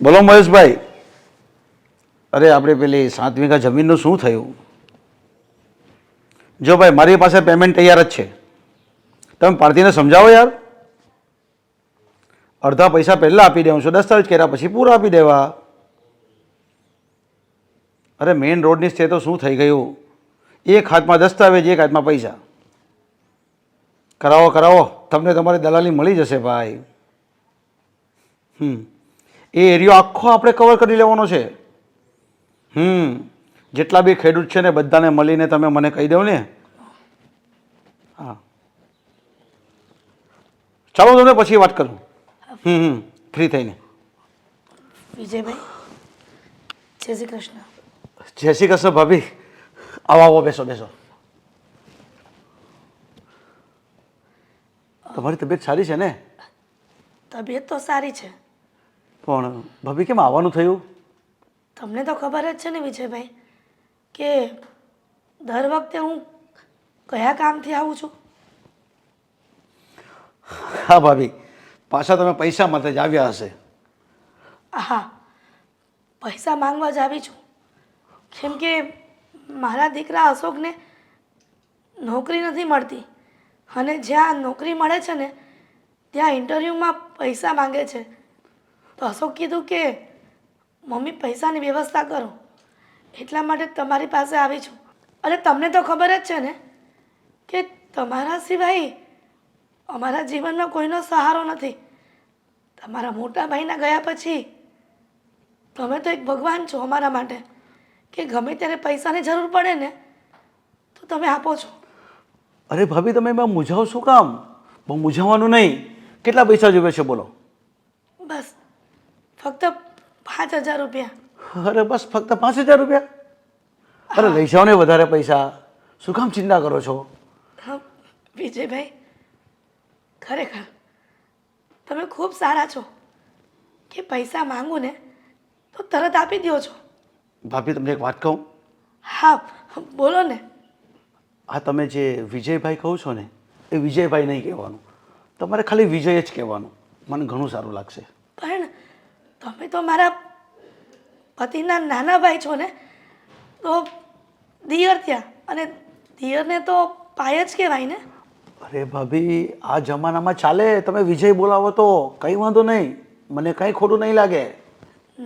બોલો મહેશભાઈ. અરે આપણે પેલી 7 વીઘા જમીનનું શું થયું? જો ભાઈ મારી પાસે પેમેન્ટ તૈયાર જ છે. તમે પાર્ટીને સમજાવો યાર. અડધા પૈસા પહેલાં આપી દેવું છું, દસ્તાવેજ કર્યા પછી પૂરા આપી દેવા. અરે મેઇન રોડની સ્ટે તો શું થઈ ગયું? એક હાથમાં દસ્તાવેજ, એક હાથમાં પૈસા. કરાવો કરાવો, તમને તમારી દલાલી મળી જશે ભાઈ. એ એરિયો આખો આપણે કવર કરી લેવાનો છે. જેટલા બી ખેડૂત છે ને બધાને મળીને તમે મને કહી દો ને. હા ચાલો તમને પછી વાત કરું. ફ્રી થઈને. વિજયભાઈ, જય શ્રી કૃષ્ણ. જય શ્રી કૃષ્ણ ભાભી. આવો આવો, બેસો બેસો. તમારી તબિયત સારી છે ને? તબિયત તો સારી છે. પણ ભાભી કેમ આવવાનું થયું? તમને તો ખબર જ છે ને વિજયભાઈ કે દર વખતે હું કયા કામથી આવું છું. હા ભાભી, પાછા તમે પૈસા માટે જ આવ્યા હશે. હા, પૈસા માંગવા જ આવી છું. કેમ કે મારા દીકરા અશોકને નોકરી નથી મળતી અને જ્યાં નોકરી મળે છે ને ત્યાં ઇન્ટરવ્યૂમાં પૈસા માંગે છે. તો અશોક કીધું કે મમ્મી પૈસાની વ્યવસ્થા કરો, એટલા માટે તમારી પાસે આવી છું. અને તમને તો ખબર જ છે ને કે તમારા સિવાય અમારા જીવનમાં કોઈનો સહારો નથી. તમારા મોટા ભાઈના ગયા પછી તમે તો એક ભગવાન છો અમારા માટે, કે ગમે ત્યારે પૈસાની જરૂર પડે ને તો તમે આપો છો. અરે ભાભી, તમે એમાં મૂંઝાવો શું કામ? બહુ મૂંઝાવાનું નહીં. કેટલા પૈસા જોઈએ છે બોલો? બસ ફક્ત 5,000 રૂપિયા. અરે બસ ફક્ત 5,000 રૂપિયા? અરે લઈ જાઓ ને વધારે પૈસા. શું કામ ચિંતા કરો છો? હા વિજયભાઈ, ખરેખર તમે ખૂબ સારા છો કે પૈસા માંગુ ને તો તરત આપી દો છો. ભાભી તમને એક વાત કહું? હા બોલો ને. આ તમે જે વિજયભાઈ કહો છો ને એ વિજયભાઈ નહીં કહેવાનું, તમારે ખાલી વિજય જ કહેવાનું. મને ઘણું સારું લાગશે. પણ તમે તો મારા પતિના નાના ભાઈ છો ને, તો દિયર ત્યાં, અને દિયરને તો પાય જ કહેવાય ને. અરે ભાભી, આ જમાનામાં ચાલે. તમે વિજય બોલાવો તો કંઈ વાંધો નહીં, મને કંઈ ખોટું નહીં લાગે.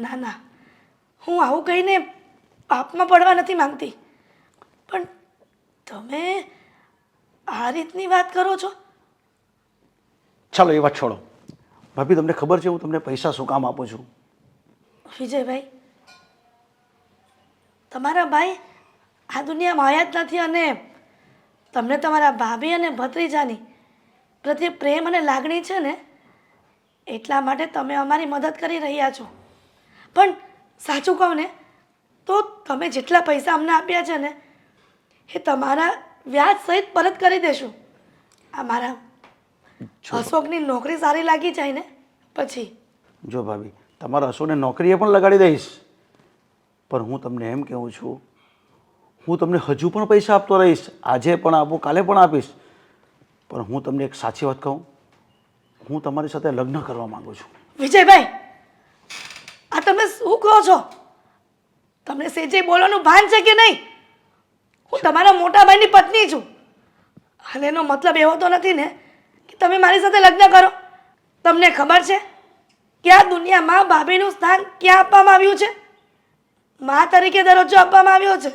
ના ના, હું આવું કહીને પાપમાં પડવા નથી માંગતી, પણ તમે આ રીતની વાત કરો છો. ચાલો એ વાત છોડો. ભાભી તમને ખબર છે હું તમને પૈસા શું કામ આપું છું? વિજયભાઈ, તમારા ભાઈ આ દુનિયામાં આવ્યા જ નથી અને તમને તમારા ભાભી અને ભત્રીજાની પ્રત્યે પ્રેમ અને લાગણી છે ને, એટલા માટે તમે અમારી મદદ કરી રહ્યા છો. પણ સાચું કહું ને તો તમે જેટલા પૈસા અમને આપ્યા છે ને એ તમારા વ્યાજ સહિત પરત કરી દેશું. આ મારા અશોકની નોકરી સારી લાગી જાય ને પછી. જો ભાભી, તમારા અશોકને નોકરીએ પણ લગાડી દઈશ, પણ હું તમને એમ કહું છું, હું તમને હજુ પણ પૈસા આપતો રહીશ. આજે પણ આપું, કાલે પણ આપીશ. પણ હું તમને એક સાચી વાત કહું, હું તમારી સાથે લગ્ન કરવા માંગુ છું. વિજયભાઈ, આ તમે શું કહો છો? તમને સેજે બોલવાનું ભાન છે કે નહીં? હું તમારા મોટા ભાઈની પત્ની છું અને એનો મતલબ એવો તો નથી ને કે તમે મારી સાથે લગ્ન કરો. તમને ખબર છે કે આ દુનિયામાં ભાભીનું સ્થાન ક્યાં આપવામાં આવ્યું છે? મા તરીકે દરજ્જો આપવામાં આવ્યો છે.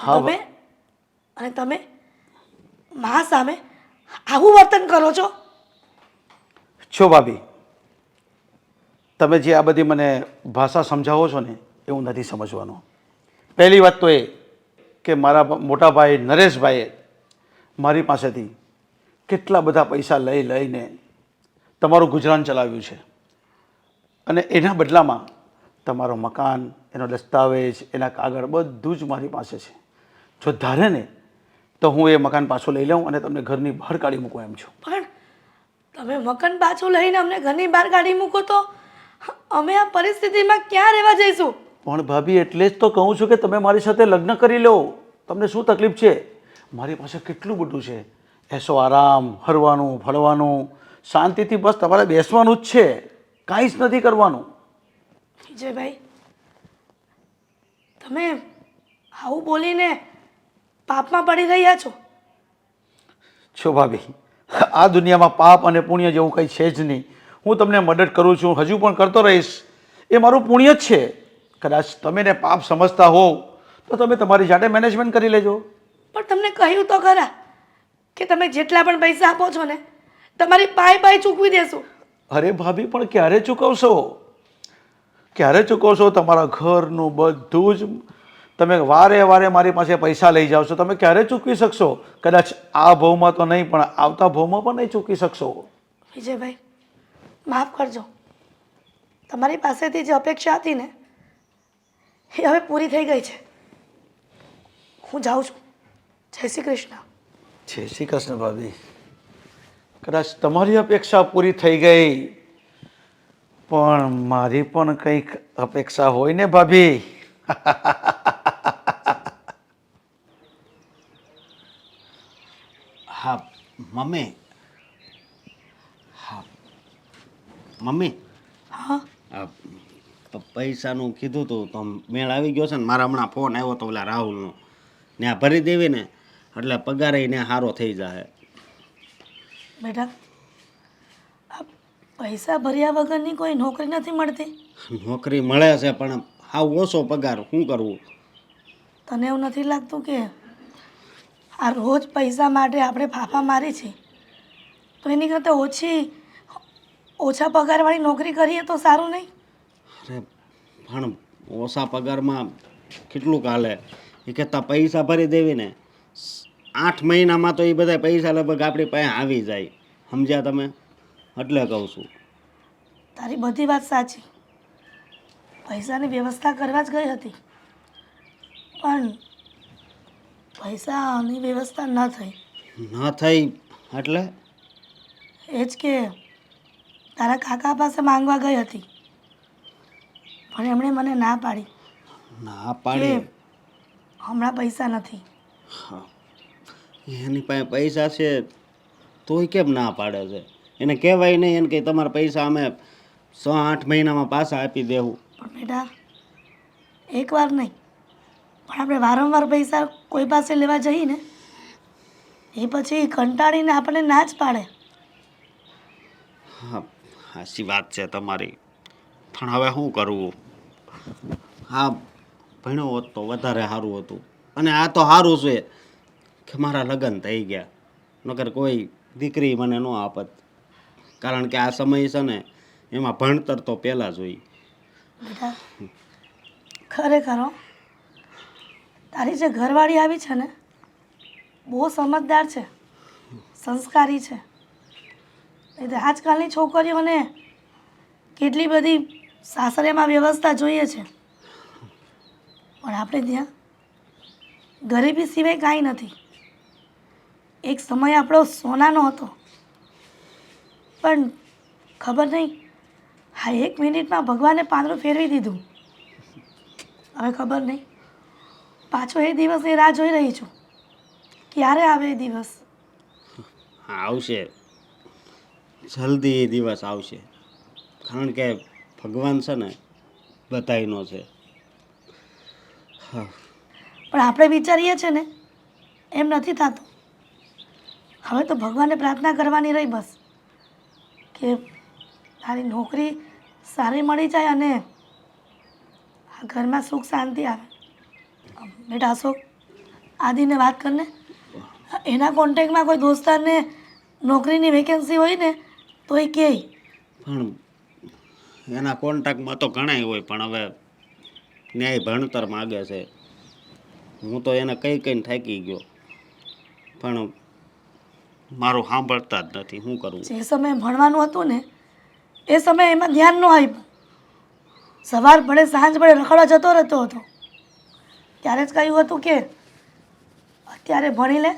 તમે અને તમે મા સામે આવું વર્તન કરો છો. છો ભાભી, તમે જે આ બધી મને ભાષા સમજાવો છો ને એવું નથી સમજવાનું. પહેલી વાત તો એ કે મારા મોટા ભાઈ નરેશભાઈએ મારી પાસેથી કેટલા બધા પૈસા લઈ લઈને તમારું ગુજરાન ચલાવ્યું છે, અને એના બદલામાં તમારો મકાન, એનો દસ્તાવેજ, એના કાગળ બધું જ મારી પાસે છે. જો ધારે ને તો હું એ મકાન પાછું લઈ લઉં અને તમને ઘરની બહાર કાઢી મૂકું એમ છું. પણ તમે મકાન પાછું લઈને અમને ઘરની બહાર કાઢી મૂકો તો અમે આ પરિસ્થિતિમાં ક્યાં રહેવા જઈશું? પણ ભાભી, એટલે જ તો કહું છું કે તમે મારી સાથે લગ્ન કરી લો. તમને શું તકલીફ છે? મારી પાસે કેટલું બધું છે. એસો આરામ, હરવાનું, ફરવાનું, શાંતિથી બસ તમારે બેસવાનું જ છે, કાંઈ જ નથી કરવાનું. વિજયભાઈ, તમે આવું બોલીને પાપમાં પડી રહ્યા છો. છો ભાભી, આ દુનિયામાં પાપ અને પુણ્ય જેવું કંઈ છે જ નહીં. હું તમને મદદ કરું છું, હજુ પણ કરતો રહીશ. એ મારું પુણ્ય જ છે. કદાચ તમે ને પાપ સમજતા હોવ તો તમે તમારી જાતે મેનેજમેન્ટ કરી લેજો. પણ તમને કહ્યું તો ખરા કે તમે જેટલા પણ પૈસા આપો છો ને તમારી પાય પાય ચૂકવી દેશું. અરે ભાભી, પણ ક્યારે ચૂકવશો? ક્યારે ચૂકવશો? તમારા ઘરનું બધું જ તમે વારે વારે મારી પાસે પૈસા લઈ જાઓ છો. તમે ક્યારે ચૂકવી શકશો? કદાચ આ ભાવમાં તો નહીં, પણ આવતા ભાવમાં પણ નહીં ચૂકવી શકશો. વિજયભાઈ, માફ કરજો. તમારી પાસેથી જે અપેક્ષા હતી ને એ હવે પૂરી થઈ ગઈ છે. હું જાઉં છું. જય શ્રી કૃષ્ણ. જય શ્રી કૃષ્ણ ભાભી. કદાચ તમારી અપેક્ષા પૂરી થઈ ગઈ, પણ મારી પણ કંઈક અપેક્ષા હોય ને ભાભી. હા મમ્મી. હા મમ્મી, હા, આ પૈસાનું કીધું તું તો મેળ આવી ગયો છે ને. મારા હમણાં ફોન આવ્યો તો ઓલા રાહુલનો. ને આ ભરી દેવી ને એટલે પગાર ને સારો થઈ જાય. બેટા, આ પૈસા ભર્યા વગરની કોઈ નોકરી નથી મળતી. નોકરી મળે છે પણ હાવ ઓછો પગાર. શું કરવું? તને એવું નથી લાગતું કે આ રોજ પૈસા માટે આપણે ફાફા મારી છે તો એની કરતાં ઓછા પગારવાળી નોકરી કરીએ તો સારું નહીં? અરે પણ ઓછા પગારમાં કેટલું ચાલે? એ કરતાં પૈસા ભરી દેવી ને 8 મહિનામાં તો એ બધા પૈસા લગભગ આપણી પાસે આવી જાય. સમજ્યા તમે? એટલે કહું છું. તારી બધી વાત સાચી. પૈસાની વ્યવસ્થા કરવા જ ગઈ હતી પણ પૈસાની વ્યવસ્થા ન થઈ. ન થઈ એટલે? એ જ કે તારા કાકા પાસે માંગવા ગઈ હતી પણ એમણે મને ના પાડી ના કે પાડી? હમણાં પૈસા નથી. હા, એની પાસે પૈસા છે તોય કેમ ના પાડે છે? એને કહેવાય નહીં એને કે તમારા પૈસા અમે 6-8 મહિનામાં પાછા આપી દેવું. પણ બેટા, એકવાર નહીં પણ આપણે વારંવાર પૈસા કોઈ પાસે લેવા જઈએ ને એ પછી કંટાળીને આપણને ના જ પાડે. હા, સાચી વાત છે તમારી. પણ હવે શું કરવું? હા, ભણ્યો હોત તો વધારે સારું હતું. અને આ તો સારું છે કે મારા લગ્ન થઈ ગયા. નકર કોઈ દીકરી મને ન આપત. કારણ કે આ સમય છે ને એમાં ભણતર તો પહેલાં જ હોય. બેટા, ખરેખર હો, તારી જે ઘરવાળી આવી છે ને બહુ સમજદાર છે, સંસ્કારી છે. એટલે આજકાલની છોકરીઓને કેટલી બધી સાસરેમાં વ્યવસ્થા જોઈએ છે પણ આપણે ત્યાં ગરીબી સિવાય કાંઈ નથી. એક સમય આપણો સોનાનો હતો પણ ખબર નહીં હા 1 મિનિટમાં ભગવાને પાંદડું ફેરવી દીધું. હવે ખબર નહીં પાછો એ દિવસની રાહ જોઈ રહી છું. ક્યારે આવે એ દિવસ? હા, આવશે. જલ્દી એ દિવસ આવશે. કારણ કે ભગવાન છે ને બધાયનો છે. હા, પણ આપણે વિચારીએ છીએ ને એમ નથી થતું. હવે તો ભગવાનને પ્રાર્થના કરવાની રહી બસ કે તારી નોકરી સારી મળી જાય અને આ ઘરમાં સુખ શાંતિ આવે. બેટા અશોક, આદિને વાત કરને. એના કોન્ટેક્ટમાં કોઈ દોસ્તારને નોકરીની વેકેન્સી હોય ને તો એ કહે. પણ એના કોન્ટેક્ટમાં તો ઘણાય હોય પણ હવે ન્યાય ભણતર માગે છે. હું તો એને કહીને થાકી ગયો પણ મારું સાંભળતા જ નથી. શું કરવું? જે સમયે ભણવાનું હતું ને એ સમયે એમાં ધ્યાન ન આપ્યું. સવાર પડે સાંજ પડે રખડવા જતો રહેતો હતો. ત્યારે જ કહ્યું હતું કે અત્યારે ભણી લે,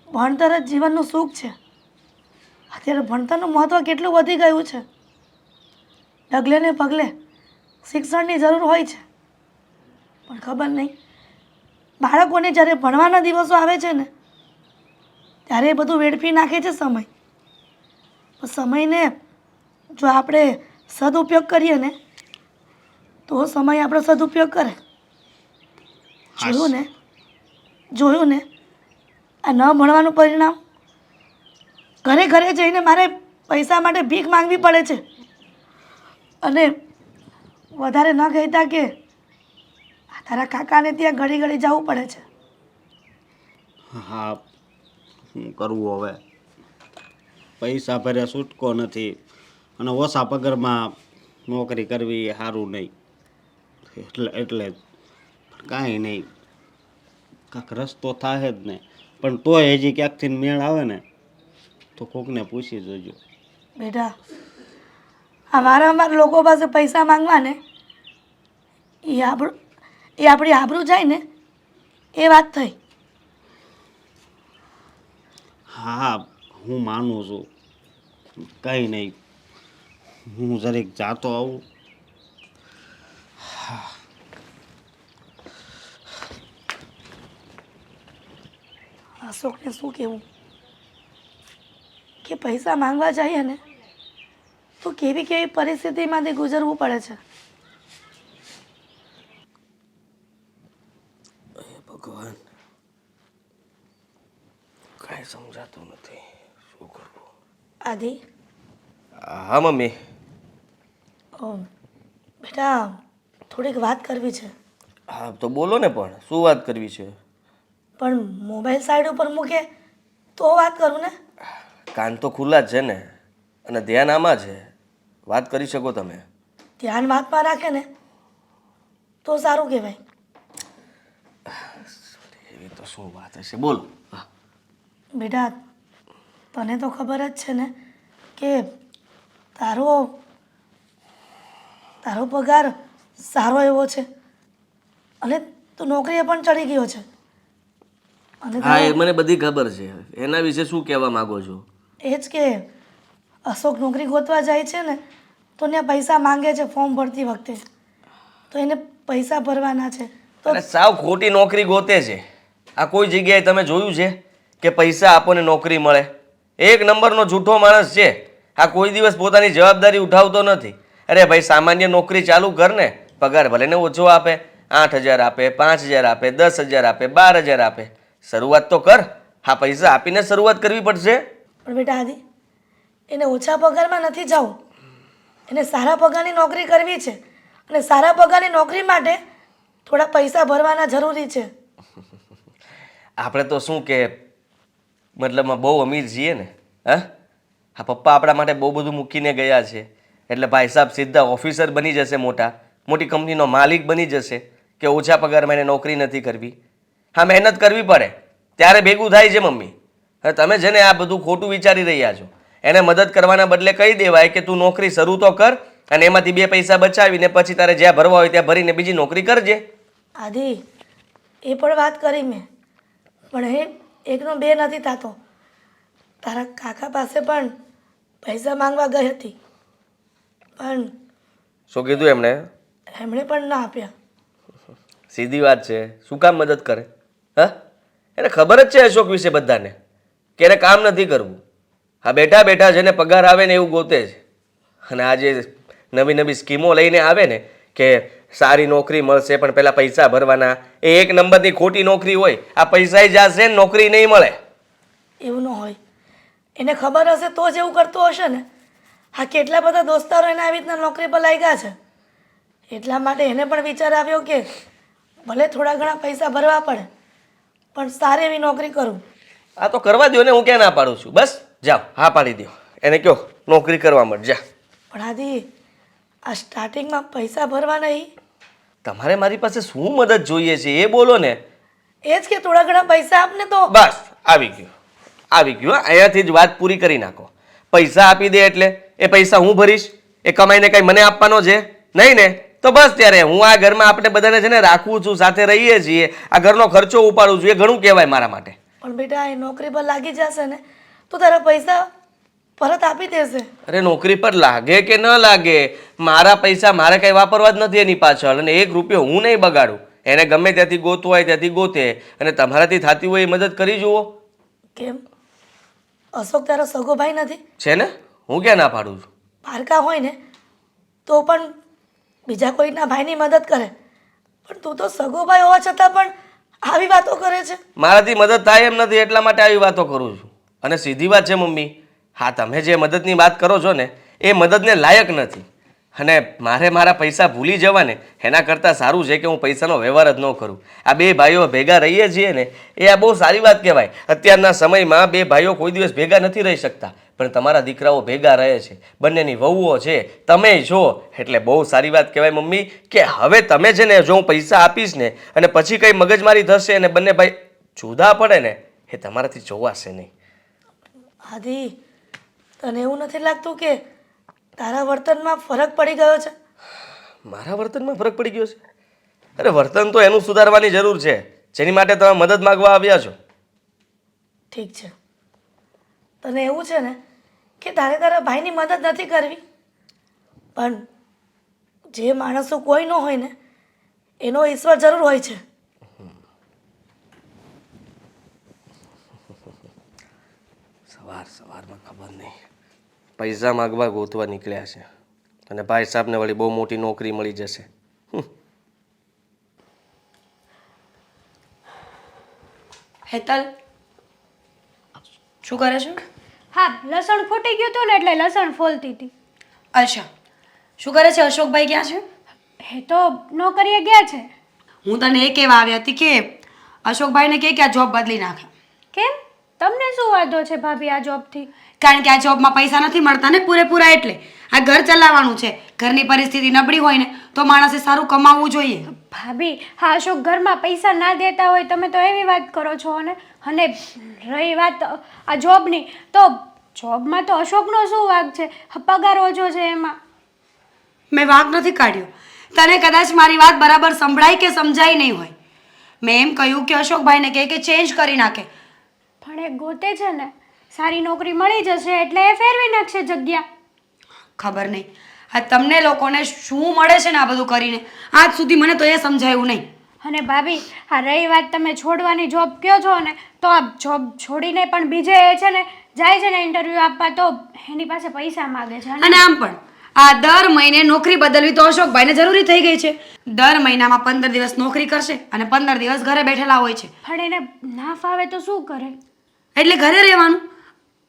ભણતર જ જીવનનું સુખ છે. અત્યારે ભણતરનું મહત્ત્વ કેટલું વધી ગયું છે. ડગલે ને પગલે શિક્ષણની જરૂર હોય છે પણ ખબર નહીં બાળકોને જ્યારે ભણવાના દિવસો આવે છે ને ત્યારે એ બધું વેડફી નાખે છે સમય. સમયને જો આપણે સદુપયોગ કરીએ ને તો સમય આપણો સદુપયોગ કરે. જોયું ને આ ન મળવાનું પરિણામ. ઘરે ઘરે જઈને મારે પૈસા માટે ભીખ માંગવી પડે છે. અને વધારે ન કહેતા કે આ તારા કાકાને ત્યાં ઘડી ઘડી જવું પડે છે. હા, શું કરવું હવે? પૈસા ભર્યા છૂટકો નથી અને ઓછા પગારમાં નોકરી કરવી એ સારું નહીં. એટલે જ કાંઈ નહીં, કાંઈક રસ્તો થાય જ ને. પણ તોય હજી ક્યાંકથી મેળ આવે ને તો કોકને પૂછી જોજો. બેટા, આ વારંવાર લોકો પાસે પૈસા માંગવા ને એ આપણી આબરૂ જાય ને એ વાત થઈ. હા, હું માનું છું. કંઈ નહીં, હું જરીક જાતો આવું. અશોકને શું કહેવું કે પૈસા માંગવા જઈએ ને તો કેવી કેવી પરિસ્થિતિમાંથી ગુજરવું પડે છે. ભગવાન, કાંઈ સમજાતું નથી, શું કરવું? આદિ, હા મમ્મી. બેટા થોડીક વાત કરવી છે. હા તો બોલો ને, પણ શું વાત કરવી છે? પણ મોબાઈલ સાઈડ ઉપર મૂકે તો વાત કરું ને. કાન તો ખુલ્લા જ છે ને, અને ધ્યાન આમાં છે. વાત કરી શકો તમે. ધ્યાન વાતમાં રાખે ને તો સારું કહેવાય. એવી તો શું વાત હશે, બોલો. હા, બેટા તને તો ખબર જ છે ને કે તારો પગાર સારો એવો છે અને તું નોકરીએ પણ ચડી ગયો છે. અને હા એ મને બધી ખબર છે. એના વિશે શું કહેવા માંગો છો? એ જ કે અશોક નોકરી ગોતવા જાય છે ને તો ત્યાં પૈસા માંગે છે ફોર્મ ભરતી વખતે. તો એને પૈસા ભરવાના છે તો અરે સાવ ખોટી નોકરી ગોતે છે. આ કોઈ જગ્યાએ તમે જોયું છે કે પૈસા આપોને નોકરી મળે? એક નંબરનો જૂઠો માણસ છે. આ કોઈ દિવસ પોતાની જવાબદારી ઉઠાવતો નથી. અરે ભાઈ, સામાન્ય નોકરી ચાલુ કર ને, પગાર ભલે ને ઓછો આપે, 8,000 આપે, 5,000 આપે, 10,000 આપે, 12,000 આપે, શરૂઆત તો કર. હા, પૈસા આપીને શરૂઆત કરવી પડશે. પણ બેટા આદિ, એને ઓછા પગારમાં નથી જવું, એને સારા પગારની નોકરી કરવી છે. અને સારા પગારની નોકરી માટે થોડા પૈસા ભરવાના જરૂરી છે. આપણે તો શું કે મતલબમાં બહુ અમીર છીએ ને. હા, પપ્પા આપણા માટે બહુ બધું મૂકીને ગયા છે. એટલે ભાઈ સાહેબ સીધા ઓફિસર બની જશે, મોટી કંપનીનો માલિક બની જશે કે ઓછા પગારમાં એને નોકરી નથી કરવી. હા, મહેનત કરવી પડે ત્યારે ભેગું થાય છે મમ્મી. હવે તમે છે ને આ બધું ખોટું વિચારી રહ્યા છો. એને મદદ કરવાના બદલે કહી દેવાય કે તું નોકરી શરૂ તો કર અને એમાંથી 2 પૈસા બચાવીને પછી તારે જ્યાં ભરવા હોય ત્યાં ભરીને બીજી નોકરી કરજે. આદિ, એ પણ વાત કરી મેં, પણ એ એકનો બે નથી થતો. તારા કાકા પાસે પણ પૈસા માંગવા ગઈ હતી પણ શું કીધું એમણે? એમણે પણ ના આપ્યા. સીધી વાત છે. શું કામ મદદ કરે? હા, એને ખબર જ છે અશોક વિશે બધાને કે એને કામ નથી કરવું. હા, બેઠા બેઠા જેને પગાર આવે ને એવું ગોતે છે. અને આ જે નવી નવી સ્કીમો લઈને આવે ને કે સારી નોકરી મળશે પણ પહેલાં પૈસા ભરવાના, એ એક નંબરની ખોટી નોકરી હોય. આ પૈસા જશે ને નોકરી નહીં મળે. એવું ન હોય. એને ખબર હશે તો જ એવું કરતો હશે ને. હા, કેટલા બધા દોસ્તારો એને આવી રીતના નોકરી પર લાગ્યા છે. એટલા માટે એને પણ વિચાર આવ્યો કે ભલે થોડા ઘણા પૈસા ભરવા પડે પણ સારી એવી નોકરી કરું. આ તો કરવા દો ને, હું ક્યાં ના પાડું છું. બસ જાઓ, હા પાડી દો. એને કહો નોકરી કરવા મળે, જા. પણ આદિ, આ સ્ટાર્ટિંગમાં પૈસા ભરવા નહીં. તમારે મારી પાસે શું મદદ જોઈએ છે એ બોલો ને. એ જ કે થોડા ઘણા પૈસા આપને તો. બસ આવી ગયું, આવી ગયું. અહીંયાથી જ વાત પૂરી કરી નાખો. પૈસા આપી દે એટલે એ પૈસા હું ભરીશ? એ કમાઈને કંઈ મને આપવાનો છે? નહીં ને? તો બસ ત્યારે હું આ ઘરમાં આપણે બધાને છે ને રાખું છું, સાથે રહીએ છીએ, આ ઘરનો ખર્ચો ઉપાડું છું, એ ઘણું કહેવાય મારા માટે. પણ બેટા એ નોકરી પર લાગી જશે ને તો તારા પૈસા પરત આપી દેશે. અરે નોકરી પર લાગે કે ન લાગે, મારા પૈસા મારે કંઈ વાપરવા જ નથી એની પાછળ. અને 1 રૂપિયો હું નહીં બગાડું. એને ગમે ત્યાંથી ગોતવું હોય ત્યાંથી ગોતે, અને તમારાથી થતી હોય એ મદદ કરી જુઓ. કેમ? અશોક તારો સગો ભાઈ નથી? છે ને, હું ક્યાં ના પાડું છું. પારકા હોય ને તો પણ બીજા કોઈના ભાઈની મદદ કરે, પણ તું તો સગો ભાઈ હોવા છતાં પણ આવી વાતો કરે છે. મારાથી મદદ થાય એમ નથી એટલા માટે આવી વાતો કરું છું. અને સીધી વાત છે મમ્મી, હા તમે જે મદદની વાત કરો છો ને એ મદદને લાયક નથી. અને મારે મારા પૈસા ભૂલી જવા ને એના કરતાં સારું છે કે હું પૈસાનો વ્યવહાર જ ન કરું. આ બે ભાઈઓ ભેગા રહીએ છીએ ને એ આ બહુ સારી વાત કહેવાય. અત્યારના સમયમાં બે ભાઈઓ કોઈ દિવસ ભેગા નથી રહી શકતા, પણ તમારા દીકરાઓ ભેગા રહે છે, બંનેની વહુઓ છે, તમે છો, એટલે બહુ સારી વાત કહેવાય મમ્મી કે હવે તમે છે ને જો હું પૈસા આપીશ ને અને પછી કંઈ મગજમારી થશે અને બંને ભાઈ જુદા પડે ને એ તમારાથી જોવાશે નહીં. આદિ, તને એવું નથી લાગતું કે તારા વર્તનમાં ફરક પડી ગયો છે? મારા વર્તનમાં ફરક પડી ગયો છે? અરે વર્તન તો એનું સુધારવાની જરૂર છે જેની માટે તમે મદદ માંગવા આવ્યા છો. ઠીક છે, તને એવું છે ને કે તારે તારા ભાઈની મદદ નથી કરવી, પણ જે માણસો કોઈ ન હોય ને એનો ઈશ્વર જરૂર હોય છે. સવારમાં ખબર નહીં પૈસા માગવા ગોતવા નીકળ્યા છે અને ભાઈ સાહેબને વળી બહુ મોટી નોકરી મળી જશે. હેતલ, શું કરે છે? હા, લસણ ફૂટી ગયું હતું ને એટલે લસણ ફોલતી હતી. અચ્છા, શું કરે છે અશોકભાઈ? ક્યાં છે? એ તો નોકરીએ ગયા છે. હું તને એ કહેવા આવી હતી કે અશોકભાઈને કહે કે આ જોબ બદલી નાખે. કેમ? તમને શું વાંધો છે ભાભી આ જોબથી? કારણ કે આ જોબમાં પૈસા નથી મળતા ને પૂરેપૂરા, એટલે આ ઘર ચલાવવાનું છે. ઘરની પરિસ્થિતિ નબળી હોય ને તો માણસે સારું કમાવવું જોઈએ. ભાભી, હા અશોક ઘરમાં પૈસા ના દેતા હોય તમે તો એવી વાત કરો છો ને. અને રહી વાત આ જોબની, તો જોબમાં તો અશોકનો શું વાંક છે? પગાર ઓછો છે એમાં. મેં વાંક નથી કાઢ્યો. તને કદાચ મારી વાત બરાબર સંભળાય કે સમજાય નહીં હોય. મેં એમ કહ્યું કે અશોકભાઈને કહે કે ચેન્જ કરી નાખે. પણ એ ગોતે છે ને, સારી નોકરી મળી જશે એટલે એ ફેરવી નાખશે જગ્યા. ખબર નહીં આ તમને લોકોને શું મળે છે ને આ બધું કરીને. આજ સુધી મને તો એ સમજાયું નહીં. અને ભાભી, આ રહી વાત તમે છોડવાની જોબ કહો છો ને, તો આ જોબ છોડીને પણ બીજે છે ને જાય છે ને ઇન્ટરવ્યૂ આપવા, તો એની પાસે પૈસા માગે છે. અને આમ પણ આ દર મહિને નોકરી બદલવી તો અશોકભાઈને જરૂરી થઈ ગઈ છે. દર મહિનામાં 15 દિવસ નોકરી કરશે અને 15 દિવસ ઘરે બેઠેલા હોય છે. પણ એને ના ફાવે તો શું કરે? એટલે ઘરે રહેવાનું.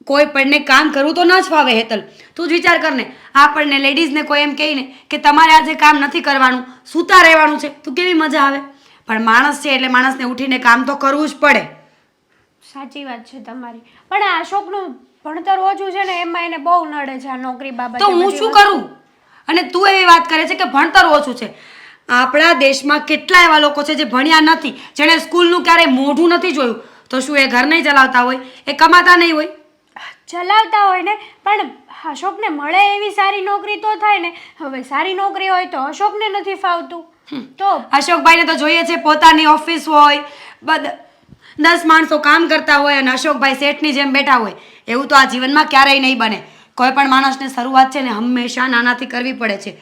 કોઈ પણને કામ કરવું તો ન જ ફાવે હેતલ. તું જ વિચાર કર ને, આપણને લેડીઝને કોઈ એમ કહે ને કે તમારે આજે કામ નથી કરવાનું, સૂતા રહેવાનું છે, તો કેવી મજા આવે. પણ માણસ છે એટલે માણસને ઉઠીને કામ તો કરવું જ પડે. સાચી વાત છે તમારી. પણ આ અશોકનું ભણતર ઓછું છે ને એમાં એને બહુ નડે છે આ નોકરી બાબતે. તો હું શું કરું? અને તું એવી વાત કરે છે કે ભણતર ઓછું છે. આપણા દેશમાં કેટલા એવા લોકો છે જે ભણ્યા નથી, જેણે સ્કૂલનું ક્યારેય મોઢું નથી જોયું, તો શું એ ઘર નહીં ચલાવતા હોય? એ કમાતા નહીં હોય? ચલાવતા હોય ને, પણ અશોકને મળે એવી સારી નોકરી તો થાય ને. હવે સારી નોકરી હોય તો અશોકને નથી ફાવતું. તો અશોકભાઈને તો જોઈએ છે પોતાની ઓફિસ હોય, 10 માણસો કામ કરતા હોય અને અશોકભાઈ શેઠની જેમ બેઠા હોય. એવું તો આ જીવનમાં ક્યારેય નહીં બને. કોઈ પણ માણસને શરૂઆત છે ને હંમેશા નાનાથી કરવી પડે છે.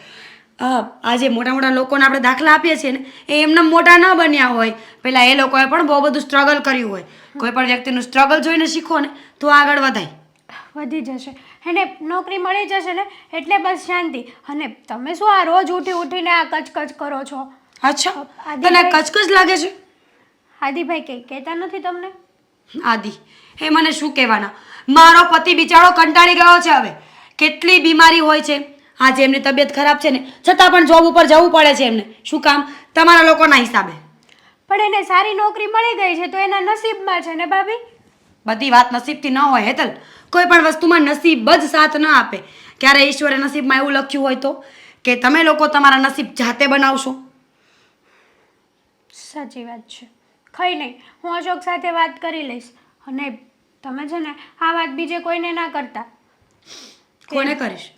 આજે મોટા મોટા લોકોને આપણે દાખલા આપીએ છીએ ને એ એમના મોટા ન બન્યા હોય, પહેલાં એ લોકોએ પણ બહુ બધું સ્ટ્રગલ કર્યું હોય. કોઈ પણ વ્યક્તિનું સ્ટ્રગલ જોઈને શીખો ને તો આગળ વધાય. વધી જશે, એને નોકરી મળી જશે ને એટલે બસ શાંતિ. અને તમે શું આ રોજ ઉઠી ઉઠીને આ કચકચ કરો છો? અચ્છા, તને કચકચ લાગે છે? આદિભાઈ કંઈ કહેતા નથી તમને? આદિ એ મને શું કહેવાના? મારો પતિ બિચારો કંટાળી ગયો છે હવે. કેટલી બીમારી હોય છે. આજે એમની તબિયત ખરાબ છે ને છતાં પણ જોબ ઉપર જવું પડે છે એમને. શું કામ? તમારા લોકોના હિસાબે. પણ એને સારી નોકરી મળી ગઈ છે તો એના નસીબમાં છે ને ભાભી. બધી વાત નસીબથી ન હોય હેતલ. કોઈ પણ વસ્તુમાં નસીબ જ સાથ ન આપે. ક્યારે ઈશ્વરે નસીબમાં એવું લખ્યું હોય તો કે તમે લોકો તમારા નસીબ જાતે બનાવશો? સાચી વાત છે. કંઈ નહીં, હું અશોક સાથે વાત કરી લઈશ. અને તમે છે ને આ વાત બીજે કોઈને ના કરતા. કોને કરીશ?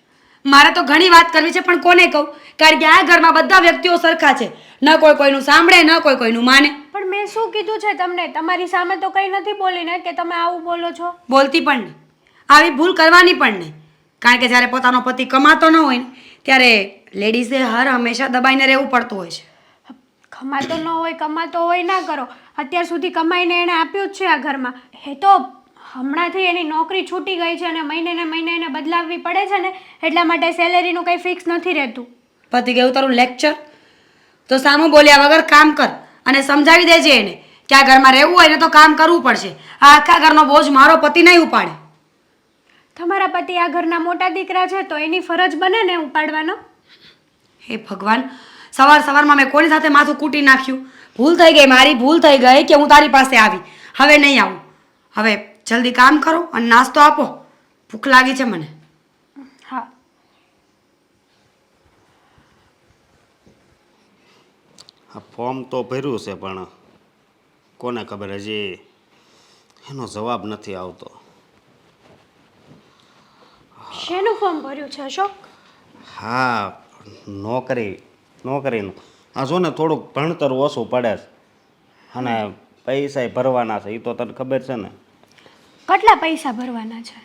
મારે તો ઘણી વાત કરવી છે પણ કોને કહું? કારણ કે આ ઘરમાં બધા વ્યક્તિઓ સરખા છે. ન કોઈ કોઈનું સાંભળે, ન કોઈ કોઈનું માને. પણ મેં શું કીધું છે તમને? તમારી સામે તો કંઈ નથી બોલીને કે તમે આવું બોલો છો. બોલતી પણ નહીં, આવી ભૂલ કરવાની પણ નહીં. કારણ કે જ્યારે પોતાનો પતિ કમાતો ન હોય ને ત્યારે લેડીઝે હર હંમેશા દબાઈને રહેવું પડતું હોય છે. કમાતો ન હોય, કમાતો હોય ના કરો. અત્યાર સુધી કમાઈને એણે આપ્યું જ છે આ ઘરમાં. એ તો હમણાંથી એની નોકરી છૂટી ગઈ છે અને મહિને ને મહિને એને બદલાવવી પડે છે ને એટલા માટે સેલેરીનું કંઈ ફિક્સ નથી રહેતું. પતિ ગયું તારું લેક્ચર. તો સામું બોલ્યા વગર કામ કર અને સમજાવી દેજે એને કે આ ઘરમાં રહેવું હોય ને તો કામ કરવું પડશે. આ આખા ઘરનો બોજ મારો પતિ નહીં ઉપાડે. તમારા પતિ આ ઘરના મોટા દીકરા છે તો એની ફરજ બને ને ઉપાડવાનો. હે ભગવાન, સવારમાં મેં કોની સાથે માથું કૂટી નાખ્યું? ભૂલ થઈ ગઈ, મારી ભૂલ થઈ ગઈ કે હું તારી પાસે આવી. હવે નહીં આવું. હવે જલ્દી કામ કરો અને નાસ્તો આપો, ભૂખ લાગી છે મને. હા. આ ફોર્મ તો ભર્યું છે પણ કોને ખબર હજી એનો જવાબ નથી આવતો. શેનું ફોર્મ ભર્યું છે અશોક? હા, નોકરીનું. આ જો ને થોડુંક ભણતર ઓછું પડે છે અને પૈસા ભરવાના છે, એ તો તને ખબર છે ને. કેટલા પૈસા ભરવાના છે?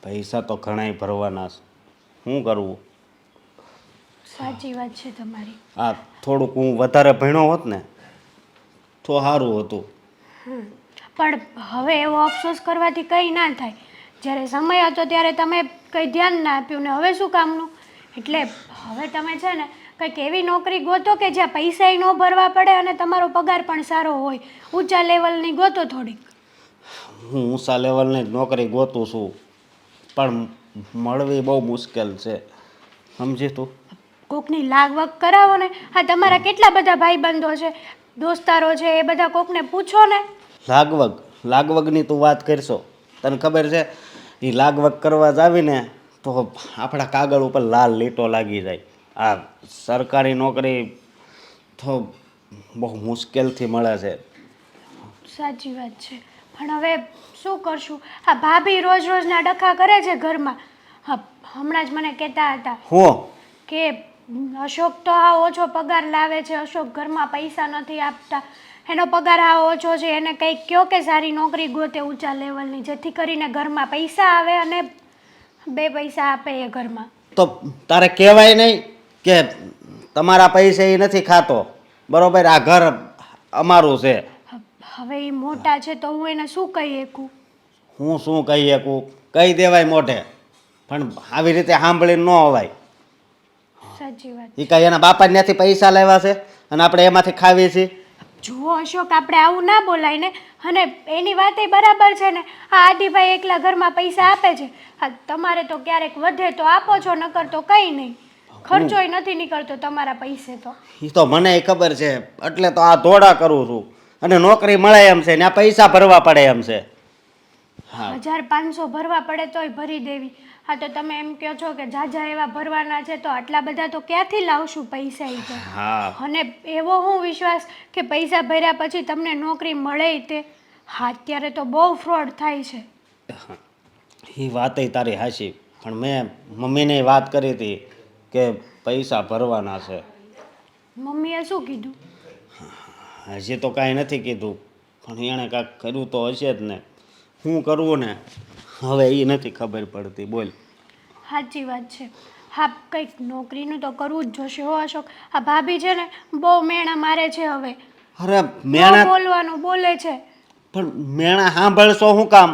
પૈસા તો ઘણાય ભરવાના છે, શું કરવું. સાચી વાત છે તમારી. આ થોડુંક હું વધારે ભણ્યો હોત ને તો સારું હતું. પણ હવે એવો અફસોસ કરવાથી કંઈ ના થાય. જ્યારે સમય હતો ત્યારે તમે કંઈ ધ્યાન ના આપ્યું ને હવે શું કામનું. એટલે હવે તમે છે ને કંઈક એવી નોકરી ગોતો કે જ્યાં પૈસાય ન ભરવા પડે અને તમારો પગાર પણ સારો હોય. ઊંચા લેવલની ગોતો થોડીક. હું ઊંચા લેવલની જ નોકરી ગોતું છું પણ મળવી બહુ મુશ્કેલ છે, સમજી તું. કોકની લાગવગ કરાવો ને. હા, તમારા કેટલા બધા ભાઈબંધો છે, દોસ્તારો છે, એ બધા કોકને પૂછો ને. લાગવગની તું વાત કરશો, તને ખબર છે એ લાગવગ કરવા જ આવીને તો આપણા કાગળ ઉપર લાલ લીટો લાગી જાય. આ સરકારી નોકરી તો બહુ મુશ્કેલથી મળે છે. સાચી વાત છે પણ હવે શું કરશું. હા, ભાભી રોજના ડખા કરે છે ઘરમાં. હા, હમણાં જ મને કહેતા હતા હું કે અશોક તો આ ઓછો પગાર લાવે છે, અશોક ઘરમાં પૈસા નથી આપતા, એનો પગાર આ ઓછો છે, એને કંઈક કહો કે સારી નોકરી ગોતે ઊંચા લેવલની, જેથી કરીને ઘરમાં પૈસા આવે અને બે પૈસા આપે એ ઘરમાં. તો તારે કહેવાય નહીં કે તમારા પૈસે એ નથી ખાતો, બરોબર? આ ઘર અમારું છે. હવે એ મોટા છે તો હું એને શું કહી શકું? હું શું કહી શકું? કહી દેવાય મોઢે, પણ આવી રીતે સાંભળીને ન અવાય. સાચી વાત. એ કાંઈ એના બાપા ત્યાંથી પૈસા લાવ્યા છે અને આપણે એમાંથી ખાવીએ છીએ. જુઓ અશોક, આપણે આવું ના બોલાય ને. અને એની વાત એ બરાબર છે ને. આ આદિભાઈ એકલા ઘરમાં પૈસા આપે છે. હા, તમારે તો ક્યારેક વધે તો આપો છો, નકર તો કંઈ નહીં. ખર્ચોય નથી નીકળતો તમારા પૈસે તો. એ તો મને ખબર છે, એટલે તો આ દોડા કરું છું. અને નોકરી મળે એમ છે ને આ પૈસા ભરવા પડે એમ છે. હા, 1500 ભરવા પડે તોય ભરી દેવી. હા, તો તમે એમ કહો છો કે જાજા એવા ભરવાના છે તો આટલા બધા તો ક્યાંથી લાવશું પૈસા? ઈ તો હા. અને એવો હું વિશ્વાસ કે પૈસા ભર્યા પછી તમને નોકરી મળે તે. હા, અત્યારે તો બહુ ફ્રોડ થાય છે. એ વાતય તારી હાચી, પણ મેં મમ્મીને વાત કરી હતી કે પૈસા ભરવાના છે. મમ્મીએ શું કીધું? હજી તો કાંઈ નથી કીધું, પણ એણે કાંઈક કર્યું તો હશે જ ને. શું કરવું ને હવે એ નથી ખબર પડતી. બોલ. સાચી વાત છે. હા, કંઈક નોકરીનું તો કરવું જ જોશે હો અશોક. આ ભાભી છે ને બહુ મેણા મારે છે હવે. અરે ન મેણા બોલવાનું બોલે છે. પણ મેણા સાંભળશો શું કામ?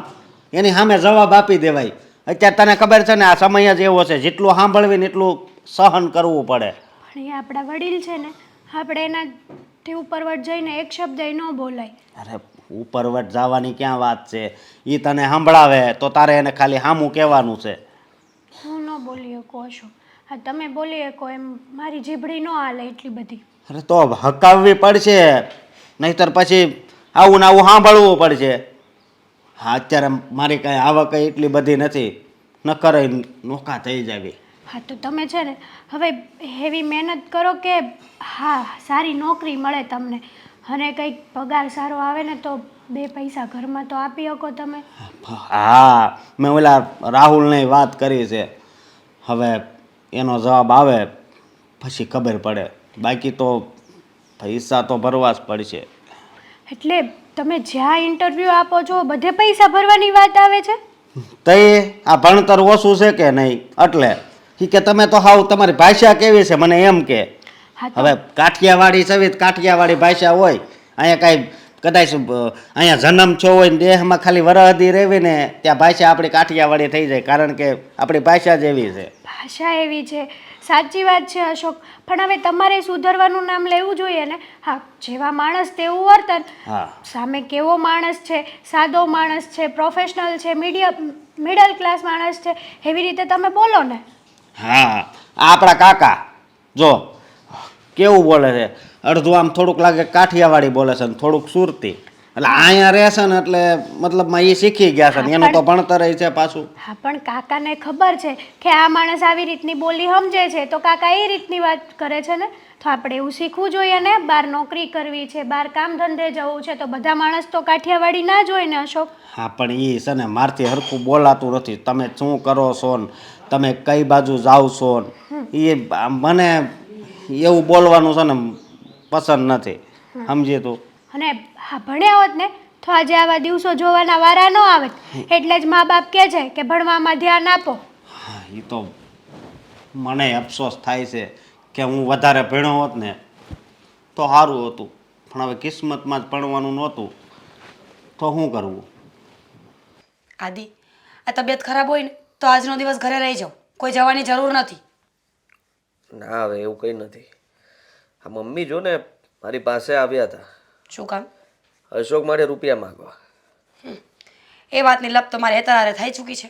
એની સામે જવાબ આપી દેવાય. અત્યારે તને ખબર છે ને આ સમય જ એવો છે, જેટલું સાંભળવી ને એટલું સહન કરવું પડે. પણ એ આપણા વડીલ છે ને, આપણે એનાથી ઉપરવટ જઈને એક શબ્દ ન બોલાય. અરે ઉપરવટ જવાની ક્યાં વાત છે? એ તને સંભળાવે તો તારે એને ખાલી સામું કહેવાનું છે. હું ન બોલી શકો અશોક. હા, તમે બોલી શકો એમ મારી જીભડી ન હાલે એટલી બધી. અરે તો હકાવવી પડશે, નહીંતર પછી આવું ને આવું સાંભળવું પડશે. હા, અત્યારે મારી કાંઈ આવક એટલી બધી નથી, નકર નોકા થઈ જાવી. હા, તો તમે છે ને હવે એવી મહેનત કરો કે હા સારી નોકરી મળે તમને અને કંઈક પગાર સારો આવે ને તો બે પૈસા ઘરમાં તો આપી શકો તમે. હા, મેં ઓલા રાહુલને વાત કરી છે. હવે એનો જવાબ આવે પછી ખબર પડે, બાકી તો પૈસા તો ભરવા જ પડશે. એટલે તમે જ્યાં ઇન્ટરવ્યૂ આપો છો બધે પૈસા ભરવાની વાત આવે છે? તઈ આ ભણતર ઓછું છે કે નહીં એટલે કે તમે તો હાવ તમારી ભાષા કેવી છે મને એમ કે. હા, તો હવે કાઠિયાવાડી સવિત કાઠિયાવાડી ભાષા હોય, અહીંયા કાંઈ કદાચ અહીંયા જન્મ છો હોય ને દેહમાં ખાલી વરહદી રહેવી ને ત્યાં ભાષા આપણી કાઠિયાવાડી થઈ જાય, કારણ કે આપણી ભાષા જ એવી છે. ભાષા એવી છે. સાચી વાત છે અશોક, પણ હવે તમારે સુધરવાનું નામ લેવું જોઈએ ને. હા, જેવા માણસ તેવું વર્તન. હા સામે કેવો માણસ છે, સાદો માણસ છે, પ્રોફેશનલ છે, મિડલ ક્લાસ માણસ છે, એવી રીતે તમે બોલો ને. હા આપણા કાકા જો કેવું બોલે છે, અડધું આમ થોડુંક લાગે કાઠિયાવાડી બોલે છે ને થોડુંક સુરતી. એટલે અહીંયા રહે છે ને એટલે મતલબમાં એ શીખી ગયા છે ને એનું તો ભણતર છે પાછું. હા, પણ કાકાને ખબર છે કે આ માણસ આવી રીતની બોલી સમજે છે, તો કાકા એ રીતની વાત કરે છે ને. તો આપણે એવું શીખવું જોઈએ ને. બહાર નોકરી કરવી છે, બહાર કામ ધંધે જવું છે, તો બધા માણસ તો કાઠિયાવાડી ના જ હોય ને અશોક. હા પણ એ છે ને મારથી હરખું બોલાતું નથી. તમે શું કરો છો ને તમે કઈ બાજુ જાઓ છો ને એ મને એવું બોલવાનું છે ને પસંદ નથી, સમજી તું. અને હા, ભણ્યા હોત ને તો આજે આવા દિવસો જોવાના વારા ન આવે. એટલે જ મા બાપ કહે છે કે ભણવામાં ધ્યાન આપો. હા એ તો મને અફસોસ થાય છે કે હું વધારે ભણ્યો હોત ને તો સારું હતું, પણ હવે કિસ્મતમાં જ ભણવાનું નહોતું તો શું કરવું. આદિ, આ તબિયત ખરાબ હોય ને તો આજનો દિવસ ઘરે રહી જાઓ, કોઈ જવાની જરૂર નથી. ના હવે એવું કંઈ નથી. આ મમ્મી જો ને મારી પાસે આવ્યા હતા શું કામ? અશોક માટે રૂપિયા માગવા. એ વાતની લપ તો મારે હેતરારે થઈ ચૂકી છે.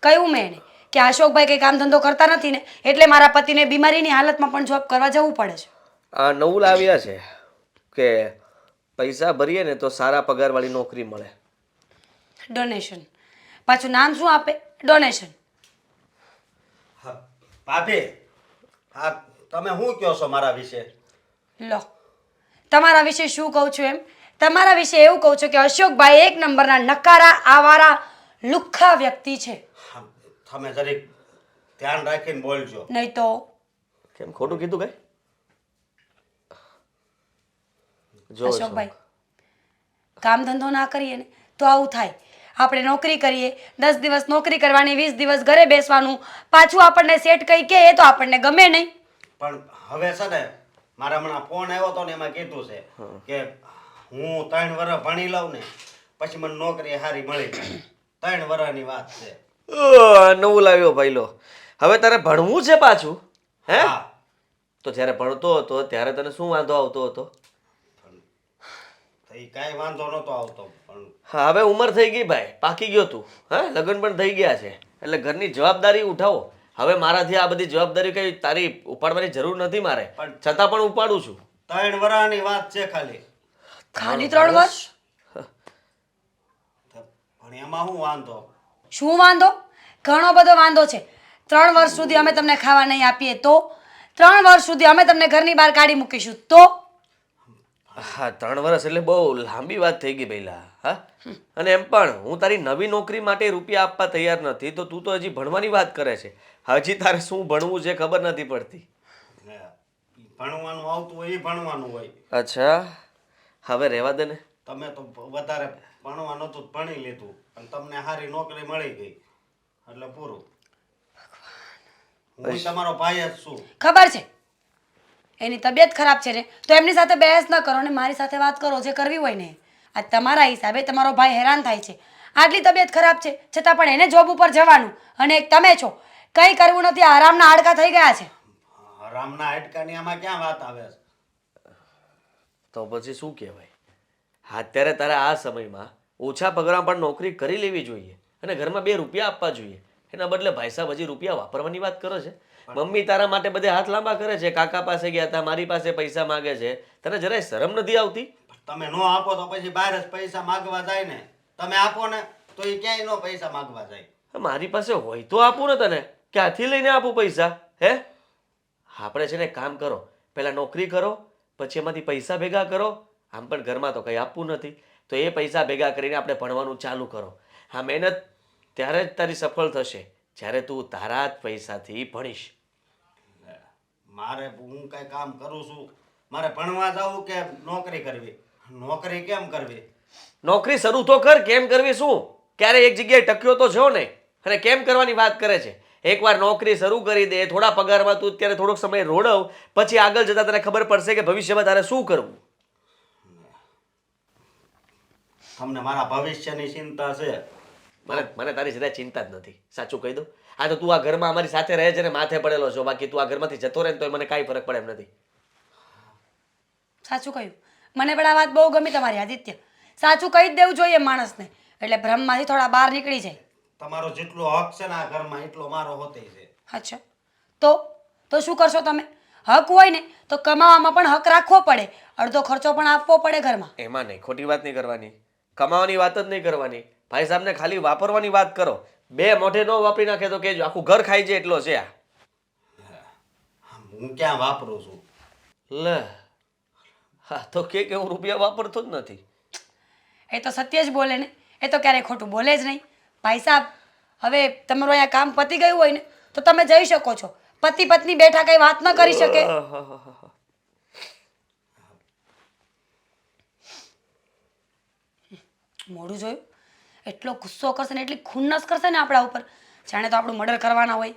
કહ્યું મેં એને કે અશોકભાઈ કંઈ કામ ધંધો કરતા નથી ને એટલે મારા પતિને બીમારીની હાલતમાં પણ જોબ કરવા જવું પડે છે. આ નવું લાવ્યા છે કે પૈસા ભરીએ ને તો સારા પગારવાળી નોકરી મળે. ડોનેશન. પાછું નામ શું આપે? ડોનેશન. ભાભી હા તમે શું કહો છો મારા વિશે? લો, તમારા વિશે શું કહું છું એમ? તમારા વિશે એવું કહું છું કે અશોકભાઈ એક નંબરના નકારા આવારા લુખ્ખા વ્યક્તિ છે. તમે જરીક ધ્યાન રાખીને બોલજો. નહીં તો કેમ ખોટું કીધું કઈ? જો અશોકભાઈ, કામ ધંધો ના કરીએ ને તો આવું થાય. આપણે નોકરી કરીએ, 10 દિવસ નોકરી કરવાની, 20 દિવસ ઘરે બેસવાનું, પાછું આપણને સેટ કંઈ કહે તો આપણને ગમે નહીં. પણ હવે છે ને મારા હમણાં ફોન આવ્યો હતો ને એમાં કીધું છે કે હું 3 વર્ષ ભણી લઉં ને પછી મને નોકરી સારી મળી જાય. 3 વર્ષની વાત છે. નવું લાવ્યો ભાઈલો. હવે તારે ભણવું છે પાછું હે? હા તો જ્યારે ભણતો હતો ત્યારે તને શું વાંધો આવતો હતો? તો ઈ કાંઈ વાંધો નહોતો આવતો પણ હા, હવે ઉંમર થઈ ગઈ ભાઈ, પાકી ગયો તું. હા, લગ્ન પણ થઈ ગયા છે એટલે ઘરની જવાબદારી ઉઠાવો. હવે મારાથી આ બધી જવાબદારી કઈ તારી ઉપાડવાની જરૂર નથી મારે, છતાં પણ ઉપાડું છું. 3 વર્ષની વાત છે ખાલી. ખાલી 3 વર્ષ? પણ એમાં શું વાંધો? શું વાંધો? ઘણો બધો વાંધો છે. 3 વર્ષ સુધી અમે તમને ખાવા નહીં આપીએ તો? 3 વર્ષ સુધી અમે તમને ઘરની બહાર કાઢી મૂકીશું તો? હા, 3 વર્ષ એટલે બહુ લાંબી વાત થઈ ગઈ પહેલા. હા, અને એમ પણ હું તારી નવી નોકરી માટે રૂપિયા આપવા તૈયાર નથી તો તું તો હજી ભણવાની વાત કરે છે. હજી તારે શું ભણવું છે ખબર નથી પડતી. ભણવાનું આવતું હોય એ ભણવાનું હોય. અચ્છા, હવે રહેવા દે ને. તમે તો વધારે ભણવા નહોતું ભણી લીધું અને તમને સારી નોકરી મળી ગઈ એટલે પૂરું. હું તમારો ભાઈ જ છું. ખબર છે એની તબિયત ખરાબ છે ને તો એમની સાથે બહેસ ન કરો ને મારી સાથે વાત કરો જે કરવી હોય ને. આ તમારા હિસાબે તમારો ભાઈ હેરાન થાય છે. આટલી તબિયત ખરાબ છે છતાં પણ એને જોબ ઉપર જવાનું અને એક તમે છો. કંઈ કરવું નથી, આરામના હાડકા થઈ ગયા છે. રામના હાડકાની આમાં ક્યાં વાત આવે છે? તો પછી શું કહેવાય? અત્યારે તારે આ સમયમાં ઓછા પગારમાં પણ નોકરી કરી લેવી જોઈએ અને ઘરમાં 2 રૂપિયા આપવા જોઈએ. એના બદલે ભાઈ સાહેબ હજી રૂપિયા વાપરવાની વાત કરે છે. મમ્મી તારા માટે બધે હાથ લાંબા કરે છે, કાકા પાસે ગયા હતા, મારી પાસે પૈસા માગે છે. તને જરાય શરમ નથી આવતી? તમે નો આપો તો પછી બહાર જ પૈસા માગવા જાય ને. તમે આપો ને તો એ ક્યાંય નો પૈસા માગવા જાય. મારી પાસે હોય તો આપું ને તને, ક્યાંથી લઈને આપું પૈસા? હે, આપણે છે ને કામ કરો, પહેલા નોકરી કરો, પછી એમાંથી પૈસા ભેગા કરો. આમ પણ ઘરમાં તો કંઈ આપવું નથી તો એ પૈસા ભેગા કરીને આપણે ભણવાનું ચાલુ કરો. આ મહેનત ત્યારે જ તારી સફળ થશે જ્યારે તું તારા જ પૈસાથી ભણીશ. મારે હું કઈ કામ કરું છું, મારે ભણવા જવું કે નોકરી કરવી? નોકરી કેમ કરવી? નોકરી શરૂ તો કર. કેમ કરવી શું? ક્યારે એક જગ્યાએ ટક્યો તો છો ને અને કેમ કરવાની વાત કરે છે? એકવાર નોકરી શરૂ કરી દે, થોડા પગારમાં તું અત્યારે થોડોક સમય રોડવ, પછી આગળ જતા તને ખબર પડશે કે ભવિષ્યમાં તારે શું કરવું. તમને મારા ભવિષ્યની ચિંતા છે? મને તારી જરાય ચિંતા જ નથી, સાચું કહી દઉં. આ તો તું આ ઘરમાં અમારી સાથે રહે છે ને માથે પડેલો છો, બાકી તું આ ઘરમાંથી જતો રહે ને તો મને કાંઈ ફરક પડે એમ નથી. સાચું કહ્યું. મને પણ આ વાત બહુ ગમી તમારી આદિત્ય. સાચું કહી જ દેવું જોઈએ માણસને, એટલે ભ્રમમાંથી થોડા બહાર નીકળી જાય. તમારો જેટલો હક છે ને આ ઘરમાં એટલો મારો હોતે છે. અચ્છા, તો શું કરશો તમે? હક હોય ને તો કમાવામાં પણ હક રાખવો પડે, અડધો ખર્ચો પણ આપવો પડે ઘરમાં. એમાં નહીં, ખોટી વાત નહીં કરવાની, કમાવાની વાત જ નહીં કરવાની. ભાઈ સાહેબને ખાલી વાપરવાની વાત કરો. બે મોઢે ન વાપરી નાખે તો કહેજો, આખું ઘર ખાઈ જાય એટલો છે આ. હું ક્યાં વાપરું છું? લે હા તો કે હું રૂપિયા વાપરતો જ નથી. એ તો સત્ય જ બોલે ને, એ તો ક્યારેય ખોટું બોલે જ નહીં. ભાઈ સાહેબ, હવે તમારું અહીંયા કામ પતી ગયું હોય ને તો તમે જઈ શકો છો. પતિ પત્ની બેઠા કઈ વાત ન કરી શકે? મોઢું જોયું? એટલો ગુસ્સો કરશે ને એટલી ખુન્નસ કરશે ને આપણા ઉપર, જાણે તો આપણું મર્ડર કરવાના હોય.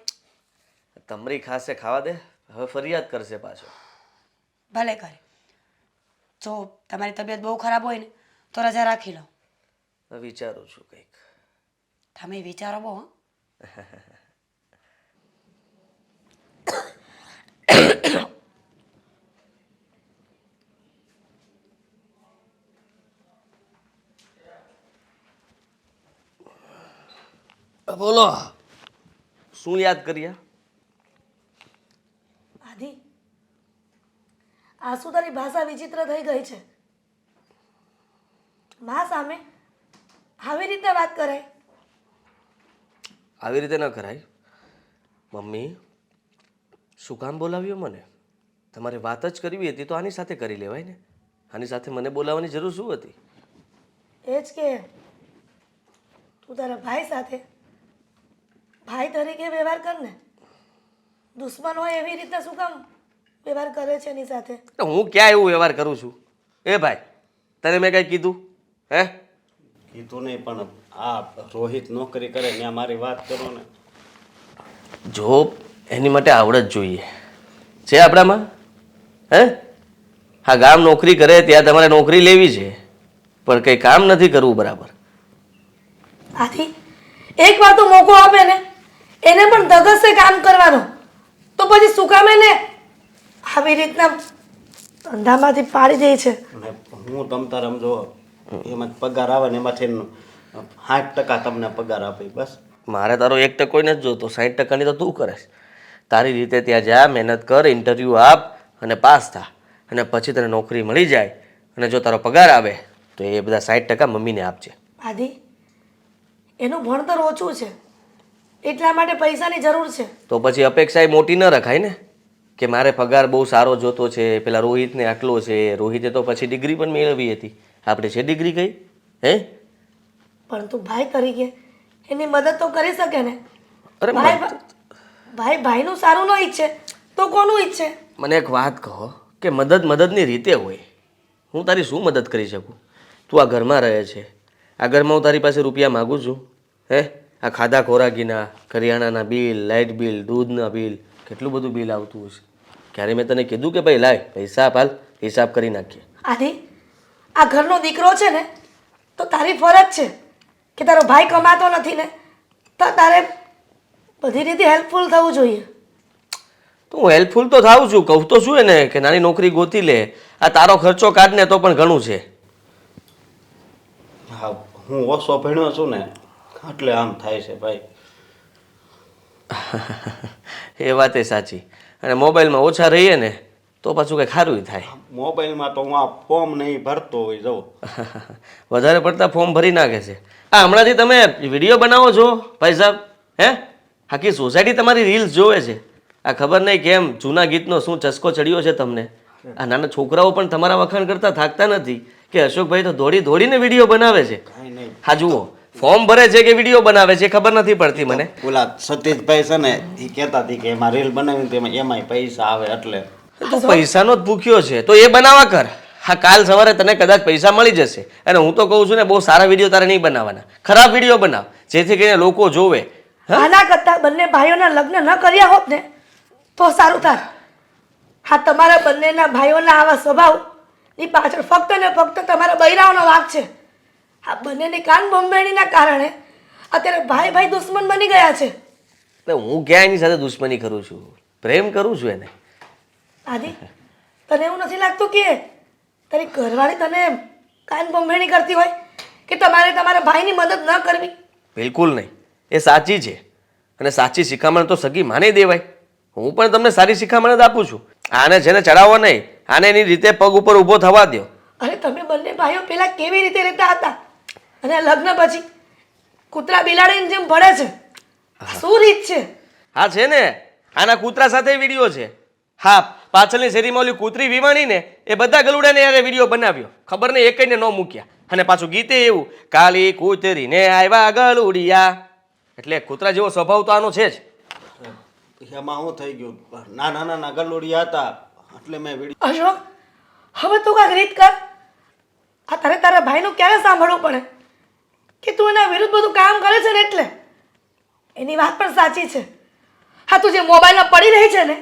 તમરી ખાસે ખાવા દે, હવે ફરિયાદ કરશે પાછો. ભલે કરે. જો તમારી તબિયત બહુ ખરાબ હોય ને તો રજા રાખી લો. વિચારું છું કંઈક. તમે વિચારો બહુ. બોલો, શું યાદ કર્યા? આદિ, આ શું તારી ભાષા વિચિત્ર થઈ ગઈ છે? મા સામે આવી રીતે વાત કરાય? આવી રીતે ન કરાય. મમ્મી, શું કામ બોલાવ્યો મને? તમારે વાત જ કરવી હતી તો આની સાથે કરી લેવાય ને. આની સાથે મને બોલાવવાની જરૂર શું હતી? એ જ કે તું તારા ભાઈ સાથે ભાઈ તરીકે વ્યવહાર કર ને. દુશ્મન હોય એવી રીતે શું કામ વ્યવહાર કરે છે એની સાથે? હું ક્યાં એવું વ્યવહાર કરું છું? એ ભાઈ, તને મેં કંઈ કીધું? હે? કીધું નહીં, પણ આ રોહિત નોકરી કરે ને મારી વાત કરો ને. જો એની માટે આવડત જોઈએ છે આપણામાં. હે? હા, ગામ નોકરી કરે ત્યાં તમારે નોકરી લેવી છે, પણ કંઈ કામ નથી કરવું બરાબર. આથી એક વાર તો મોકો આપે ને, એને પણ ધગસે કામ કરવાનો, તો પછી શું કામ એને આવી રીતના ધંધામાંથી પાડી દે છે? અને હું તમતાર સમજો એમાં પગાર આવે ને એમાંથી 60% તમને પગાર આપે બસ. મારે તારો 1% નથી જોતો, 60%ની તો તું કરે. તારી રીતે ત્યાં જા, મહેનત કર, ઇન્ટરવ્યૂ આપ અને પાસ થા, અને પછી તને નોકરી મળી જાય અને જો તારો પગાર આવે તો એ બધા 60% મમ્મીને આપજે. આદિ, એનું ભણતર ઓછું છે એટલા માટે પૈસાની જરૂર છે. તો પછી અપેક્ષા એ મોટી ન રખાય ને કે મારે પગાર બહુ સારો જોતો છે, પેલા રોહિતને આટલો છે. રોહિતે તો પછી ડિગ્રી પણ મેળવી હતી, આપણે છે ડિગ્રી કઈ? હે? પરંતુ ભાઈ તરીકે એની મદદ તો કરી શકે ને. અરે ભાઈ ભાઈનું સારું ન ઈચ્છે તો કોનું ઈચ્છે? મને એક વાત કહો કે મદદની રીતે હોય. હું તારી શું મદદ કરી શકું? તું આ ઘરમાં રહે છે, આ ઘરમાં હું તારી પાસે રૂપિયા માગું છું? હે? આ ખાધા ખોરાકીના, કરિયાણાના બિલ, લાઇટ બિલ, દૂધના બિલ, કેટલું બધું બિલ આવતું હશે. ક્યારે મેં તને કીધું કે ભાઈ લાય પૈસા આપ, હાલ હિસાબ કરી નાખીએ? આદિ, આ ઘરનો દીકરો છે ને તો તારી ફરજ છે કે તારો ભાઈ કમાતો નથી ને તો તારે બધી રીતે હેલ્પફુલ થવું જોઈએ. તો હું હેલ્પફુલ તો થાઉં છું, કહું તો શું એને કે નાની નોકરી ગોતી લે, આ તારો ખર્ચો કાઢને તો પણ ઘણું છે. હા, હું ઓછો ભણ્યો છું ને એટલે આમ થાય છે ભાઈ. એ વાત એ સાચી. અને મોબાઈલમાં ઓછા રહીએ ને તો પાછું કંઈ ખારું થાય. મોબાઈલમાં તો હું આ ફોર્મ નહીં ભરતો હોય જવું. વધારે પડતા ફોર્મ ભરી નાખે છે. આ હમણાંથી તમે વિડીયો બનાવો છો ભાઈ સાહેબ? હે? આખી સોસાયટી તમારી રીલ્સ જોવે છે. આ ખબર નહીં કેમ જૂના ગીતનો શું ચસ્કો ચડ્યો છે તમને. આ નાના છોકરાઓ પણ તમારા વખાણ કરતા થાકતા નથી કે અશોકભાઈ તો દોડીને વિડીયો બનાવે છે. કાંઈ નહીં. હા જુઓ, ફોર્મ ભરે છે કે વિડીયો બનાવે છે ખબર નથી પડતી મને. ઓલા સતીશભાઈ છે ને એ કહેતા હતી કે એમાં રીલ બનાવીને તેમાં એમાંય પૈસા આવે એટલે. તું પૈસાનો જ ભૂખ્યો છે તો એ બનાવવા કર. હા, કાલ સવારે તને કદાચ પૈસા મળી જશે. અને હું તો કહું છું ને, બહુ સારા વિડીયો તારે નહીં બનાવવાના, ખરાબ વિડીયો બનાવ જેથી કરીને લોકો જોવે. આના કરતાં બંને ભાઈઓના લગ્ન ન કર્યા હોત ને તો સારું થાત. હા, તમારા બંનેના ભાઈઓના આવા સ્વભાવની પાછળ ફક્ત ને ફક્ત તમારા બૈરાઓનો વાંક છે. આ બંનેની કાન બંબેણીના કારણે અત્યારે ભાઈ દુશ્મન બની ગયા છે. એટલે હું ક્યાં એની સાથે દુશ્મની કરું છું, પ્રેમ કરું છું એને. આદિ તને એવું નથી લાગતું કે તારી ઘરવાળી તને કાન બંભેણી કરતી હોય કે તમારે તમારા ભાઈની મદદ ન કરવી? બિલકુલ નહીં, એ સાચી છે અને સાચી શિખામણ તો સગી માને દેવાય. હું પણ તમને સારી શિખામણ જ આપું છું. આને જેને ચડાવવો નહીં, આને એની રીતે પગ ઉપર ઊભો થવા દો. અરે તમે બંને ભાઈઓ પેલા કેવી રીતે રહેતા હતા અને આ લગ્ન પછી કૂતરા બિલાડીની જેમ ભળે છે. આ શું રીત છે? હા છે ને, આના કૂતરા સાથે વિડીયો છે. હા, પાછળની શેરીમાં ઓલી કૂતરી વિવાણી ને એ બધા ગલુડાને યારે વિડીયો બનાવ્યો, ખબર નહીં એકઈને ન મૂક્યા. અને પાછું ગીતે એવું, કાલી કૂતરીને આવ્યા ગલુડિયા. એટલે કૂતરા જેવો સ્વભાવ તો આનો છે જ. એમાં શું થઈ ગયું? નાના નાના ગલોડિયા હતા એટલે મેં વિડીયો. અશોક, હવે તું કાંઈક રીત કર. આ તારે તારા ભાઈનું ક્યારે સાંભળવું પડે કે તું એના વિરુદ્ધ બધું કામ કરે છે ને? એટલે એની વાત પણ સાચી છે. હા, તું જે મોબાઈલમાં પડી રહી છે ને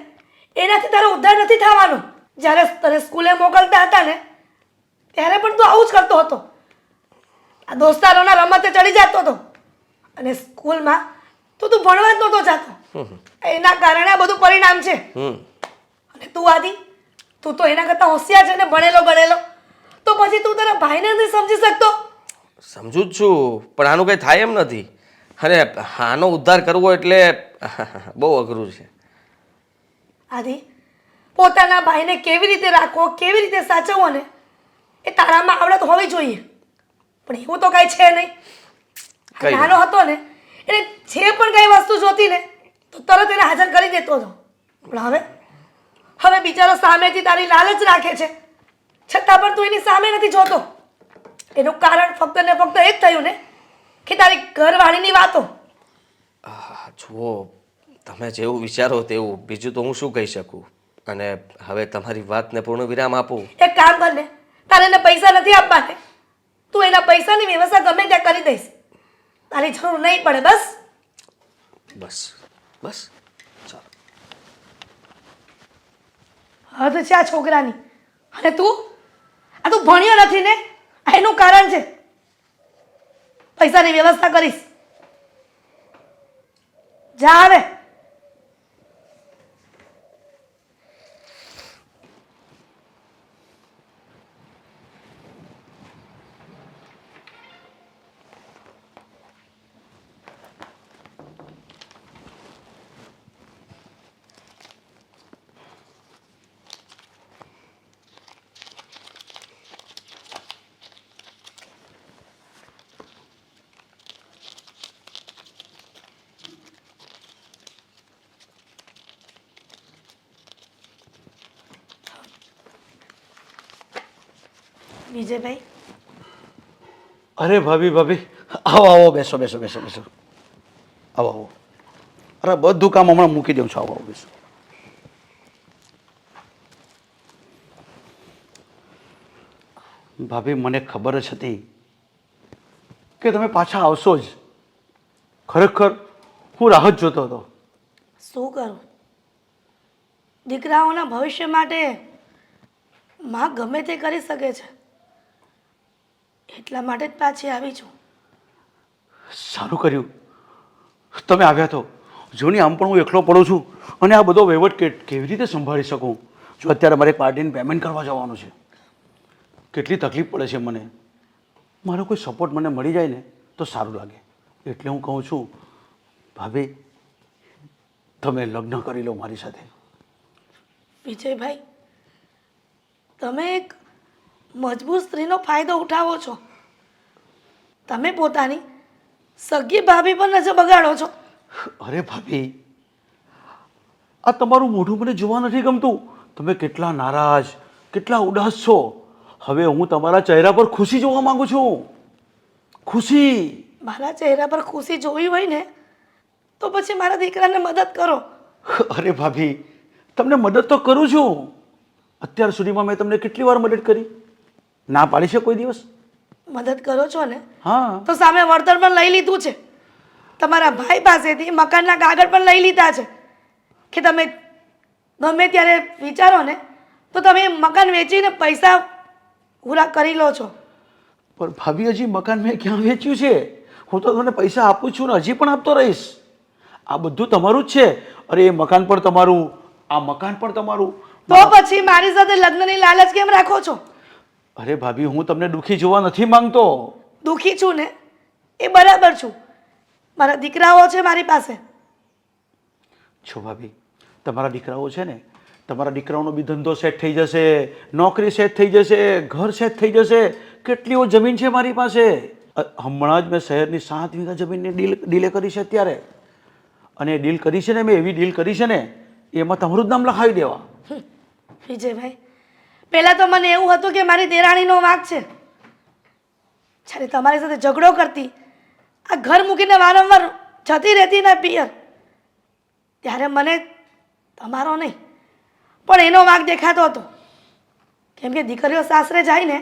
એનાથી તારો ઉદ્ધાર નથી થવાનો. જ્યારે તને સ્કૂલે મોકલતા હતા ને ત્યારે પણ તું આવું જ કરતો હતો. આ દોસ્તારોના રમતે ચડી જતો હતો અને સ્કૂલમાં તો તું ભણવા જ નહોતો જતો. એના કારણે આ બધું પરિણામ છે. અને તું આદિ, તું તો એના કરતાં હોશિયાર છે ને, ભણેલો ગણેલો, તો પછી તું તારા ભાઈને નથી સમજી શકતો? સમજુ જ છું, પણ આનું કંઈ થાય એમ નથી. અને આનો ઉદ્ધાર કરવો એટલે બહુ અઘરું છે. આદિ, પોતાના ભાઈને કેવી રીતે રાખવો, કેવી રીતે સાચવવો ને એ તારામાં આવડત હોવી જોઈએ. પણ એવું તો કાંઈ છે નહીં. કઈ નાનો હતો ને એને જે પણ કઈ વસ્તુ જોતી ને તો તરત એને હાજર કરી દેતો હતો. પણ હવે બિચારો સામેથી તારી લાલચ રાખે છે, છતાં પણ તું એની સામે નથી જોતો. એનું કારણ ફક્ત ને ફક્ત એ જ થયું ને કે તારી ઘરવાળીની વાતો. જુઓ, તમે જેવું વિચારો તેવું, બીજું તો હું શું કહી શકું. અને હવે તમારી વાતને પૂર્ણ વિરામ આપું. એક કામ કર ને, તારે એને પૈસા નથી આપવા ને, તું એના પૈસાની વ્યવસ્થા ગમે ત્યાં કરી દઈશ. તારી જરૂર નહીં પડે. બસ બસ ચાલો. હદ છે આ છોકરાની. અને તું ભણ્યો નથી ને, આ એનું કારણ છે. પૈસાની વ્યવસ્થા કરીશ. જા હવે. વિજયભાઈ, અરે ભાભી, આવો બેસો. આવો. અરે બધું કામ હમણાં મૂકી દઉં છું. આવો બેસો. ભાભી, મને ખબર જ હતી કે તમે પાછા આવશો જ. ખરેખર હું રાહ જ જોતો હતો. શું કરું? દીકરાઓના ભવિષ્ય માટે માં ગમે તે કરી શકે છે, એટલા માટે જ પાછી આવી છું. સારું કર્યું તમે આવ્યા તો. જો ને આમ પણ હું એકલો પડું છું અને આ બધો વહીવટ કેવી રીતે સંભાળી શકું? જો અત્યારે મારે પાર્ટીને પેમેન્ટ કરવા જવાનું છે, કેટલી તકલીફ પડે છે મને. મારો કોઈ સપોર્ટ મને મળી જાય ને તો સારું લાગે. એટલે હું કહું છું ભાભી, તમે લગ્ન કરી લો મારી સાથે. વિજયભાઈ, તમે એક મજબૂત સ્ત્રીનો ફાયદો ઉઠાવો છો. તમે પોતાની સગી ભાભી પર નજર બગાડો છો. અરે ભાભી, આ તમારું મોઢું મને જોવા નથી ગમતું. તમે કેટલા નારાજ, કેટલા ઉદાસ છો. હવે હું તમારા ચહેરા પર ખુશી જોવા માંગુ છું. ખુશી. મારા ચહેરા પર ખુશી જોવી હોય ને તો પછી મારા દીકરાને મદદ કરો. અરે ભાભી, તમને મદદ તો કરું છું. અત્યાર સુધીમાં મેં તમને કેટલી વાર મદદ કરી? ના પાડી છે કોઈ દિવસ? મદદ કરો છો ને હા, તો સામે વળતર પણ લઈ લીધું છે. તમારા ભાઈ પાસેથી મકાનના કાગળ પણ લઈ લીધા છે કે તમે ગમે ત્યારે વિચારો ને તો તમે એ મકાન વેચીને પૈસા પૂરા કરી લો છો. પણ ભાભી, હજી મકાન મેં ક્યાં વેચ્યું છે? હું તો તમને પૈસા આપું છું ને હજી પણ આપતો રહીશ. આ બધું તમારું જ છે. અરે એ મકાન પણ તમારું, આ મકાન પણ તમારું. તો પછી મારી સાથે લગ્નની લાલચ કેમ રાખો છો? અરે ભાભી, હું તમને દુઃખી જોવા નથી માંગતો. દુઃખી છું ને, એ બરાબર છું. મારા દીકરાઓ છે મારી પાસે. છો ભાભી, તમારા દીકરાઓ છે ને, તમારા દીકરાઓનો બી ધંધો સેટ થઈ જશે, નોકરી સેટ થઈ જશે, ઘર સેટ થઈ જશે. કેટલીઓ જમીન છે મારી પાસે. હમણાં જ મેં શહેરની 7 વીઘા જમીનની ડીલે કરી છે અત્યારે. અને એ ડીલ કરી છે ને, મેં એવી ડીલ કરી છે ને, એમાં તમારું જ નામ લખાવી દેવા. વિજયભાઈ, પહેલાં તો મને એવું હતું કે મારી દેરાણીનો વાંક છે. જ્યારે તમારી સાથે ઝઘડો કરતી, આ ઘર મૂકીને વારંવાર જતી રહેતી ને પિયર, ત્યારે મને તમારો નહીં પણ એનો વાંક દેખાતો હતો. કેમ કે દીકરીઓ સાસરે જાય ને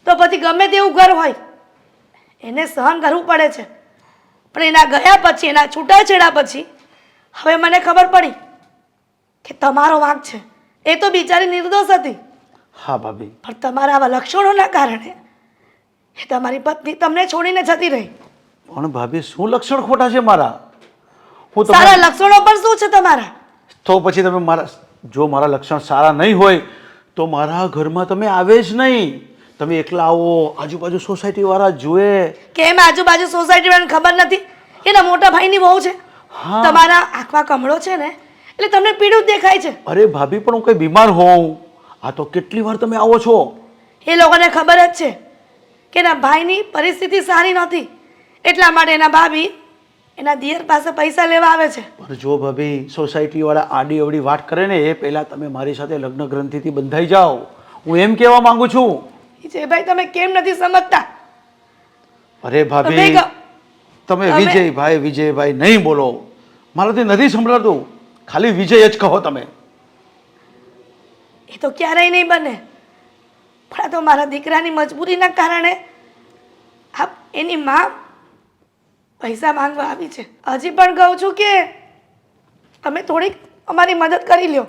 તો પછી ગમે તેવું ઘર હોય એને સહન કરવું પડે છે. પણ એના ગયા પછી, એના છૂટાછેડા પછી હવે મને ખબર પડી કે તમારો વાંક છે. એ તો બિચારી નિર્દોષ હતી. હા ભાભી. પણ તમારા આવા લક્ષણોના કારણે એ તમારી પત્ની તમને છોડીને જતી રહી. પણ ભાભી, શું લક્ષણ ખોટા છે મારા? હું સારા લક્ષણો પણ શું છે તમારા? તો પછી તમે મારા, જો મારા લક્ષણ સારા નહીં હોય તો મારા ઘરમાં તમે આવે જ નહીં. તમે એકલા આવો, આજુબાજુ સોસાયટી વાળા જુએ. કેમ આજુબાજુ સોસાયટી વાળાને ખબર નથી એના મોટા ભાઈની વહુ છે? હા. તમારા આંખમાં કમળો છે ને એટલે તમને પીળું જ દેખાય છે. અરે ભાભી, પણ હું કઈ બીમાર હોઉં, આ તો કેટલી વાર તમે આવો છો. એ લોકોને ખબર જ છે કે એના ભાઈની પરિસ્થિતિ સારી નહોતી, એટલા માટે એના ભાભી એના દિયર પાસે પૈસા લેવા આવે છે. પણ જો ભાભી, સોસાયટી વાળા આડી અવડી વાત કરે ને એ પહેલા તમે મારી સાથે લગ્ન ગ્રંથિથી બંધાઈ જાઓ. હું એમ કહેવા માંગુ છું. વિજયભાઈ, તમે કેમ નથી સમજતા? અરે ભાભી, તમે વિજયભાઈ વિજયભાઈ નહીં બોલો, મારાથી નથી સંભળાતું. ખાલી વિજય જ કહો તમે. એ તો ક્યારેય નહીં બને. પણ આ તો મારા દીકરાની મજબૂરીના કારણે એની માં પૈસા માંગવા આવી છે. હજી પણ કહું છું કે તમે થોડીક અમારી મદદ કરી લ્યો.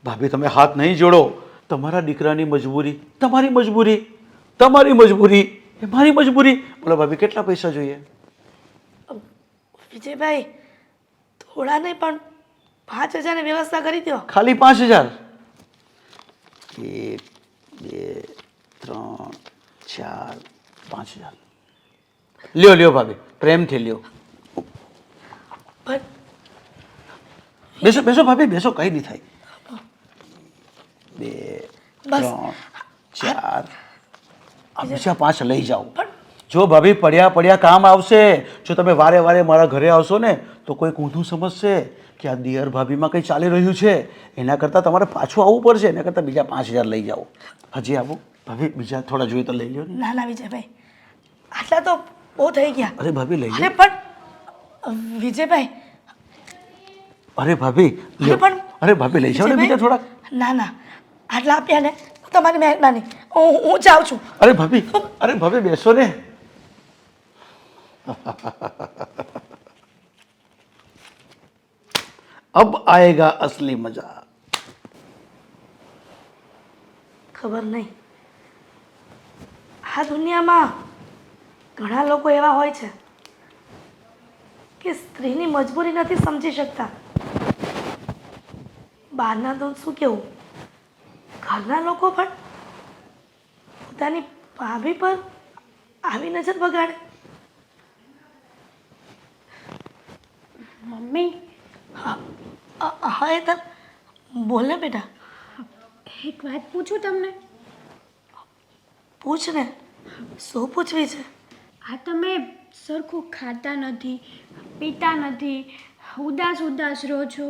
ભાભી, તમે હાથ નહીં જોડો. તમારા દીકરાની મજબૂરી તમારી મજબૂરી, તમારી મજબૂરી એ મારી મજબૂરી. બોલો ભાભી, કેટલા પૈસા જોઈએ? વિજયભાઈ, થોડા નહીં પણ 5,000ની વ્યવસ્થા કરી દો. ખાલી 5,000? 1 2 3 4 5,000. લ્યો લ્યો ભાભી, પ્રેમથી લ્યો. પણ બેસો બેસો ભાભી, બેસો, કઈ નહીં થાય. 2 બસ. 3 4 આ બીજા 5 લઈ જાઓ. જો ભાભી, પડ્યા કામ આવશે. જો તમે વારે વારે મારા ઘરે આવશો ને તો કોઈ ઊંધું સમજશે કે આ દિયર ભાભીમાં કંઈ ચાલી રહ્યું છે. એના કરતાં તમારે પાછું આવવું પડશે. એના કરતાં બીજા 5,000 લઈ જાઓ. હજી આવું ભાભી? બીજા થોડા જોઈએ તો લઈ લો ને. ના ના વિજયભાઈ, આટલા તો બહુ થઈ ગયા. અરે ભાભી, લઈ અરે લો. પણ વિજયભાઈ, અરે ભાભી, લ્યો. પણ અરે ભાભી, લઈ જાઓ ને બીજા થોડાક. ના ના, આટલા આપ્યા ને તમારી મહેરબાની. હું જાઉં છું. અરે ભાભી, બેસો ને. अब आएगा असली मजा. ખબર નહીં, આ દુનિયામાં ઘણા લોકો એવા હોય છે કે સ્ત્રીની મજબૂરી નથી સમજી શકતા. બહારના તો શું કેવું, ઘરના લોકો પણ પોતાની ભાભી પર આવી નજર બગાડે. મમ્મી, હા એ તર બોલ ને બેટા. એક વાત પૂછું તમને? પૂછ ને, શું પૂછવી છે? આ તમે સરખું ખાતા નથી, પીતા નથી, ઉદાસ ઉદાસ રહો છો,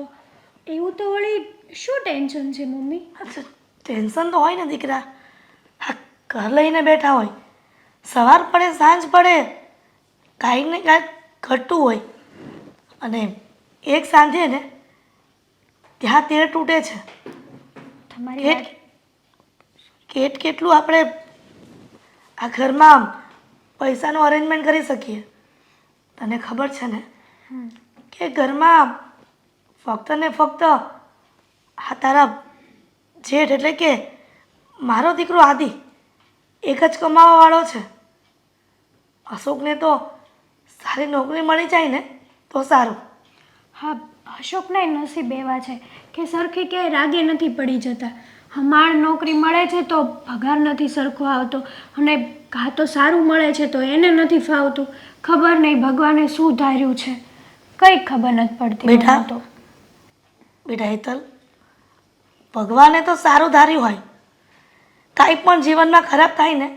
એવું તો વળી શું ટેન્શન છે મમ્મી? અચ્છા, ટેન્શન તો હોય ને દીકરા. હા, ઘર લઈને બેઠા હોય, સવાર પડે સાંજ પડે કાંઈક ને કાંઈક ઘટતું હોય, અને એક સાંજે ને ત્યાં તેર તૂટે છે. તમારી વાત કેટલું આપણે આ ઘરમાં પૈસાનું અરેન્જમેન્ટ કરી શકીએ. તને ખબર છે ને કે ઘરમાં ફક્ત ને ફક્ત આ તારા જેઠ એટલે કે મારો દીકરો આદિ એક જ કમાવાવાળો છે. અશોકને તો સારી નોકરી મળી જાય ને તો સારું. હા અશોકના નસીબ એવા છે કે સરખી ક્યાંય રાગે નથી પડી જતા. હમાણ નોકરી મળે છે તો પગાર નથી સરખો આવતો, અને કાં તો સારું મળે છે તો એને નથી ફાવતું. ખબર નહીં ભગવાને શું ધાર્યું છે, કંઈ ખબર નથી પડતી બેટા. મને તો. બેટા હેતલ, ભગવાને તો સારું ધાર્યું હોય. કાંઈ પણ જીવનમાં ખરાબ થાય ને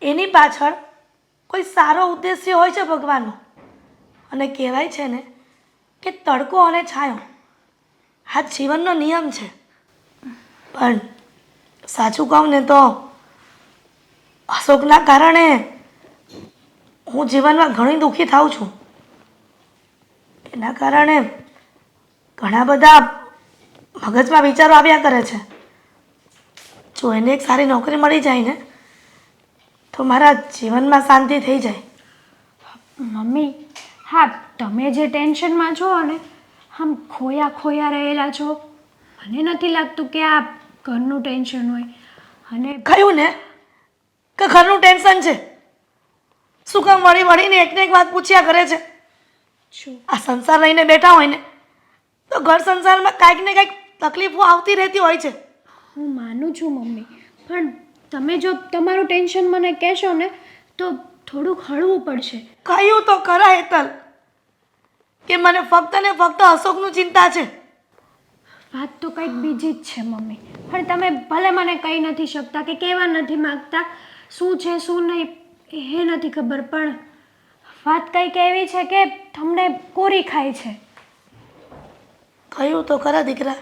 એની પાછળ કોઈ સારો ઉદ્દેશ્ય હોય છે ભગવાનનો. અને કહેવાય છે ને કે તડકો અને છાંયો આ જીવનનો નિયમ છે. પણ સાચું કહું ને તો અશોકના કારણે હું જીવનમાં ઘણી દુઃખી થાઉં છું. એના કારણે ઘણા બધા મગજમાં વિચારો આવ્યા કરે છે. જો એને એક સારી નોકરી મળી જાય ને તો મારા જીવનમાં શાંતિ થઈ જાય. મમ્મી, હા તમે જે ટેન્શનમાં છો ને, આમ ખોયા ખોયા રહેલા છો. મને નથી લાગતું કે આ ઘરનું ટેન્શન હોય. અને કહ્યું ને કે ઘરનું ટેન્શન છે. શું કામ વળી વળીને એકને એક વાત પૂછ્યા કરે છે? શું આ સંસાર લઈને બેઠા હોય ને તો ઘર સંસારમાં કાંઈક ને કાંઈક તકલીફો આવતી રહેતી હોય છે. હું માનું છું મમ્મી, પણ તમે જો તમારું ટેન્શન મને કહેશો ને તો થોડુંક હળવું પડશે. કહ્યું તો ખરા હેતલ કે મને ફક્ત ને ફક્ત અશોકનું ચિંતા છે. વાત તો કંઈક બીજી જ છે મમ્મી, પણ તમે ભલે મને કહી નથી શકતા કે કહેવા નથી માગતા શું છે શું નહીં એ નથી ખબર, પણ વાત કંઈક એવી છે કે તમને કોરી ખાય છે. કહ્યું તો ખરા દીકરા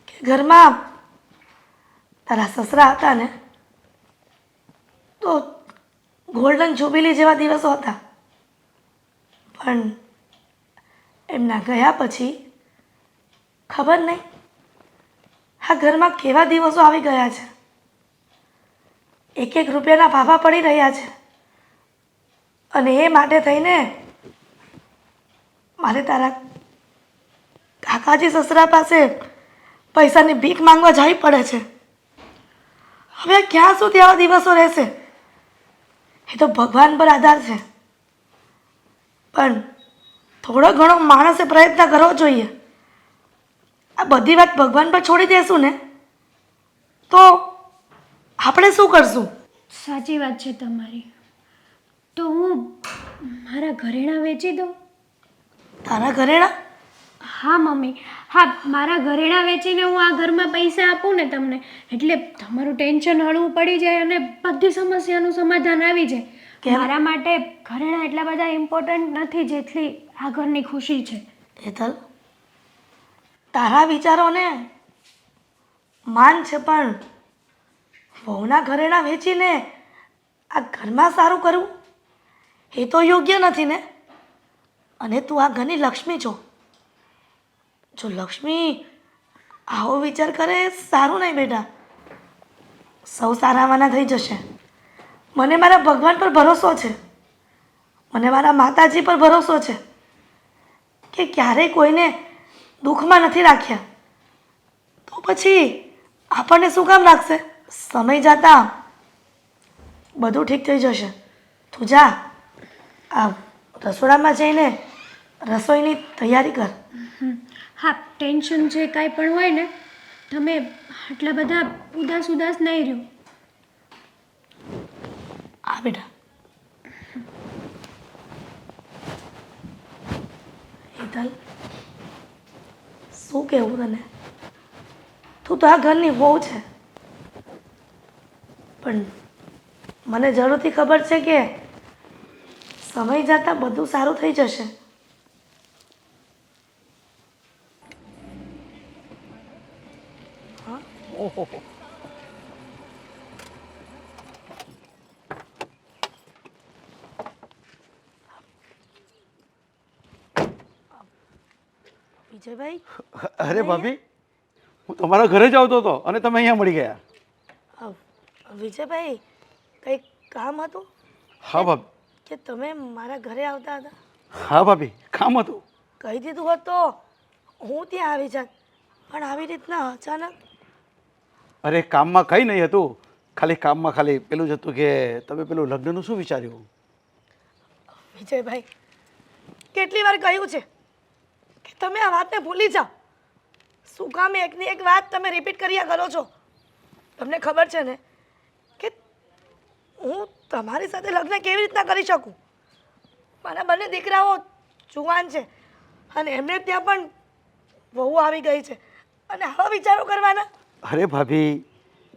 કે ઘરમાં તારા સસરા હતા ને તો ગોલ્ડન જ્યુબિલી જેવા દિવસો હતા, પણ એમના ગયા પછી ખબર નહીં આ ઘરમાં કેવા દિવસો આવી ગયા છે. એક એક રૂપિયાના ફાફા પડી રહ્યા છે. અને એ માટે થઈને મારે તારા કાકાજી સસરા પાસે પૈસાની ભીખ માંગવા જવી પડે છે. હવે ક્યાં સુધી આવા દિવસો રહેશે? એ તો ભગવાન પર આધાર છે, પણ થોડો ઘણો માણસે પ્રયત્ન કરવો જોઈએ. આ બધી વાત ભગવાન પર છોડી દેશું ને તો આપણે શું કરશું? સાચી વાત છે તમારી. તો હું મારા ઘરેણાં વેચી દઉં? તારા ઘરેણા? હા મમ્મી, હા મારા ઘરેણાં વેચીને હું આ ઘરમાં પૈસા આપું ને તમને, એટલે તમારું ટેન્શન હળવું પડી જાય અને બધી સમસ્યાનું સમાધાન આવી જાય. કેમ? મારા માટે ઘરેણાં એટલા બધા ઇમ્પોર્ટન્ટ નથી જેટલી આ ઘરની ખુશી છે. હેતલ, તારા વિચારોને માન છે, પણ વહુના ઘરેણાં વેચીને આ ઘરમાં સારું કરવું એ તો યોગ્ય નથી ને. અને તું આ ઘરની લક્ષ્મી છો. જો લક્ષ્મી આવો વિચાર કરે સારું નહીં બેટા. સૌ સારાવાના થઈ જશે. મને મારા ભગવાન પર ભરોસો છે, મને મારા માતાજી પર ભરોસો છે કે ક્યારેય કોઈને દુઃખમાં નથી રાખ્યા. તો પછી આપણને શું કામ રાખશે? સમય જતાં બધું ઠીક થઈ જશે. તું જા આ રસોડામાં જઈને રસોઈની તૈયારી કર. હા ટેન્શન જે કાંઈ પણ હોય ને, તમે આટલા બધા ઉદાસ ઉદાસ નહીં રહ્યો. આ બેટા હેતલ, શું કહેવું તને? તું તો આ ઘરની વહુ છે, પણ મને જરૂરથી ખબર છે કે સમય જતાં બધું સારું થઈ જશે. વિજયભાઈ, અરે ભાભી, હું તમારા ઘરે જ આવતો હતો અને તમે અહીંયા મળી ગયા. વિજયભાઈ, કંઈક કામ હતું હા ભાભી. કે તમે મારા ઘરે આવતા હતા? હા ભાભી, કામ હતું. કહી દીધું હોત તો હું ત્યાં આવી જાત, પણ આવી રીતના અચાનક. અરે કામમાં કંઈ નહીં હતું, કામમાં ખાલી પેલું જ હતું કે તમે પેલું લગ્નનું શું વિચાર્યું? વિજયભાઈ, કેટલી વાર કહ્યું છે કે તમે આ વાતને ભૂલી જાઓ. શું કામ એકની એક વાત તમે રિપીટ કર્યા કરો છો? તમને ખબર છે ને કે હું તમારી સાથે લગ્ન કેવી રીતના કરી શકું? મારા બંને દીકરાઓ જુવાન છે અને એમને ત્યાં પણ વહુ આવી ગઈ છે અને આવા વિચારો કરવાના. અરે ભાભી,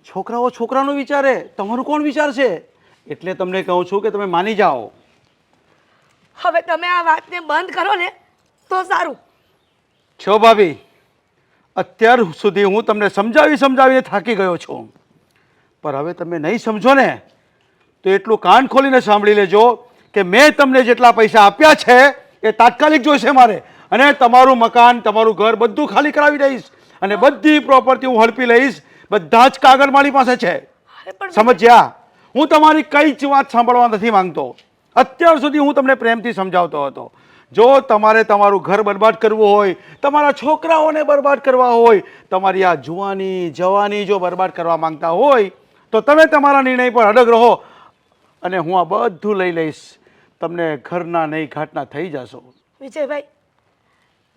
છોકરાઓ છોકરાનું વિચારે, તમારું કોણ વિચારશે? એટલે તમને કહું છું કે તમે માની જાઓ. હવે તમે આ વાતને બંધ કરો ને તો સારું. છો ભાભી, અત્યાર સુધી હું તમને સમજાવીને થાકી ગયો છું, પણ હવે તમે નહીં સમજો ને તો એટલું કાન ખોલીને સાંભળી લેજો કે મેં તમને જેટલા પૈસા આપ્યા છે એ તાત્કાલિક જોઈશે મારે, અને તમારું મકાન, તમારું ઘર બધું ખાલી કરાવી દઈશ અને બધી પ્રોપર્ટી હું હડપી લઈશ. બધા જ કાગળ મારી પાસે છે. અરે પણ સમજ્યા? હું તમારી કઈ જ વાત સાંભળવા નથી માંગતો. અત્યાર સુધી હું તમને પ્રેમથી સમજાવતો હતો. જો તમારે તમારું ઘર બરબાદ કરવું હોય, તમારા છોકરાઓને બરબાદ કરવા હોય, તમારી આ જુવાની જવાની જો બરબાદ કરવા માંગતા હોય તો તમે તમારા નિર્ણય પર અડગ રહો અને હું આ બધું લઈ લઈશ. તમને ઘરના નહીં ઘાટના થઈ જશો. વિજયભાઈ,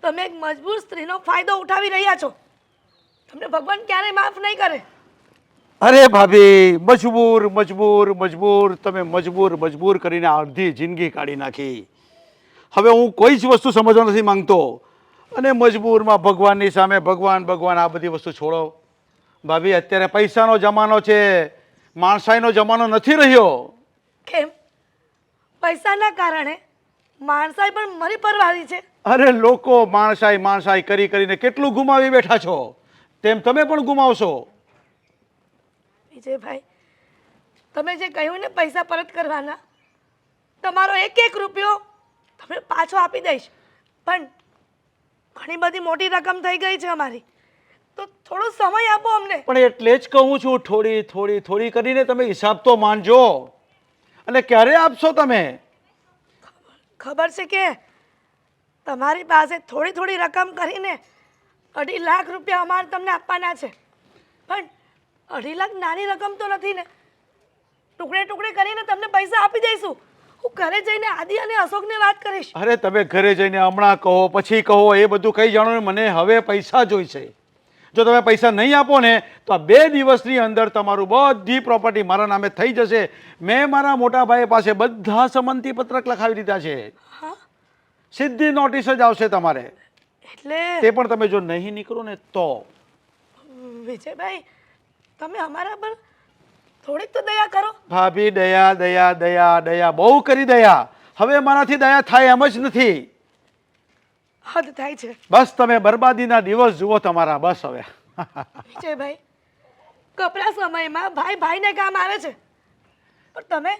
તમે એક મજબૂર સ્ત્રીનો ફાયદો ઉઠાવી રહ્યા છો. તમને ભગવાન ક્યારેય માફ નહીં કરે. અરે ભાભી, મજબૂર તમે મજબૂર કરીને અડધી જિંદગી કાઢી નાખી. હવે હું કોઈ જ વસ્તુ સમજવા નથી માંગતો, અને મજબૂરમાં ભગવાનની સામે ભગવાન આ બધી વસ્તુ છોડો. ભાભી, અત્યારે પૈસાનો જમાનો છે, માણસાઈનો જમાનો નથી રહ્યો. કેમ? પૈસાના કારણે માણસાઈ પણ મરી પરવારી છે. અરે લોકો માણસાઈ કરીને કેટલું ગુમાવી બેઠા છો, તેમ તમે પણ ગુમાવશો. વિજયભાઈ, તમે જે કહ્યું ને પૈસા પરત કરવાના, તમારો એક રૂપિયો તમને પાછો આપી દઈશ, પણ ઘણી બધી મોટી રકમ થઈ ગઈ છે અમારી, તો થોડો સમય આપો અમને. પણ એટલે જ કહું છું, થોડી કરીને તમે હિસાબ તો માનજો. અને ક્યારે આપશો તમે? ખબર છે કે તમારી પાસે થોડી રકમ કરીને 2.5 લાખ રૂપિયા અમારે તમને આપવાના છે, પણ 2.5 લાખ નાની રકમ તો નથી ને. ટુકડે કરીને તમને પૈસા આપી દઈશું. હું ઘરે જઈને આદિ અને અશોકને વાત કરીશ. અરે તમે ઘરે જઈને હમણાં કહો પછી કહો એ બધું કઈ જાણો ને, મને હવે પૈસા જોઈશે. જો તમે પૈસા નહીં આપો ને તો આ 2 દિવસની અંદર તમારું બધી પ્રોપર્ટી મારા નામે થઈ જશે. મેં મારા મોટા ભાઈ પાસે બધા સંમતિ પત્રક લખાવી દીધા છે. હા, સીધી નોટિસ જ આવશે તમારે. એટલે તે પણ તમે જો નહીં નીકળો ને તો. વિજયભાઈ, તમે અમારા પર થોડીક તો દયા કરો. ભાભી, દયા બહુ કરી દયા. હવે મારાથી દયા થાય એમ જ નથી. હદ થાય છે. બસ તમે બરબાદીના દિવસ જુઓ તમારા. બસ હવે વિજયભાઈ, કપરા સમયમાં ભાઈને કામ આવે છે, પણ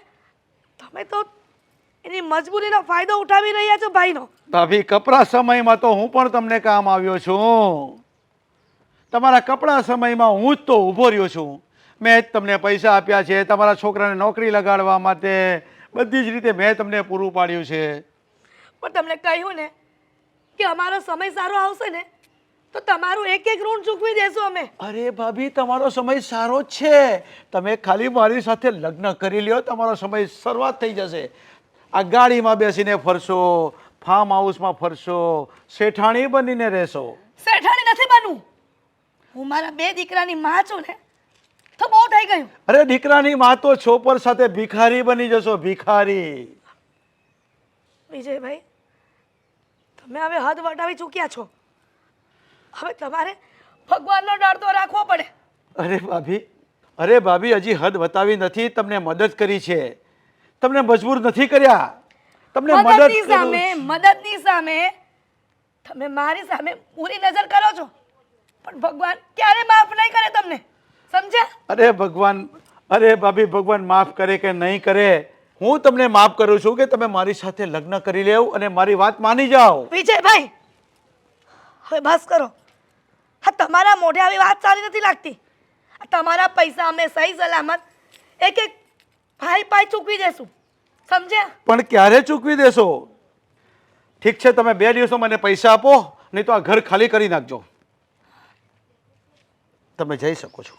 તમે તો એની મજબૂરીનો ફાયદો ઉઠાવી રહ્યા છો ભાઈનો. ભાભી, કપરા સમયમાં તો હું પણ તમને કામ આવ્યો છું. તમારા કપડા સમયમાં હું જ તો ઊભો રહ્યો છું. મેં જ તમને પૈસા આપ્યા છે, તમારા છોકરાને નોકરી લગાડવા માટે બધી જ રીતે મેં તમને પૂરું પાડ્યું છે. પણ તમને કહ્યું ને કે અમારો સમય સારો આવશે ને તો તમારું એક ઋણ ચૂકવી દેશું અમે. અરે ભાભી, તમારો સમય સારો જ છે. તમે ખાલી મારી સાથે લગ્ન કરી લ્યો, તમારો સમય શરૂઆત થઈ જશે. આ ગાડીમાં બેસીને ફરશો, ફાર્મ હાઉસમાં ફરશો, શેઠાણી બનીને રહેશો. શેઠાણી નથી બનવું. હું મારા 2 દીકરાની માં છું ને તો બહુ થઈ ગયું. અરે દીકરાની માં તો છોપર સાથે ભિખારી બની જશો, ભિખારી. વિજયભાઈ, તમે હવે હદ વટાવી ચૂક્યા છો. હવે તમારે ભગવાનનો ડર તો રાખવો પડે. અરે ભાભી, હજી હદ વટાવી નથી. તમને મદદ કરી છે, તમને મજબૂર નથી કર્યા. તમને મદદની સામે તમે મારી સામે પૂરી નજર કરો છો, પણ ભગવાન ક્યારે માફ નહીં કરે તમને. સમજ્યા? અરે ભાભી, ભગવાન માફ કરે કે નહીં કરે, હું તમને માફ કરું છું કે તમે મારી સાથે લગ્ન કરી લેવ અને મારી વાત માની જાઓ. વિજયભાઈ, હવે બસ કરો. હા, તમારા મોઢે આવી વાત સારી નથી લાગતી. તમારા પૈસા અમે સહી સલામત એક ભાઈ પાઈ ચૂકવી દેશું. સમજ્યા? પણ ક્યારે ચૂકવી દેશો? ઠીક છે, તમે 2 દિવસો મને પૈસા આપો, નહીં તો આ ઘર ખાલી કરી નાખજો. તમે જઈ શકો છો.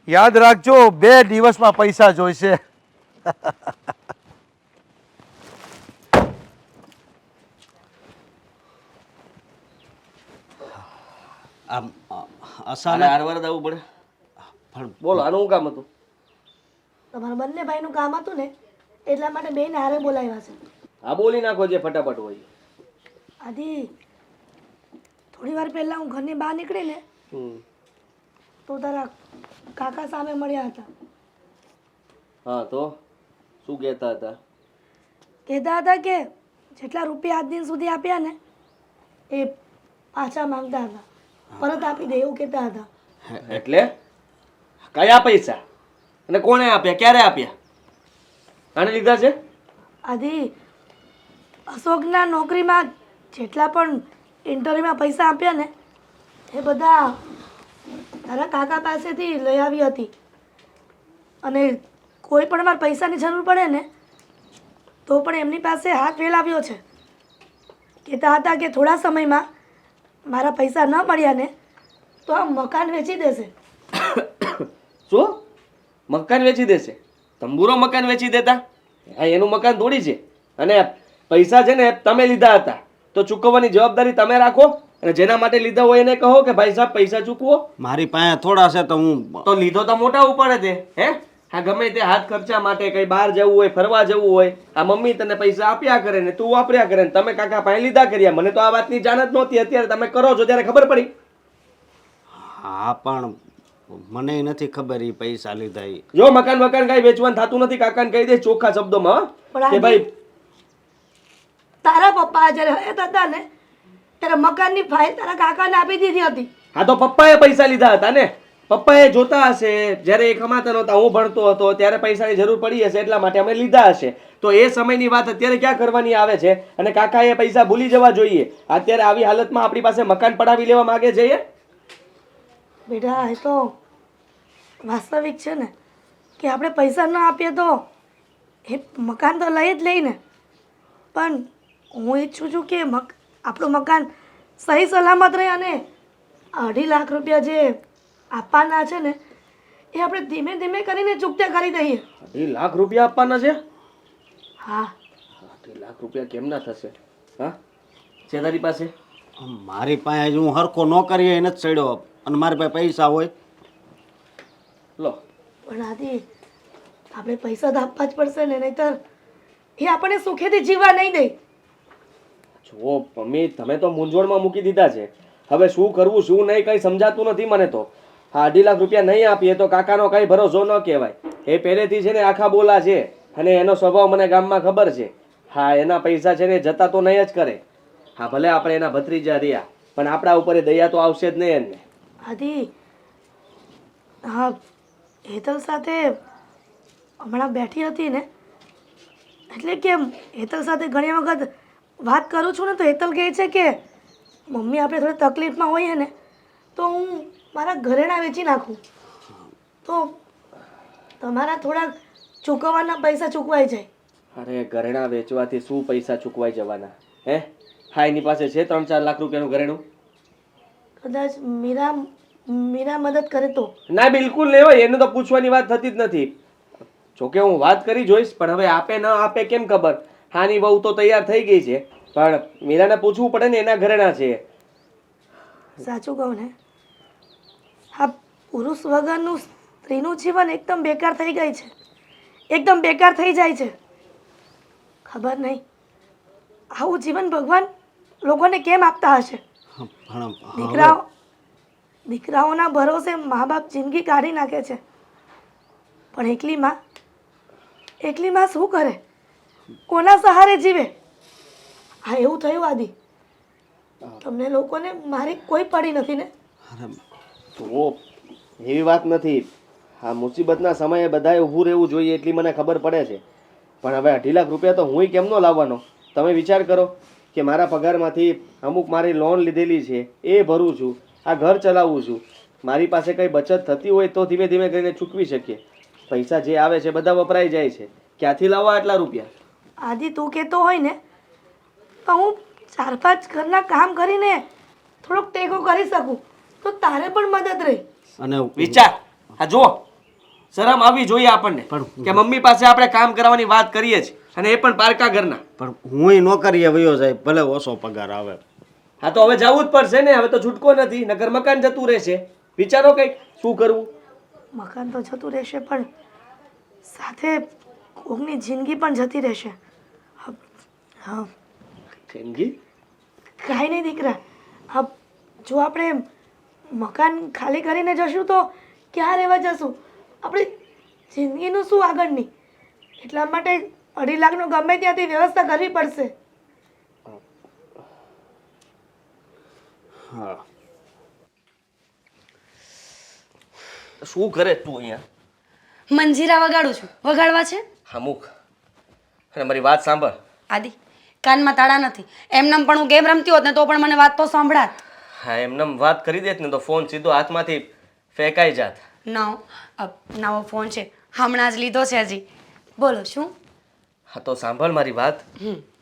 યાદ રાખજો, 2 દિવસમાં પૈસા જોઈશે. આમ આને અચાનક હારવાર આવવું પડે પણ બોલો આનું શું કામ હતું? તમારા બંને ભાઈનું કામ હતું ને એટલા માટે બેન હારે બોલાવ્યા છે. આ બોલી નાખો જે ફટાફટ હોય. આદિ થોડી વાર પહેલાં હું ઘરની બહાર નીકળી ને હમ. તો તારા કાકા સામે મળ્યા હતા. હા તો શું કહેતા હતા? કહેતા હતા કે જેટલા રૂપિયા આજ દિન સુધી આપ્યા ને એ પાછા માંગતા હતા, પરત આપી દે એવું કહેતા હતા. એટલે કયા પૈસા અને કોણે આપ્યા, ક્યારે આપ્યા? આને લીધા છે? આદિ અશોકના નોકરીમાં જેટલા પણ ઇન્ટરવ્યૂમાં પૈસા આપ્યા ને એ બધા તારા કાકા પાસેથી લઈ આવી હતી. અને કોઈ પણ વાર પૈસાની જરૂર પડે ને તો પણ એમની પાસે હાથ ફેલાવ્યો છે. કહેતા હતા કે થોડા સમયમાં મારા પૈસા ન મળ્યા ને તો આ મકાન વેચી દેશે. શું મકાન વેચી દેશે? તંબુરો મકાન વેચી દેતા? હા એનું મકાન થોડી છે. અને પૈસા છે ને તમે લીધા હતા તો ચૂકવવાની જવાબદારી તમે રાખો. અને જેના માટે લીધા હોય એને કહો કે ભાઈ સાહેબ પૈસા ચૂકવો. મારી પાસે થોડા છે તો હું તો લીધો તો મોટા ઉપાડે છે હે? હા ગમે તે હાથ ખર્ચા માટે કઈ બહાર જવું હોય, ફરવા જવું હોય, આ મમ્મી તને પૈસા આપ્યા કરે ને તું વાપર્યા કરે ને તમે કાકા પાસે લીધા કર્યા. મને તો આ વાતની જાણ જ નહોતી. અત્યારે તમે કરો છો ત્યારે ખબર પડી. હા પણ મને નથી ખબર એ પૈસા લીધા એ. જો મકાન કઈ વેચવાનું થતું નથી. કાકાને કહી દે ચોખ્ખા શબ્દોમાં પણ કે આદિ, ભાઈ તારા પપ્પા જ્યારે હયાત હતા ને ત્યારે મકાનની ફાઇલ તારા કાકાને આપી દીધી હતી. હા તો પપ્પાએ પૈસા લીધા હતા ને. પપ્પાએ જોતા હશે જ્યારે એ કમાતા નહોતા, હું ભણતો હતો ત્યારે પૈસાની જરૂર પડી હશે એટલા માટે અમે લીધા હશે. તો એ સમયની વાત અત્યારે ક્યાં કરવાની આવે છે? અને કાકાએ પૈસા ભૂલી જવા જોઈએ. અત્યારે આવી હાલતમાં આપણી પાસે મકાન પડાવી લેવા માંગે છે એ? બેટા એ તો વાસ્તવિક છે ને કે આપણે પૈસા ન આપીએ તો એ મકાન તો લઈ જ લઈને. પણ હું ઈચ્છું છું કે આપણું મકાન સહી સલામત રહે અને 2.5 લાખ રૂપિયા જે આપવાના છે ને એ આપણે ધીમે ધીમે કરીને ચૂકતા કરી દઈએ. 2.5 લાખ રૂપિયા આપવાના છે? હા 2.5 લાખ રૂપિયા કેમ ના થશે? હા છે તારી પાસે? મારી પાસે હજુ હું હરખો નોકરીએ નથી ચડ્યો અને મારી પાસે પૈસા હોય. લો પણ આદિ આપણે પૈસા તો આપવા જ પડશે ને, નહીંતર એ આપણને સુખેથી જીવવા નહીં દે. જો મમ્મી તમે તો મૂંઝવણમાં મૂકી દીધા છે. હવે શું કરવું શું નહીં કઈ સમજાતું નથી મને તો. હા 2.5 લાખ રૂપિયા નહીં આપીએ તો કાકાનો કઈ ભરોસો ન કહેવાય. એ પહેલેથી છે ને આખા બોલા છે અને એનો સ્વભાવ મને ગામમાં ખબર છે. હા એના પૈસા છે ને જતા તો નહીં જ કરે. હા ભલે આપણે એના ભત્રીજા રહ્યા પણ આપણા ઉપર એ દયા તો આવશે જ નહીં એને. આદિ હા હેતલ સાથે હમણાં બેઠી હતી ને એટલે કે હેતલ સાથે ઘણી વખત વાત કરું છું ને તો હેતલ કહે છે કે મમ્મી આપણે થોડી તકલીફમાં હોઈએ ને તો હું મારા ઘરેણાં વેચી નાખું તો તમારા થોડાક ચૂકવવાના પૈસા ચૂકવાઈ જાય. અરે ઘરેણા વેચવાથી શું પૈસા ચૂકવાઈ જવાના હે? હા એની પાસે છે 3-4 લાખ રૂપિયાનું ઘરેણું. કદાચ મીરા મદદ કરે તો. ના બિલકુલ નહીં હોય. એનું તો પૂછવાની વાત થતી જ નથી. જોકે હું વાત કરી જોઈશ પણ હવે આપે ન આપે કેમ ખબર? હાની બહુ તો તૈયાર થઈ ગઈ છે પણ મીરાને પૂછવું પડે ને એના ઘરેણા છે. સાચું કહું ને હા પુરુષ વગરનું સ્ત્રીનું જીવન એકદમ બેકાર થઈ ગઈ છે. એકદમ બેકાર થઈ જાય છે. ખબર નહીં આવું જીવન ભગવાન લોકોને કેમ આપતા હશે. પણ દીકરાઓના ભરોસે મા બાપ જિંદગી કાઢી નાખે છે પણ એકલી માં શું કરે? કોના સહારે જીવે? હા એવું થયું આદિ. તમને લોકોને મારી કોઈ પડી નથી ને? તો એવી વાત નથી. હા મુસીબતના સમયે બધાએ ઊભું રહેવું જોઈએ એટલી મને ખબર પડે છે. પણ હવે 2.5 લાખ રૂપિયા તો હું કેમ નો લાવવાનો? તમે વિચાર કરો કે મારા પગારમાંથી અમુક મારી લોન લીધેલી છે એ ભરું છું, આ ઘર ચલાવું છું. મારી પાસે કંઈ બચત થતી હોય તો ધીમે ધીમે કરીને ચૂકવી શકીએ. પૈસા જે આવે છે બધા વપરાઈ જાય છે. ક્યાંથી લાવવા આટલા રૂપિયા? આદિ તું કહેતો હોય ને તો હું 4-5 ઘરના કામ કરીને થોડોક ટેકો કરી શકું તો તારે પણ મદદ રહી. અને વિચાર હા જો શરમ આવી જોઈએ આપણને કે મમ્મી પાસે આપણે કામ કરવાની વાત કરીએ છીએ અને એ પણ પારકા ઘરના. પણ હુંય નોકરીએ વયો જાય ભલે ઓછો પગાર આવે. હા તો હવે જવું જ પડશે ને, હવે તો છૂટકો નથી, નગર મકાન જતું રહેશે. વિચારો કંઈક શું કરવું. મકાન તો જતું રહેશે પણ સાથે કોકની જિંદગી પણ જતી રહેશે. હા હા, જિંદગી કાંઈ નહીં દીકરા. હા, જો આપણે મકાન ખાલી કરીને જશું તો ક્યાં રહેવા જશું? આપણી જિંદગીનું શું આગળની? એટલા માટે 2.5 લાખનો ગમે ત્યાંથી વ્યવસ્થા કરવી પડશે. હા, શું કરે તું અહીંયા? મંજીરા વગાડું છું. વગાડવા છે? હા મૂક, અને મારી વાત સાંભળ. આદિ, કાનમાં તાળા નથી. એમનેમ પણ હું ગેમ રમતી હોત ને તો પણ મને વાત તો સાંભળાત. હા એમને વાત કરી દેત ને તો ફોન સીધો હાથમાંથી ફેંકાઈ જાત. નવો ફોન છે, હમણાં જ લીધો છે હજી. બોલો શું? હા તો સાંભળ મારી વાત.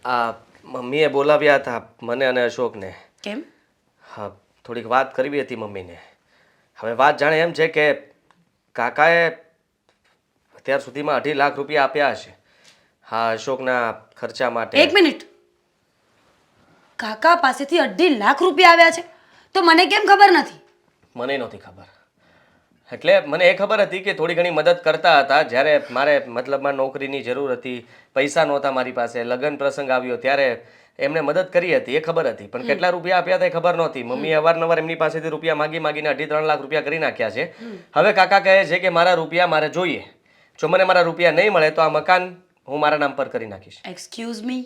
આ મમ્મીએ બોલાવ્યા હતા મને અને અશોકને. કેમ? હા, થોડીક વાત કરવી હતી મમ્મીને. હવે વાત જાણે એમ છે કે કાકાએ અત્યાર સુધીમાં 2.5 લાખ રૂપિયા આપ્યા હશે હા અશોકના ખર્ચા માટે. 1 મિનિટ, કાકા પાસેથી 2.5 લાખ રૂપિયા આવ્યા છે તો મને કેમ ખબર નથી? મને નહોતી ખબર. એટલે મને એ ખબર હતી કે થોડી ઘણી મદદ કરતા હતા જ્યારે મારે મતલબમાં નોકરીની જરૂર હતી, પૈસા નહોતા મારી પાસે, લગ્ન પ્રસંગ આવ્યો ત્યારે એમને મદદ કરી હતી એ ખબર હતી, પણ કેટલા રૂપિયા આપ્યા હતા એ ખબર નહોતી. મમ્મીએ અવારનવાર એમની પાસેથી રૂપિયા માગીને 2.5-3 લાખ રૂપિયા કરી નાખ્યા છે. હવે કાકા કહે છે કે મારા રૂપિયા મારે જોઈએ. જો મને મારા રૂપિયા નહીં મળે તો આ મકાન હું મારા નામ પર કરી નાખીશ. એક્સક્યુઝ મી,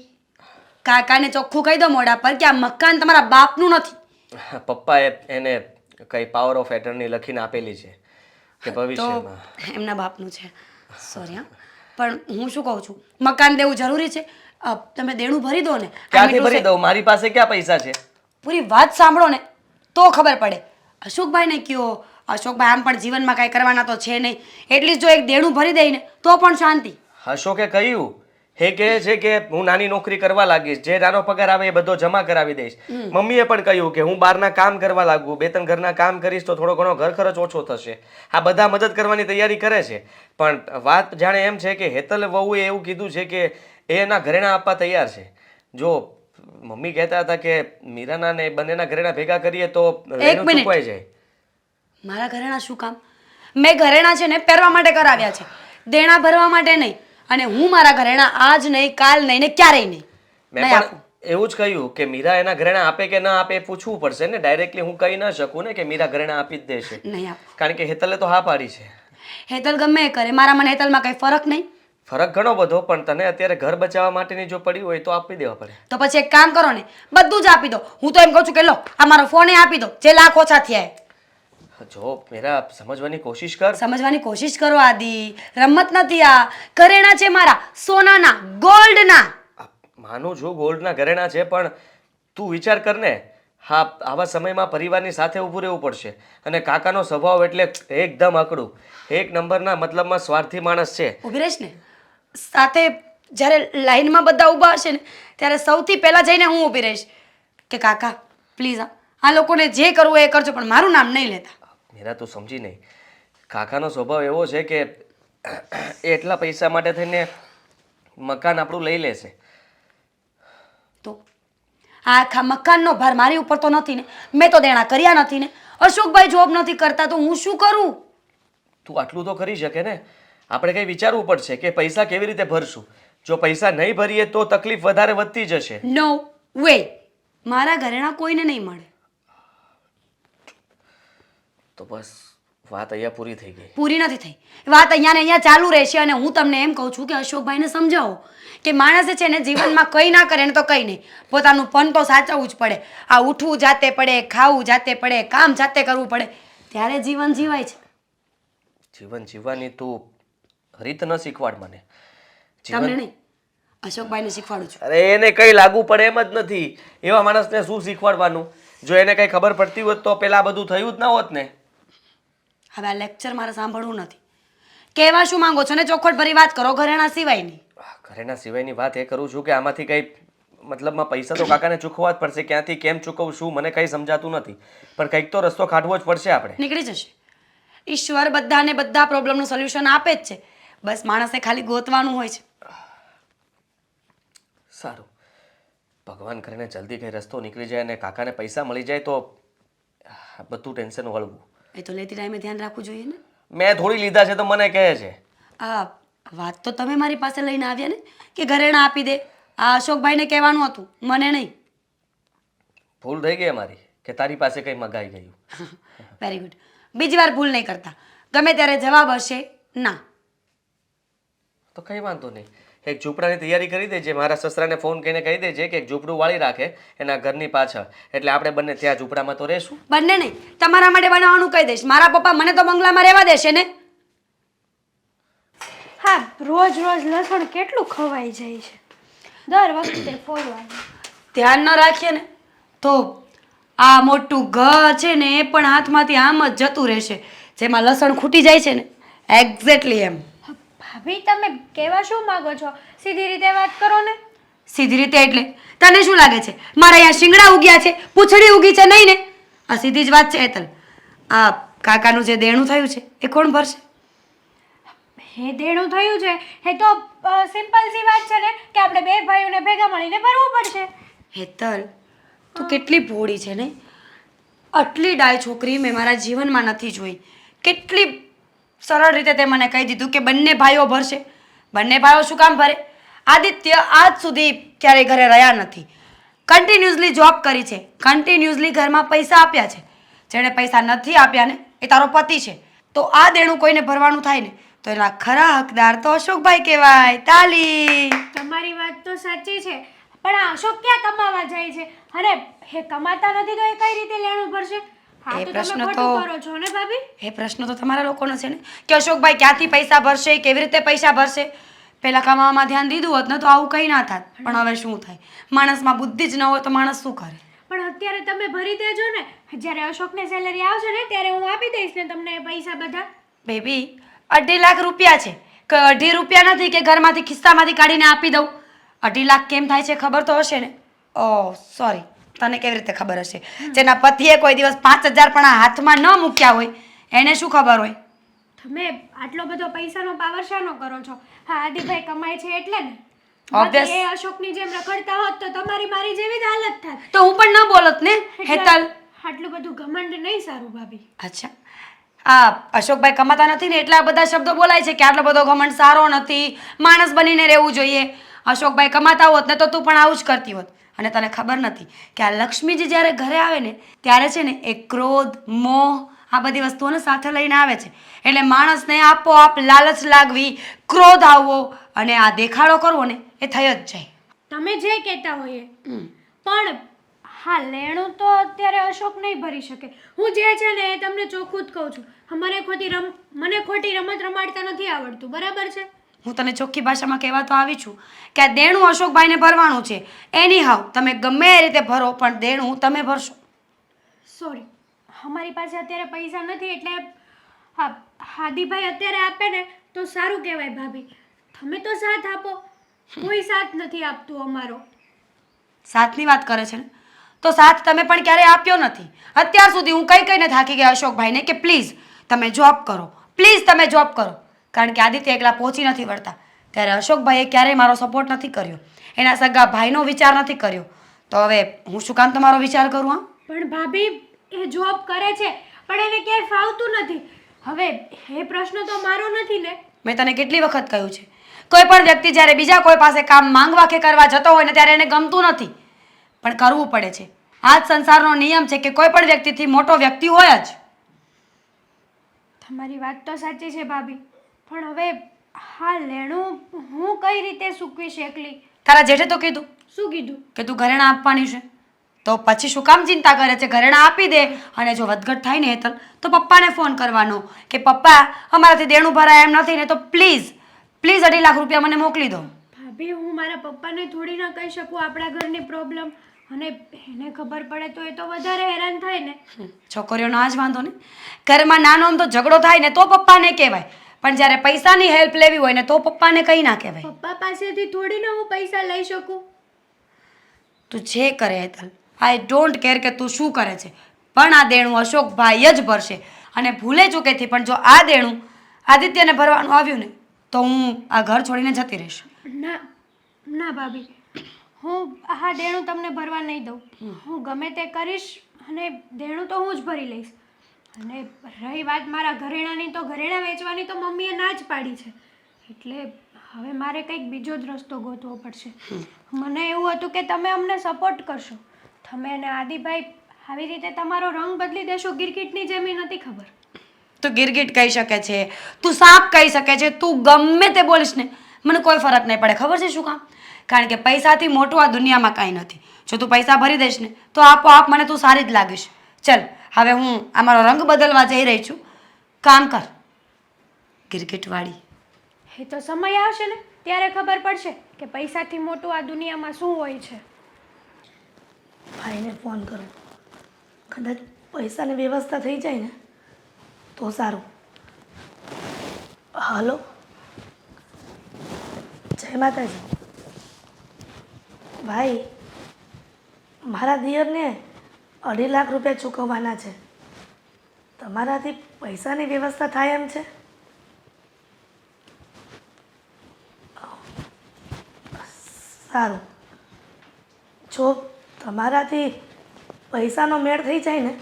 કાકાને ચોખ્ખું કહી દો મોઢા પર કે આ મકાન તમારા બાપનું નથી. પપ્પાએ એને કઈ પાવર ઓફ એટર્ની લખીને આપેલી છે કે તો ભવિષ્યમાં. એમના બાપનું છે. સોરી હા, પણ હું શું કહું છું, મકાન દેવું જરૂરી છે? તમે દેણું ભરી દો ને. ક્યાંથી ભરી દઉં? મારી પાસે ક્યાં પૈસા છે? પૂરી વાત સાંભળો ને તો ખબર પડે. અશોકભાઈને કયો, અશોકભાઈ આમ પણ જીવનમાં કાંઈ કરવાના તો છે નહીં, એટલીસ્ટ જો એક દેણું ભરી દઈને તો પણ શાંતિ. અશોકે કહ્યું હે કહે છે કે હું નાની નોકરી કરવા લાગીશ, જે નાનો પગાર આવે એ બધો જમા કરાવી દઈશ. મમ્મીએ પણ કહ્યું કે હું બહારના કામ કરવા લાગુ, 2-3 ઘરના કામ કરીશ તો થોડો ઘણો ઘર ખર્ચ ઓછો થશે. આ બધા મદદ કરવાની તૈયારી કરે છે, પણ વાત જાણે એમ છે કે હેતલ વહુએ એવું કીધું છે કે એ એના ઘરેણા આપવા તૈયાર છે. જો મમ્મી કહેતા હતા કે મીરાના ને બંનેના ઘરેણા ભેગા કરીએ તો રેણું મિનિટ. ચૂકવાઈ જાય. મારા ઘરેણા શું કામ? મેં ઘરેણા છે ને પહેરવા માટે કરાવ્યા છે, દેણા ભરવા માટે નહીં. અને હું મારા ઘરેણા આજ નહીં, કાલ નહીં ને ક્યારેય નહીં. મેં નહીં પણ એવું જ કહ્યું કે મીરા એના ઘરેણા આપે કે ના આપે એ પૂછવું પડશે ને. ડાયરેક્ટલી હું કહી ન શકું ને કે મીરા ઘરેણા આપી જ દેશે, નહીં આપું. કારણ કે હેતલે તો હા પાડી છે. હેતલ ગમે એ કરે, મારા મને હેતલમાં કંઈ ફરક નહીં. ફરક ઘણો બધો, પણ તને અત્યારે ઘર બચાવવા માટેની જો પડી હોય તો આપી દેવા પડે. તો પછી એક કામ કરો ને, બધું જ આપી દો. હું તો એમ કહું છું કે લો આ મારો ફોન આપી દો, જે લાખ ઓછા થયા એ. જો મીરા સમજવાની કોશિશ કર. સમજવાની કોશિશ કરો આદિ, રમત નથી આ. ઘરેણા છે મારા, સોનાના, ગોલ્ડના. માનું છું ગોલ્ડના ઘરેણા છે, પણ તું વિચાર કર ને. હા, આવા સમયમાં પરિવારની સાથે ઊભું રહેવું પડશે. અને કાકાનો સ્વભાવ એટલે એકદમ અકડું, એક નંબરના મતલબમાં સ્વાર્થી માણસ છે. ઊભી રહીશ ને, સાથે જ્યારે લાઈનમાં બધા ઊભા હશે ને ત્યારે સૌથી પહેલાં જઈને હું ઊભી રહીશ કે કાકા પ્લીઝ આ લોકોને જે કરવું એ કરજો, પણ મારું નામ નહીં લેતા. મીરા તું સમજી નહીં, કાકાનો સ્વભાવ એવો છે કે એ એટલા પૈસા માટે થઈને મકાન આપણું લઈ લેશે. તો આ આખા મકાનનો ભાર મારી ઉપર તો નથી ને, મેં તો દેણા કર્યા નથી ને. અશોકભાઈ જોબ નથી કરતા તો હું શું કરું? તું આટલું તો કરી શકે ને. આપણે કંઈ વિચારવું પડશે કે પૈસા કેવી રીતે ભરશું. જો પૈસા નહીં ભરીએ તો તકલીફ વધારે વધતી જશે. નો વે, મારા ઘરેણા કોઈને નહીં મળે. તો બસ વાત અહીંયા પૂરી થઈ ગઈ. પૂરી નથી થઈ વાત, અહીંયા ને અહીંયા ચાલુ રહેશે. અને હું તમને એમ કહું છું કે અશોકભાઈને સમજાવો કે માણસે છે ને જીવનમાં કંઈ ના કરે ને તો કંઈ નહીં, પોતાનું પન તો સાચવવું જ પડે. આ ઉઠવું જાતે પડે, ખાવું જાતે પડે, કામ જાતે કરવું પડે, ત્યારે જીવન જીવાય છે. જીવન જીવવાની તું રીત ન શીખવાડ મને. તમને નહીં, અશોકભાઈને શીખવાડું છું. અરે એને કઈ લાગુ પડે એમ જ નથી. એવા માણસને શું શીખવાડવાનું? જો એને કઈ ખબર પડતી હોત તો પેલા બધું થયું જ ના હોત ને. હવે આ લેક્ચર મારે સાંભળવું નથી. કહેવા શું માંગો છો ને ચોખવટ ભરી વાત કરો, ઘરેણા સિવાયની. ઘરેના સિવાયની વાત એ કરું છું કે આમાંથી કઈ મતલબમાં પૈસા તો કાકાને ચૂકવવા જ પડશે. ક્યાંથી કેમ ચૂકવશું મને કઈ સમજાતું નથી, પણ કંઈક તો રસ્તો કાઢવો જ પડશે આપણે. નીકળી જશે. ઈશ્વર બધાને બધા પ્રોબ્લેમનું સોલ્યુશન આપે જ છે, બસ માણસે ખાલી ગોતવાનું હોય છે. સારું, ભગવાન કરીને જલ્દી કંઈ રસ્તો નીકળી જાય અને કાકાને પૈસા મળી જાય તો આ બધું ટેન્શન હળવું. એ તો લેતી ટાઈમે ધ્યાન રાખવું જોઈએ ને. મેં થોડી લીધા છે તો મને કહે છે. આ વાત તો તમે મારી પાસે લઈને આવ્યા ને કે ઘરેણાં આપી દે. આ અશોકભાઈને કહેવાનું હતું, મને નહીં. ભૂલ થઈ ગઈ અમારી કે તારી પાસે કંઈ મગાઈ ગયું. Very good. બીજી વાર ભૂલ નહીં કરતા. ગમે ત્યારે જવાબ હશે ના. તો કંઈ વાંધો નહીં, એક ઝૂંપડાની તૈયારી કરી દેજે. મારા સસરાને ફોન કરીને કહી દેજે કે એક ઝૂંપડું વાળી રાખે એના ઘરની પાછળ, એટલે આપણે બંને ત્યાં ઝૂંપડામાં તો રહેશું. બંને નહીં, તમારા માટે બનાવવાનું કહી દઈશ. મારા પપ્પા મને તો બંગલામાં રહેવા દેશે ને. હા, રોજ રોજ લસણ કેટલું ખવાઈ જાય છે, દર વખતે ફોલવાનું. ધ્યાન ન રાખીએ ને તો આ મોટું ઘર છે ને એ પણ હાથમાંથી આમ જ જતું રહેશે. જેમાં લસણ ખૂટી જાય છે ને, એક્ઝેક્ટલી એમ. ભાભી, તમે કહેવા શું માંગો છો? સીધી રીતે વાત કરો ને. સીધી રીતે એટલે તને શું લાગે છે મારા અહીંયા શિંગડા ઉગ્યા છે, પૂંછડી ઉગી છે? નહીં ને. આ સીધી જ વાત છે હેતલ. આ કાકાનું જે દેણું થયું છે એ કોણ ભરશે? હે દેણું થયું છે એ તો સિમ્પલ સી વાત છે ને કે આપણે બે ભાઈઓને ભેગા મળીને ભરવું પડશે. હેતલ, તું કેટલી ભોળી છે ને. આટલી ડાય છોકરી મેં મારા જીવનમાં નથી જોઈ. કેટલી સરળ રીતે તે મને કહી દીધું કે બંને ભાઈઓ ભરશે. બંને ભાઈઓ શું કામ ભરે? આદિત્ય આજ સુધી ક્યારેય ઘરે રહ્યા નથી. કન્ટિન્યુઅસલી જોબ કરી છે, કન્ટિન્યુઅસલી ઘરમાં પૈસા આપ્યા છે. જેણે પૈસા નથી આપ્યા ને એ તારો પતિ છે. તો આ દેણું કોઈને ભરવાનું થાય ને તો એના ખરા હકદાર તો અશોકભાઈ કહેવાય. તાલી. તમારી વાત તો સાચી છે, પણ આ અશોક ક્યાં કમાવા જાય છે? અરે હે કમાતા નથી તો એ કઈ રીતે લેણું ભરશે? હા, એ તો પ્રશ્ન તમે તો- ખોટું કરો છો ને ભાભી. એ પ્રશ્ન તો તમારા લોકોનો છે ને કે અશોકભાઈ ક્યાંથી પૈસા ભરશે, કેવી રીતે પૈસા ભરશે. પહેલા કમાવામાં ધ્યાન દીધું હોત ને તો આવું કંઈ ના થાત. પણ હવે શું થાય, માણસમાં બુદ્ધિ જ ન હોય તો માણસ શું કરે? પણ અત્યારે તમે ભરી દેજો ને. જ્યારે અશોકને સેલરી આવશે ને ત્યારે હું આપી દઈશ ને તમને એ પૈસા બધા. બેબી, 2.5 લાખ રૂપિયા છે કે 2.5 રૂપિયા નથી કે ઘરમાંથી ખિસ્સામાંથી કાઢીને આપી દઉં. 2.5 લાખ કેમ થાય છે ખબર તો હશે ને. ઓહ સોરી, તને કેવી રીતે ખબર હશે? જેના પતિએ કોઈ દિવસ 5,000 પણ આ હાથમાં ન મૂક્યા હોય એને શું ખબર હોય? તમે આટલો બધો પૈસાનો પાવર શાનો કરો છો? હા, આદિભાઈ કમાય છે એટલે ને. Obvious. બાકી એ અશોકની જેમ રખડતા હોત તો તમારી મારી જેવી જ હાલત થાત. તો હું પણ ન બોલત ને હેતલ. આટલું બધું ઘમંડ નહીં સારું ભાભી. અચ્છા, આ અશોકભાઈ કમાતા નથી ને એટલા બધા શબ્દો બોલાય છે કે આટલો બધો ઘમંડ સારો નથી, માણસ બનીને રહેવું જોઈએ. અશોકભાઈ કમાતા હોત ને તો તું પણ આવું જ કરતી હોત. અને તને ખબર નથી કે આ લક્ષ્મીજી જ્યારે ઘરે આવે ને ત્યારે છે ને એ ક્રોધ, મોહ આ બધી વસ્તુઓને સાથે લઈને આવે છે. એટલે માણસને આપોઆપ લાલચ લાગવી, ક્રોધ આવવો અને આ દેખાડો કરવો ને એ થઈ જ જાય. તમે જે કહેતા હોઈએ પણ હા, લેણું તો અત્યારે અશોક નહીં ભરી શકે. હું જે છે ને એ તમને ચોખ્ખું જ કહું છું. મને ખોટી રમત રમાડતા નથી આવડતું, બરાબર છે? હું તને ચોખ્ખી ભાષામાં કહેવા તો આવી છું કે આ દેણું અશોકભાઈને ભરવાનું છે. એની હાવ તમે ગમે એ રીતે ભરો પણ દેણું તમે ભરશો. સોરી, અમારી પાસે અત્યારે પૈસા નથી એટલે હા, હાદીભાઈ અત્યારે આપે ને તો સારું કહેવાય ભાભી. તમે તો સાથ આપો. કોઈ સાથ નથી આપતું અમારો. સાથની વાત કરે છે ને તો સાથ તમે પણ ક્યારેય આપ્યો નથી. અત્યાર સુધી હું કહીને થાકી ગયા અશોકભાઈને કે પ્લીઝ તમે જોબ કરો, પ્લીઝ તમે જોબ કરો. કારણ કે આદિત્ય એકલા પહોંચી નથી વળતા. ત્યારે અશોકભાઈએ ક્યારેય મારો સપોર્ટ નથી કર્યો, એના સગા ભાઈનો વિચાર નથી કર્યો. તો હવે હું શું કામ તમારો વિચાર કરું? હા, પણ ભાભી એ જોબ કરે છે પણ એને ક્યાંય ફાવતું નથી. હવે એ પ્રશ્ન તો મારો નથી ને. મેં તને કેટલી વખત કહ્યું છે, કોઈ પણ વ્યક્તિ જ્યારે બીજા કોઈ પાસે કામ માંગવા કે કરવા જતો હોય ને ત્યારે એને ગમતું નથી પણ કરવું પડે છે. આ જ સંસારનો નિયમ છે કે કોઈ પણ વ્યક્તિથી મોટો વ્યક્તિ હોય જ. તમારી વાત તો સાચી છે ભાભી, પણ હવે હા, લેણું હું કઈ રીતે સૂકવીશ એકલી? તારા જેઠે તો કીધું શું કીધું? કે તું ઘરેણાં આપવાની છે તો પછી શું કામ ચિંતા કરે છે? ઘરેણાં આપી દે અને જો વધઘટ થાય ને હેતલ તો પપ્પાને ફોન કરવાનો કે પપ્પા અમારાથી દેણું ભરાય એમ નથી ને તો પ્લીઝ 2.5 લાખ રૂપિયા મને મોકલી દો. ભાભી, હું મારા પપ્પાને થોડી ના કહી શકું આપણા ઘરની પ્રોબ્લેમ, અને એને ખબર પડે તો એ તો વધારે હેરાન થાય ને. છોકરીઓનો આ જ વાંધો ને, ઘરમાં નાનો આમ તો ઝઘડો થાય ને તો પપ્પાને કહેવાય પણ જ્યારે પૈસાની હેલ્પ લેવી હોય ને તો પપ્પાને કંઈ ના કહેવાય. પપ્પા પાસેથી થોડી ના હું પૈસા લઈ શકું. તું જે કરે હેતલ, આઈ ડોન્ટ કેર કે તું શું કરે છે, પણ આ દેણું અશોકભાઈ જ ભરશે. અને ભૂલે ચૂકેથી પણ જો આ દેણું આદિત્યને ભરવાનું આવ્યું ને તો હું આ ઘર છોડીને જતી રહીશ. ના ના ભાભી, હું હા દેણું તમને ભરવા નહીં દઉં. હું ગમે તે કરીશ અને દેણું તો હું જ ભરી લઈશ. અને રહી વાત મારા ઘરેણાંની, તો ઘરેણાં વેચવાની તો મમ્મીએ ના જ પાડી છે. એટલે હવે મારે કંઈક બીજો જ રસ્તો ગોતવો પડશે. મને એવું હતું કે તમે અમને સપોર્ટ કરશો. તમે અને આદિભાઈ આવી રીતે તમારો રંગ બદલી દેશો ગિરગીટની જેમ, એ નથી ખબર. તું ગિરગિટ કહી શકે છે, તું સાપ કહી શકે છે, તું ગમે તે બોલીશ ને મને કોઈ ફરક નહીં પડે. ખબર છે શું કામ? કારણ કે પૈસાથી મોટું આ દુનિયામાં કાંઈ નથી. જો તું પૈસા ભરી દઈશ ને તો આપોઆપ મને તું સારી જ લાગીશ. ચલ હવે હું આ મારો રંગ બદલવા જઈ રહી છું. કામ કર ગિરગિટવાળી. એ તો સમય આવશે ને ત્યારે ખબર પડશે કે પૈસાથી મોટું આ દુનિયામાં શું હોય છે. ભાઈને ફોન કરું. કદાચ પૈસાની વ્યવસ્થા થઈ જાય ને તો સારું. હલો, જય માતાજી. ભાઈ, મારા દિયરને 2.5 લાખ રૂપિયા ચૂકવવાના છે. તમારાથી પૈસાની વ્યવસ્થા થાય એમ છે? સારું. જો તમારાથી પૈસાનો મેળ થઈ જાય ને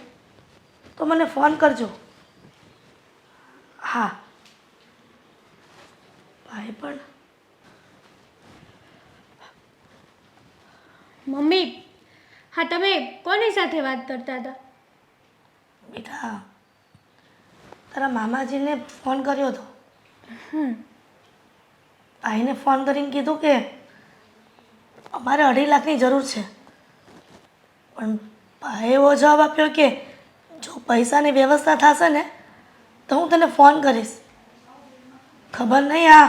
તો મને ફોન કરજો. હા ભાઈ, પણ મમ્મી, હા તમે કોની સાથે વાત કરતા હતા? બેટા, તારા મામાજીને ફોન કર્યો હતો. ભાઈને ફોન કરીને કીધું કે અમારે 2.5 લાખની જરૂર છે. પણ ભાઈએ એવો જવાબ આપ્યો કે જો પૈસાની વ્યવસ્થા થશે ને તો હું તને ફોન કરીશ. ખબર નહીં આ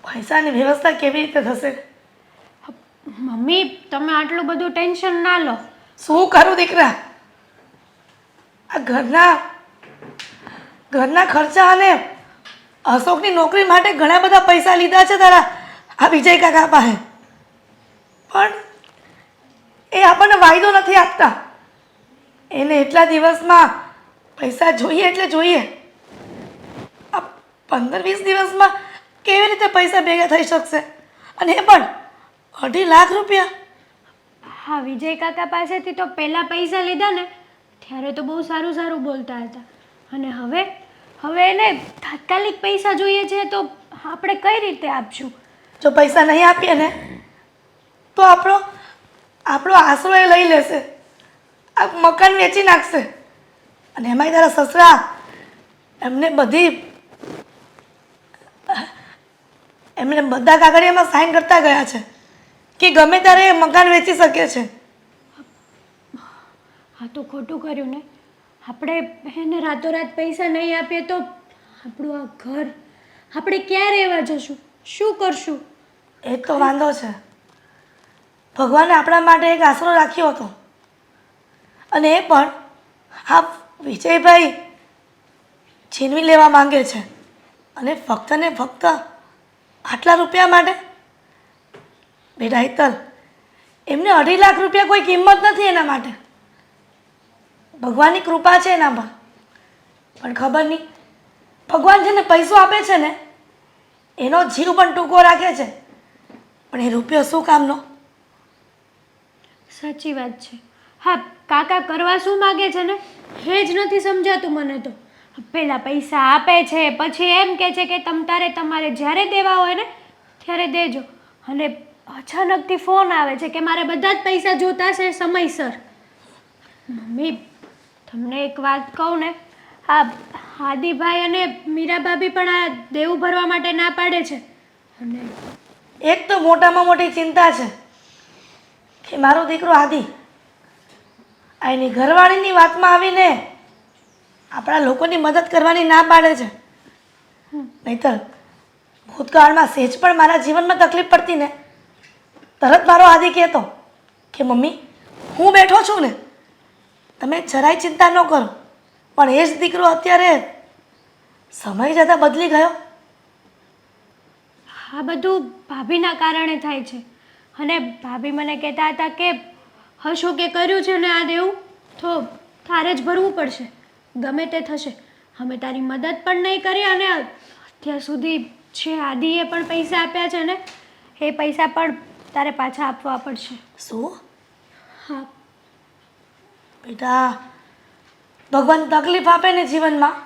પૈસાની વ્યવસ્થા કેવી રીતે થશે. મમ્મી, તમે આટલું બધું ટેન્શન ના લો. શું કરું દીકરા? આ ઘરના ખર્ચા અને અશોકની નોકરી માટે ઘણા બધા પૈસા લીધા છે તારા આ વિજય કાકા પાસે. પણ એ આપણને વાયદો નથી આપતા. એને એટલા દિવસમાં પૈસા જોઈએ એટલે જોઈએ. આ 15-20 દિવસમાં કેવી રીતે પૈસા ભેગા થઈ શકશે? અને એ પણ 2.5 લાખ રૂપિયા. હા, વિજય કાકા પાસેથી તો પહેલાં પૈસા લીધા ને ત્યારે તો બહુ સારું સારું બોલતા હતા. અને હવે એને તાત્કાલિક પૈસા જોઈએ છે તો આપણે કઈ રીતે આપશું? જો પૈસા નહીં આપીએ ને તો આપણો આશરો એ લઈ લેશે. આ મકાન વેચી નાખશે. અને એમાંય તારા સસરા એમને બધા કાગળિયામાં સાઈન કરતા ગયા છે કે ગમે ત્યારે એ મકાન વેચી શકે છે. હા તો ખોટું કર્યું ને. આપણે એને રાતોરાત પૈસા નહીં આપીએ તો આપણું આ ઘર, આપણે ક્યાં રહેવા જશું? શું કરશું? એ તો વાંધો છે. ભગવાને આપણા માટે એક આશરો રાખ્યો હતો. અને એ પણ આ વિજયભાઈ છીનવી લેવા માંગે છે. અને ફક્ત ને ફક્ત આટલા રૂપિયા માટે? બેટા હેતલ, એમને 2.5 લાખ રૂપિયા કોઈ કિંમત નથી એના માટે. ભગવાનની કૃપા છે એના પર. પણ ખબર નહીં, ભગવાન જેને પૈસો આપે છે ને એનો જીવ પણ ટૂંકો રાખે છે. પણ એ રૂપિયો શું કામનો? સાચી વાત છે. હા, કાકા કરવા શું માગે છે ને એ જ નથી સમજાતું મને તો. પહેલાં પૈસા આપે છે, પછી એમ કહે છે કે તમારે જ્યારે દેવા હોય ને ત્યારે દેજો. અને અચાનકથી ફોન આવે છે કે મારે બધા જ પૈસા જોતા છે સમયસર. મમ્મી, તમને એક વાત કહું ને, આ આદિભાઈ અને મીરા ભાભી પણ આ દેવું ભરવા માટે ના પાડે છે. અને એક તો મોટામાં મોટી ચિંતા છે કે મારો દીકરો આદિ આ એની ઘરવાળીની વાતમાં આવીને આપણા લોકોની મદદ કરવાની ના પાડે છે. નહીંતર ભૂતકાળમાં સહેજ પણ મારા જીવનમાં તકલીફ પડતી ને તરત મારો આદિ કહેતો કે મમ્મી હું બેઠો છું ને, તમે જરાય ચિંતા ન કરો. પણ એ જ દીકરો અત્યારે સમય જતાં બદલી ગયો. આ બધું ભાભીના કારણે થાય છે. અને ભાભી મને કહેતા હતા કે અશોકે કર્યું છે ને આ દેવું તો તારે જ ભરવું પડશે, ગમે તે થશે. અમે તારી મદદ પણ નહીં કરી અને અત્યાર સુધી જે આદિએ પણ પૈસા આપ્યા છે ને એ પૈસા પણ તારે પાછા આપવા પડશે. શું હા. બેટા, ભગવાન તકલીફ આપે ને જીવનમાં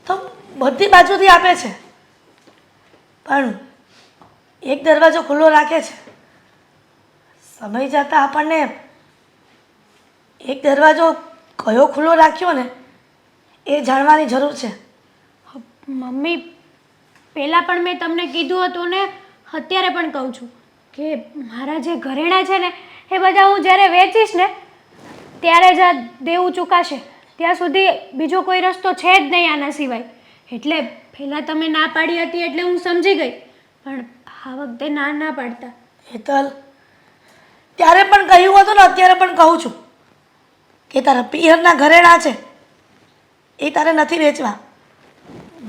તો બધી બાજુથી આપે છે, પણ એક દરવાજો ખુલ્લો રાખે છે. સમય જતાં આપણને એક દરવાજો કયો ખુલ્લો રાખ્યો ને એ જાણવાની જરૂર છે. મમ્મી, પહેલાં પણ મેં તમને કીધું હતું ને, અત્યારે પણ કહું છું કે મારા જે ઘરેણાં છે ને એ બધા હું જ્યારે વેચીશ ને ત્યારે જ આ દેવું ચૂકાશે. ત્યાં સુધી બીજો કોઈ રસ્તો છે જ નહીં આના સિવાય. એટલે પહેલાં તમે ના પાડી હતી એટલે હું સમજી ગઈ, પણ આ વખતે ના પાડતા. હેતલ, ત્યારે પણ કહ્યું હતું ને અત્યારે પણ કહું છું કે તારા પિયરના ઘરેણાં છે એ તારે નથી વેચવા.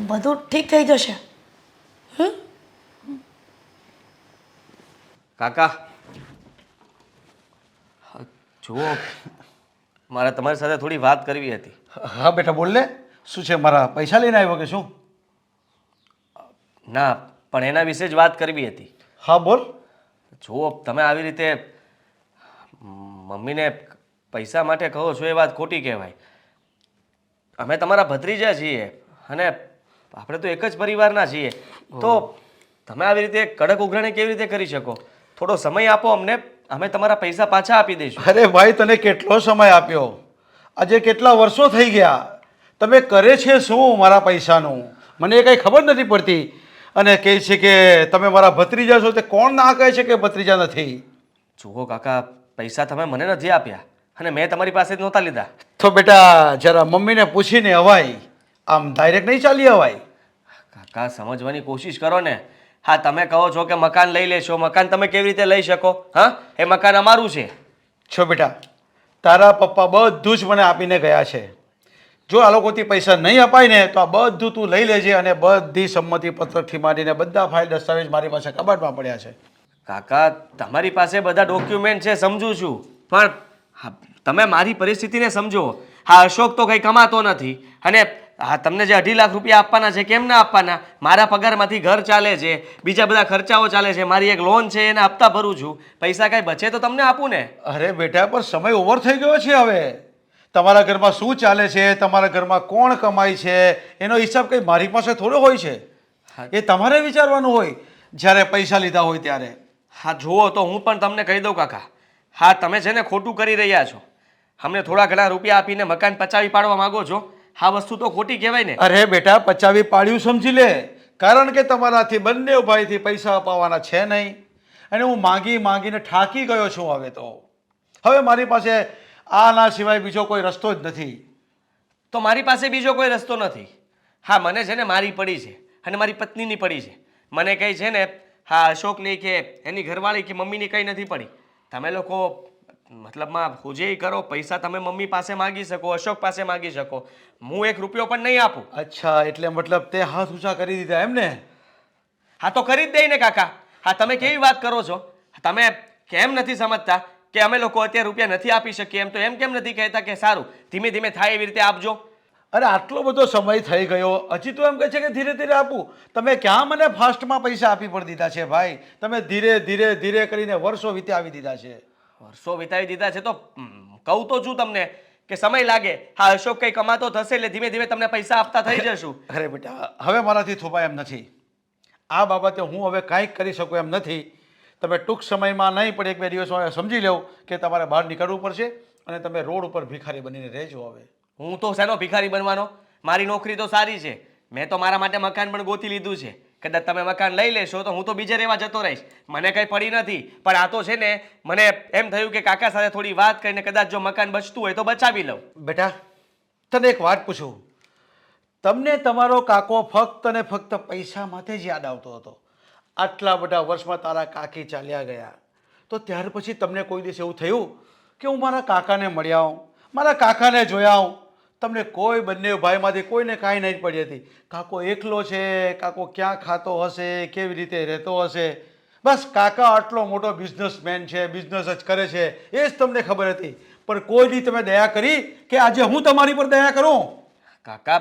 બધું ઠીક થઈ જશે. કાકા જુઓ, મારે તમારી સાથે થોડી વાત કરવી હતી. હા બેટા બોલ ને, શું છે? મારા પૈસા લઈને આવ્યો કે શું? ના, પણ એના વિશે જ વાત કરવી હતી. હા બોલ. જુઓ, તમે આવી રીતે મમ્મીને પૈસા માટે કહો છો એ વાત ખોટી કહેવાય. અમે તમારા ભત્રીજા છીએ અને આપણે તો એક જ પરિવારના છીએ, તો તમે આવી રીતે કડક ઉઘરાણી કેવી રીતે કરી શકો? થોડો સમય આપો અમને, અમે તમારા પૈસા પાછા આપી દઈશું. અરે ભાઈ, તને કેટલો સમય આપ્યો? આજે કેટલા વર્ષો થઈ ગયા. તમે કરે છે શું મારા પૈસાનું? મને કંઈ ખબર નથી પડતી. અને કહે છે કે તમે મારા ભત્રીજા છો. તે કોણ ના કહે છે કે ભત્રીજા નથી? જુઓ કાકા, પૈસા તમે મને નથી આપ્યા અને મેં તમારી પાસે જ નહોતા લીધા. તો બેટા જરા મમ્મીને પૂછીને અવાય, આમ ડાયરેક્ટ નહીં ચાલી અવાય. કાકા, સમજવાની કોશિશ કરો ને. હા, તમે કહો છો કે મકાન લઈ લેશો. મકાન તમે કેવી રીતે લઈ શકો? હા, એ મકાન અમારું છે. છો બેટા, તારા પપ્પા બધું જ મને આપીને ગયા છે. જો આ લોકોથી પૈસા નહીં અપાય ને તો આ બધું તું લઈ લેજે, અને બધી સંમતિ પત્રકથી માંડીને બધા ફાઇલ દસ્તાવેજ મારી પાસે કબાટમાં પડ્યા છે. કાકા, તમારી પાસે બધા ડોક્યુમેન્ટ છે, સમજુ છું, પણ હા, તમે મારી પરિસ્થિતિને સમજો. હા, અશોક તો કંઈ કમાતો નથી અને હા, તમને જે 2.5 લાખ રૂપિયા આપવાના છે, કેમ ના આપવાના? મારા પગારમાંથી ઘર ચાલે છે, બીજા બધા ખર્ચાઓ ચાલે છે, મારી એક લોન છે એના હપ્તા ભરું છું. પૈસા કાંઈ બચે તો તમને આપું ને. અરે બેટા, પણ સમય ઓવર થઈ ગયો છે હવે. તમારા ઘરમાં શું ચાલે છે, તમારા ઘરમાં કોણ કમાય છે, એનો હિસાબ કંઈ મારી પાસે થોડો હોય છે. એ તમારે વિચારવાનું હોય જ્યારે પૈસા લીધા હોય ત્યારે. હા, જુઓ, તો હું પણ તમને કહી દઉં કાકા. હા, તમે છે ને ખોટું કરી રહ્યા છો. અમને થોડા ઘણા રૂપિયા આપીને મકાન પચાવી પાડવા માંગો છો. આ વસ્તુ તો ખોટી કહેવાય ને. અરે બેટા, પચાવી પાડ્યું સમજી લે, કારણ કે તમારાથી બંને ભાઈથી પૈસા અપાવવાના છે નહીં, અને હું માંગીને થાકી ગયો છું. હવે મારી પાસે આના સિવાય બીજો કોઈ રસ્તો જ નથી. તો મારી પાસે બીજો કોઈ રસ્તો નથી. હા, મને છે ને મારી પડી છે અને મારી પત્નીની પડી છે. મને કંઈ છે ને હા અશોકની કે એની ઘરવાળી કે મમ્મીની કંઈ નથી પડી. તમે લોકો મતલબમાં જે કરો, પૈસા તમે મમ્મી પાસે માગી શકો, અશોક પાસે માગી શકો. હું 1 રૂપિયો પણ નહીં આપું. અચ્છા, એટલે મતલબ તે હાથ ઊંચા કરી દીધા એમ ને? હા, તો કરી જ દઈ ને કાકા. હા, તમે કેવી વાત કરો છો? તમે કેમ નથી સમજતા કે અમે લોકો અત્યારે રૂપિયા નથી આપી શકીએ? એમ તો એમ કેમ નથી કહેતા કે સારું ધીમે ધીમે થાય એવી રીતે આપજો? અરે આટલો બધો સમય થઈ ગયો, હજી તો એમ કહે છે કે ધીરે ધીરે આપું. તમે ક્યાં મને ફાસ્ટમાં પૈસા આપી પણ દીધા છે ભાઈ? તમે ધીરે ધીરે ધીરે કરીને વર્ષો વિતાવી દીધા છે. વર્ષો વિતાવી દીધા છે તો કહું તો છું તમને કે સમય લાગે. હા, અશોક કંઈ કમાતો થશે એટલે ધીમે ધીમે તમને પૈસા આપતા થઈ જશું. અરે બેટા, હવે મારાથી થોભાય એમ નથી. આ બાબતે હું હવે કાંઈક કરી શકું એમ નથી. તમે ટૂંક સમયમાં નહીં પણ 1-2 દિવસમાં સમજી લો કે તમારે બહાર નીકળવું પડશે અને તમે રોડ ઉપર ભિખારી બનીને રહેજો. હવે હું તો શેનો ભિખારી બનવાનો? મારી નોકરી તો સારી છે. મેં તો મારા માટે મકાન પણ ગોતી લીધું છે. કદાચ તમે મકાન લઈ લેશો તો હું તો બીજે રહેવા જતો રહીશ. મને કંઈ પડી નથી, પણ આ તો છે ને મને એમ થયું કે કાકા સાથે થોડી વાત કરીને કદાચ જો મકાન બચતું હોય તો બચાવી લઉં. બેટા, તને એક વાત પૂછું. તમને તમારો કાકો ફક્ત ને ફક્ત પૈસા માટે જ યાદ આવતો હતો. આટલા બધા વર્ષમાં તારા કાકી ચાલ્યા ગયા, તો ત્યાર પછી તમને કોઈ દિવસ એવું થયું કે હું મારા કાકાને મળ્યા આવું, મારા કાકાને જોયા આવું? તમને કોઈ બંને ભાઈમાંથી કોઈને કાંઈ નહીં પડી હતી. કાકો એકલો છે, કાકો ક્યાં ખાતો હશે, કેવી રીતે રહેતો હશે, બસ કાકા આટલો મોટો બિઝનેસમેન છે, બિઝનેસ જ કરે છે, એ જ તમને ખબર હતી. પણ કોઈ દી તમે દયા કરી કે આજે હું તમારી પર દયા કરું? કાકા,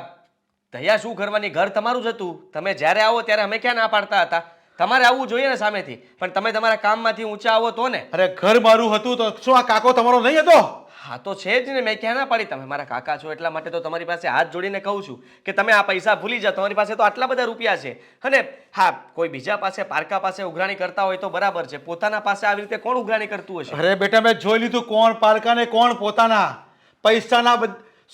દયા શું કરવાની? ઘર તમારું જ હતું. તમે જ્યારે આવો ત્યારે અમે ક્યાં ના પાડતા હતા? તમારે આવવું જોઈએ ને સામેથી, પણ તમે તમારા કામમાંથી ઊંચા આવો તો ને. અરે ઘર મારું હતું તો શું આ કાકો તમારો નહીં હતો? હા તો છે જ ને, મેં ક્યાં ના પાડી. તમે મારા કાકા છો એટલા માટે તો તમારી પાસે હાથ જોડીને કહું છું કે તમે આ પૈસા ભૂલી જાઓ. તમારી પાસે તો આટલા બધા રૂપિયા છે. અને હા, કોઈ બીજા પાસે, પારકા પાસે ઉઘરાણી કરતા હોય તો બરાબર છે, પોતાના પાસે આવી રીતે કોણ ઉઘરાણી કરતું હશે? અરે બેટા, મેં જોઈ લીધું કોણ પારકા ને કોણ પોતાના. પૈસાના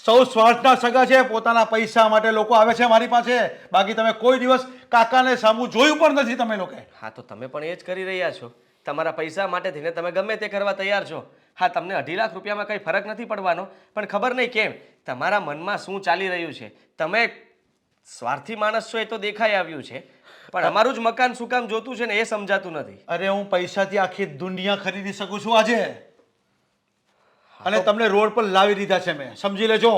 સૌ સ્વાર્થના સગા છે. પોતાના પૈસા માટે લોકો આવે છે મારી પાસે, બાકી તમે કોઈ દિવસ કાકાને સામું જોયું પણ નથી તમે લોકો. હા તો તમે પણ એ જ કરી રહ્યા છો. તમારા પૈસા માટે થઈને તમે ગમે તે કરવા તૈયાર છો. હા, તમને 2.5 લાખ રૂપિયામાં કંઈ ફરક નથી પડવાનો, પણ ખબર નહીં કેમ તમારા મનમાં શું ચાલી રહ્યું છે. તમે સ્વાર્થી માણસ છો એ તો દેખાઈ આવ્યું છે, પણ અમારું જ મકાન શું કામ જોતું છે ને એ સમજાતું નથી. અરે હું પૈસાથી આખી દુનિયા ખરીદી શકું છું આજે, અને તમને રોડ પર લાવી દીધા છે મેં, સમજી લેજો.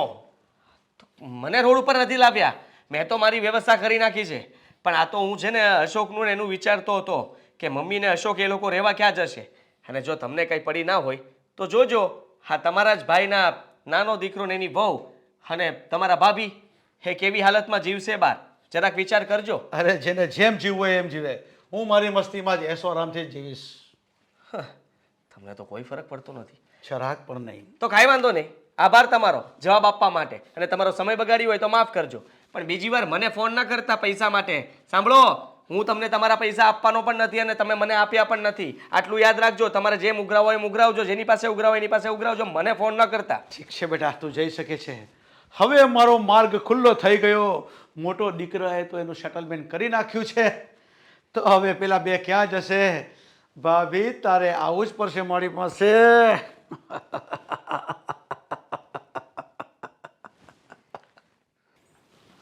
મને રોડ ઉપર નથી લાવ્યા, મેં તો મારી વ્યવસ્થા કરી નાખી છે. પણ આ તો હું છે ને અશોકનું ને એનું વિચારતો હતો કે મમ્મી ને અશોક એ લોકો રહેવા ક્યાં જશે. અને જો તમને કંઈ પડી ના હોય તો જોજો, હા તમારા જ ભાઈના નાનો દીકરો ને એની વહુ અને તમારા ભાભી એ કેવી હાલતમાં જીવશે બહાર, જરાક વિચાર કરજો. અરે જેને જેમ જીવવું હોય એમ જીવે, હું મારી મસ્તીમાં જ એસો આરામથી જ જીવીશ. તમને તો કોઈ ફરક પડતો નથી. જરાક પણ નહીં. તો કાંઈ વાંધો નહીં, આભાર તમારો જવાબ આપવા માટે. અને તમારો સમય બગાડ્યો હોય તો માફ કરજો, પણ બીજી વાર મને ફોન ન કરતા પૈસા માટે. સાંભળો, હું તમને તમારા પૈસા આપવાનો પણ નથી અને તમે મને આપ્યા પણ નથી. આટલું યાદ રાખજો. તમારે જેમ ઉઘરાવો એમ ઉઘરાવજો, જેની પાસે ઉઘરાવો એની પાસે ઉઘરાવજો, મને ફોન ન કરતા. ઠીક છે બેટા, તું જઈ શકે છે. હવે મારો માર્ગ ખુલ્લો થઈ ગયો. મોટો દીકરાએ તો એનું સેટલમેન્ટ કરી નાખ્યું છે, તો હવે પેલા બે ક્યાં જશે? ભાભી, તારે આવું જ પડશે મારી પાસે.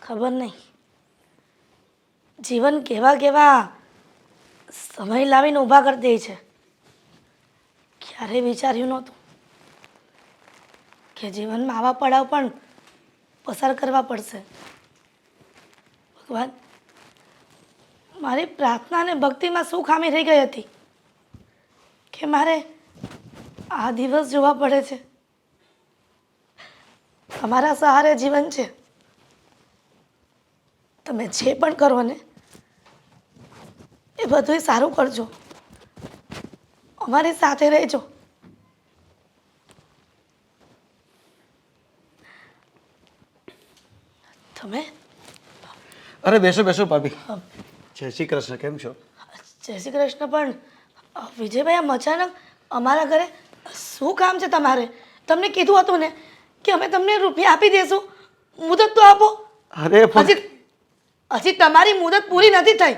ખબર નહીં જીવન કેવા કેવા સમય લાવીને ઊભા કરી દે છે. ક્યારેય વિચાર્યું નહોતું કે જીવનમાં આવા પડાવ પણ પસાર કરવા પડશે. ભગવાન, મારી પ્રાર્થના અને ભક્તિમાં શું ખામી રહી ગઈ હતી કે મારે આ દિવસ જોવા પડે છે? તમારા સહારે જીવન છે. તમે જે પણ કરો ને એ બધું સારું કરજો, અમારી સાથે રહેજો. તમે અરે બેસો બેસો ભાભી. જય શ્રી કૃષ્ણ, કેમ છો? જય શ્રી કૃષ્ણ. પણ વિજયભાઈ, આમ અચાનક અમારા ઘરે શું કામ છે તમારે? તમને કીધું હતું ને કે અમે તમને રૂપિયા આપી દઈશું, મુદત તો આપો. અરે હજી તમારી મુદત પૂરી નથી થઈ.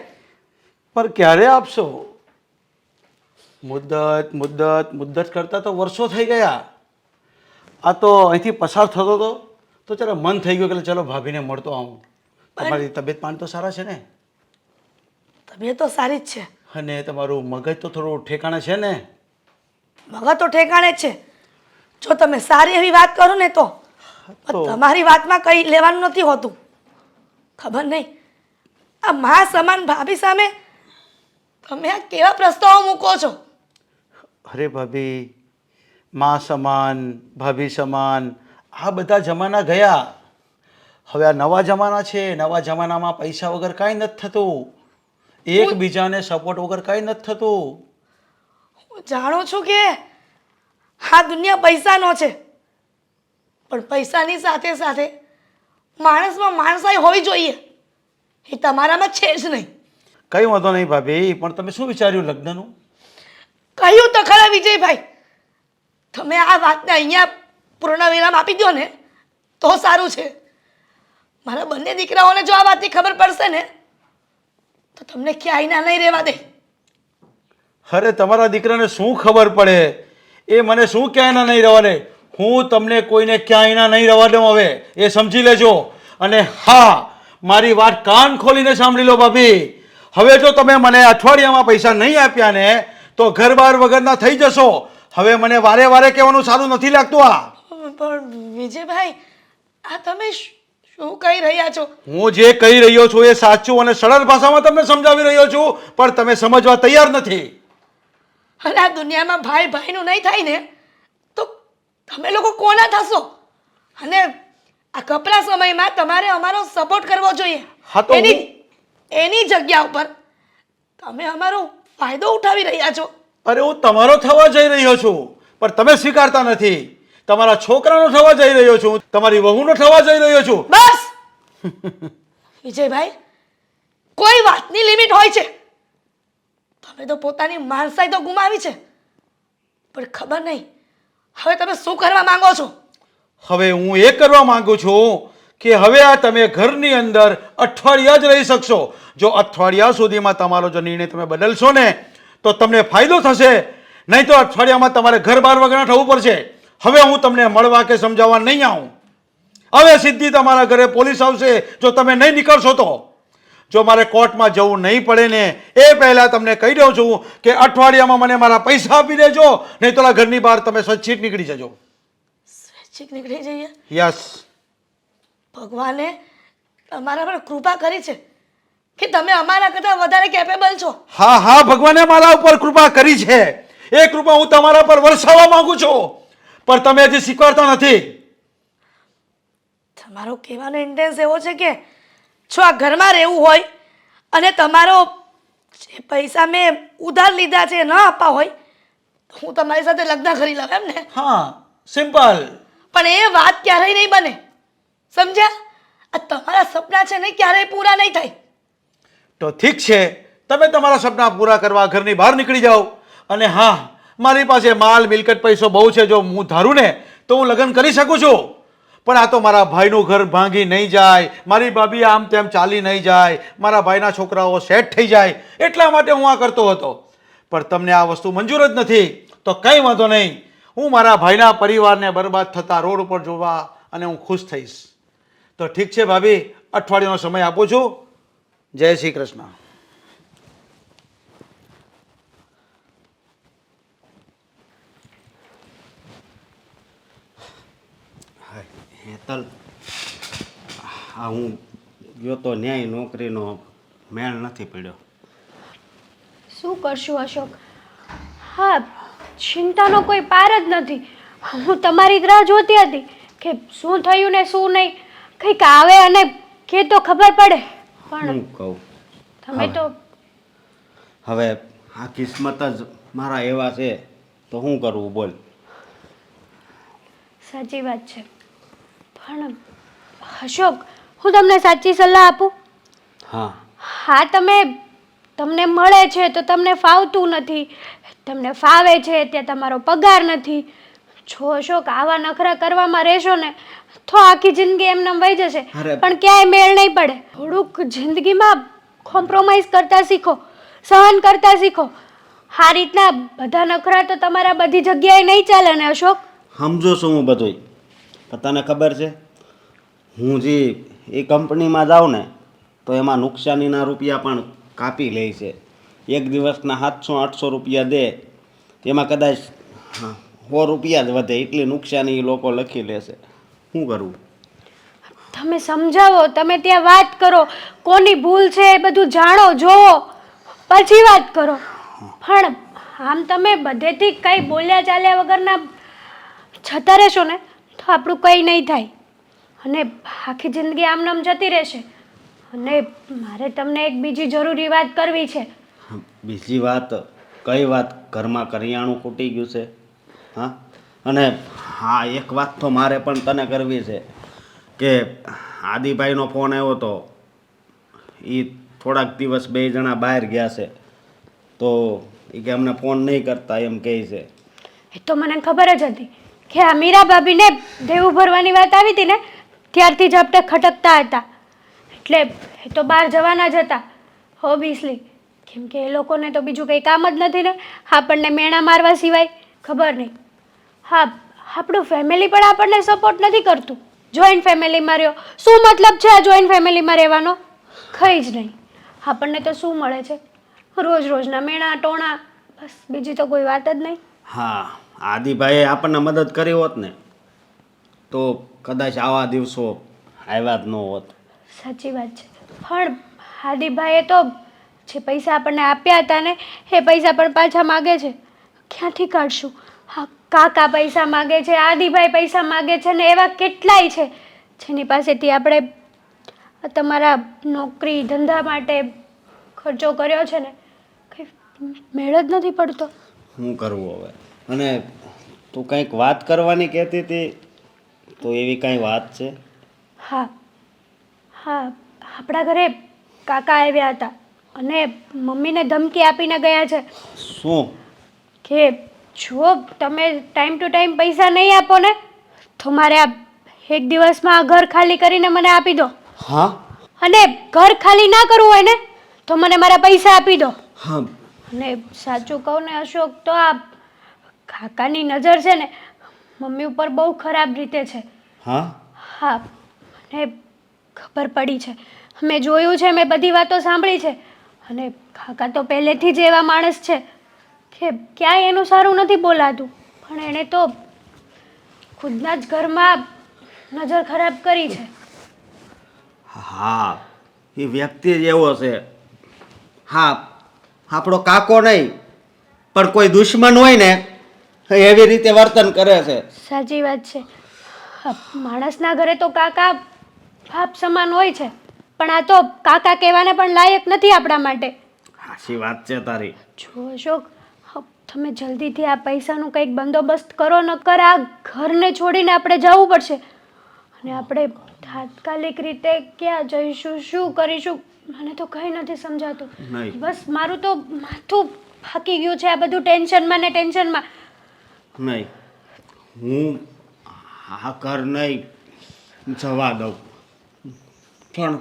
પર ક્યારે આપશો? મુદ્દત કરતા તો વર્ષો થઈ ગયા. આ તો અહીંથી પસાર થતો હતો તો ચાલો મન થઈ ગયું કે ચલો ભાભીને મળતો આવું. તમારી તબિયત પાણી તો સારા છે ને? તબિયત તો સારી જ છે. અને તમારું મગજ તો થોડું ઠેકાણે છે ને? મગજ તો ઠેકાણે જ છે. જો તમે સારી એવી વાત કરો ને તો તમારી વાતમાં કંઈ લેવાનું નથી હોતું. ખબર નહીં, આ મા સમાન ભાભી સામે તમે આ કેવા પ્રસ્તાવો મૂકો છો? અરે ભાભી, મા સમાન, ભાભી સમાન, આ બધા જમાના ગયા. હવે આ નવા જમાના છે. નવા જમાનામાં પૈસા વગર કાંઈ નથી થતું. એકબીજાને સપોર્ટ વગર કાંઈ નથી થતું. હું જાણું છું કે આ દુનિયા પૈસાનો છે, પણ પૈસાની સાથે સાથે માણસમાં માણસાઈ હોવી જોઈએ. એ તમારામાં છે જ નહીં. કંઈ વાંધો નહીં ભાભી, પણ તમે શું વિચાર્યું લગ્નનું? કહ્યું તો ખરા વિજયભાઈ, તમે આ વાતને અહીંયા પૂર્ણ વિરામ આપી દો ને તો સારું છે. મારા બંને દીકરાઓને જો આ વાતની ખબર પડશે ને તો તમને ક્યાંય ના નહીં રહેવા દે. અરે તમારા દીકરાને શું ખબર પડે? એ મને શું ક્યાંય નહીં રહેવા દે? હું તમને કોઈને ક્યાંય નહીં રહેવા દઉં. હવે એ સમજી લેજો. અને હા, મારી વાત કાન ખોલીને સાંભળી લો ભાભી. હવે જો તમે મને અઠવાડિયામાં પૈસા નહીં આપ્યા ને તો ઘર બાર વગરના થઈ જશો. હવે મને વારે વારે કહેવાનું સારું નથી લાગતું. આ પણ વિજયભાઈ, આ તમે શું કહી રહ્યા છો? હું જે કહી રહ્યો છું એ સાચું અને સરળ ભાષામાં તમને સમજાવી રહ્યો છું, પણ તમે સમજવા તૈયાર નથી. અને આ દુનિયામાં ભાઈ ભાઈનું નહીં થાય ને તો તમે લોકો કોના થશો? અને આ કપરા સમયમાં તમારે અમારો સપોર્ટ કરવો જોઈએ. હા તો એની જગ્યા ઉપર તમે અમારો ફાયદો ઉઠાવી રહ્યા છો. અરે હું તમારો થવા જઈ રહ્યો છું પણ તમે સ્વીકારતા નથી. તમારા છોકરાનો થવા જઈ રહ્યો છું, તમારી વહુનો થવા જઈ રહ્યો છું. બસ વિજયભાઈ, કોઈ વાતની લિમિટ હોય છે. તમે તો પોતાની માણસાઈ તો ગુમાવી છે, પણ ખબર નહીં હવે તમે શું કરવા માંગો છો. હવે હું એ કરવા માંગુ છું કે હવે આ તમે ઘરની અંદર અઠવાડિયા જ રહી શકશો. જો અઠવાડિયા સુધીમાં તમારો જો નિર્ણય તમે બદલશો ને તો તમને ફાયદો થશે, નહીં તો અઠવાડિયામાં તમારે ઘર બહાર વગર થવું પડશે. હવે હું તમને મળવા કે સમજાવવા નહીં આવું. હવે સીધી તમારા ઘરે પોલીસ આવશે જો તમે નહીં નીકળશો તો. જો મારે કોર્ટમાં જવું નહીં પડે ને એ પહેલાં તમને કહી દઉં છું કે અઠવાડિયામાં મને મારા પૈસા આપી દેજો, નહીં તો ઘરની બહાર તમે સ્વૈચ્છિક નીકળી જજો. સ્વૈચ્છિક નીકળી જઈએ? યસ. ભગવાને તમારા પર કૃપા કરી છે કે તમે અમારા કરતાં વધારે કેપેબલ છો. હા હા, ભગવાને મારા ઉપર કૃપા કરી છે. એ કૃપા હું તમારા પર વરસાવવા માંગુ છું, પણ તમે હજી સ્વીકારતા નથી. તમારો કહેવાનો ઇન્ટેન્સ એવો છે કે જો આ ઘરમાં રહેવું હોય અને તમારો જે પૈસા મેં ઉધાર લીધા છે ન આપવા હોય તો હું તમારી સાથે લગ્ન કરી લઉં, એમ ને? હા, સિમ્પલ. પણ એ વાત ક્યારેય નહીં બને, સમજ્યા? આ તમારા સપના છે ને ક્યારેય પૂરા નહીં થાય. તો ઠીક છે, તમે તમારા સપના પૂરા કરવા ઘરની બહાર નીકળી જાઓ. અને હા, મારી પાસે માલ મિલકત પૈસો બહુ છે. જો હું ધારું ને તો હું લગ્ન કરી શકું છું, પણ આ તો મારા ભાઈનું ઘર ભાંગી નહીં જાય, મારી ભાભી આમ તેમ ચાલી નહીં જાય, મારા ભાઈના છોકરાઓ સેટ થઈ જાય, એટલા માટે હું આ કરતો હતો. પણ તમને આ વસ્તુ મંજૂર જ નથી તો કંઈ વાંધો નહીં. હું મારા ભાઈના પરિવારને બરબાદ થતા રોડ ઉપર જોવા અને હું ખુશ થઈશ. તો ઠીક છે ભાભી, અઠવાડિયાનો સમય આપું છું. જય શ્રી કૃષ્ણ. હેતલ, આ હું ગયો તો ન્યાય નોકરીનો મેળ નથી પડ્યો. શું કરશું અશોક? હા, ચિંતાનો કોઈ પાર જ નથી. હું તમારી રાહ જોતી હતી કે શું થયું ને શું નહીં, કંઈક આવે અને કે તો ખબર પડે. પણ હું કહું તમે તો હવે આ કિસ્મત જ મારા એવા છે તો શું કરવું બોલ. સાચી વાત છે, પણ અશોક, હું તમને સાચી સલાહ આપું? હા. હા, તમને મળે છે તો તમને ફાવતું નથી, તમને ફાવે છે ત્યાં તમારો પગાર નથી. જો અશોક આવા નખરા કરવામાં રહેશો ને તો આખી જિંદગી એમને વહી જશે, અરે. પણ ક્યાંય મેળ નહીં પડે. થોડુંક જિંદગીમાં કોમ્પ્રોમાઇઝ કરતા શીખો, સહન કરતા શીખો. આ રીતના બધા નખરા તો તમારા બધી જગ્યાએ નહીં ચાલે ને અશોક. સમજો છું હું બધુંય, પણ તને ખબર છે હું જે એ કંપનીમાં જાઉં ને તો એમાં નુકસાનીના રૂપિયા પણ કાપી લે છે. એક દિવસના 700-800 રૂપિયા દે, એમાં કદાચ 100 રૂપિયા જ વધે એટલી નુકસાની એ લોકો લખી લેશે. શું કરવું? તમે સમજાવો, તમે ત્યાં વાત કરો, કોની ભૂલ છે એ બધું જાણો, જોવો, પછી વાત કરો. પણ આમ તમે બધેથી કંઈ બોલ્યા ચાલ્યા વગરના જતા રહેશો ને તો આપણું કંઈ નહીં થાય અને આખી જિંદગી આમનામ જતી રહેશે. અને મારે તમને એક બીજી જરૂરી વાત કરવી છે. બીજી વાત? કઈ વાત? ઘરમાં કરિયાણું ખૂટી ગયું છે. હા, અને હા, એક વાત તો મારે પણ તને કરવી છે કે આદિભાઈનો ફોન આવ્યો હતો. એ થોડાક દિવસ બે જણા બહાર ગયા છે તો એ કે અમને ફોન નહીં કરતા એમ કહે છે. એ તો મને ખબર જ હતી કે આ મીરા ભાભીને દેવું ભરવાની વાત આવી હતી ને ત્યારથી જ આપણે ખટકતા હતા. એટલે એ તો બહાર જવાના જ હતા ઓબ્વિયસલી, કેમ કે એ લોકોને તો બીજું કંઈ કામ જ નથી ને આપણને મેણા મારવા સિવાય. ખબર નહીં. હા, આપણું ફેમિલી પણ આપણને સપોર્ટ નથી કરતું. જોઈન્ટ ફેમિલીમાં રહ્યો, શું મતલબ છે આ જોઈન્ટ ફેમિલીમાં રહેવાનો? કંઈ જ નહીં. આપણને તો શું મળે છે? રોજ રોજના મેણા ટોણા, બસ, બીજી તો કોઈ વાત જ નહીં. હા, આદિભાઈએ આપણને મદદ કરી હોત ને તો કદાચ આવા દિવસો આવ્યા જ ન હોત. સાચી વાત છે, પણ હાદીભાઈએ તો જે પૈસા આપણને આપ્યા હતા ને એ પૈસા પણ પાછા માગે છે. ક્યાંથી કાઢશું? હા, કાકા પૈસા માગે છે, આદિભાઈ પૈસા માગે છે ને એવા કેટલાય છે જેની પાસેથી આપણે તમારા નોકરી ધંધા માટે ખર્ચો કર્યો છે ને મેળ જ નથી પડતો. શું કરવું હવે? અને તું કંઈક વાત કરવાની કહેતી હતી, તો એવી કાંઈ વાત છે? હા હા, આપણા ઘરે કાકા આવ્યા હતા અને મમ્મીને ધમકી આપીને ગયા છે શું? કે જો તમે ટાઈમ ટુ ટાઈમ પૈસા નહીં આપો ને તો મારે આ એક દિવસમાં આ ઘર ખાલી કરીને મને આપી દો, હા અને ઘર ખાલી ના કરવું હોય ને તો મને મારા પૈસા આપી દો. હા. અને સાચું કહું ને અશોક, તો આ કાકાની નજર છે ને મમ્મી ઉપર બહુ ખરાબ રીતે છે. હા હા, મને ખબર પડી છે, મેં જોયું છે, મેં બધી વાતો સાંભળી છે. અને કાકા તો પહેલેથી જ એવા માણસ છે કે ક્યાંય એનું સારું નથી બોલાતું, પણ એણે તો ખુદના જ ઘરમાં નજર ખરાબ કરી છે. હા, એ વ્યક્તિ જ એવો છે. હા, આપણો કાકો નહીં પણ કોઈ દુશ્મન હોય ને એવી રીતે વર્તન કરે છે. સાચી વાત છે. હા, માણસના ઘરે તો કાકા બાપ સમાન હોય છે, પણ આ તો કાકા કહેવાને પણ લાયક નથી આપણા માટે. સાચી વાત છે તારી. જો અશોક, તમે જલ્દીથી આ પૈસાનું કંઈક બંદોબસ્ત કરો, નકર આ ઘરને છોડીને આપણે જવું પડશે. અને આપણે તાત્કાલિક રીતે ક્યાં જઈશું, શું કરીશું, મને તો કંઈ નથી સમજાતું. નહીં. બસ મારું તો માથું ફાકી ગયું છે આ બધું ટેન્શનમાં ને ટેન્શનમાં. નહીં, હું આ ઘર નહીં જવા દઉં, પણ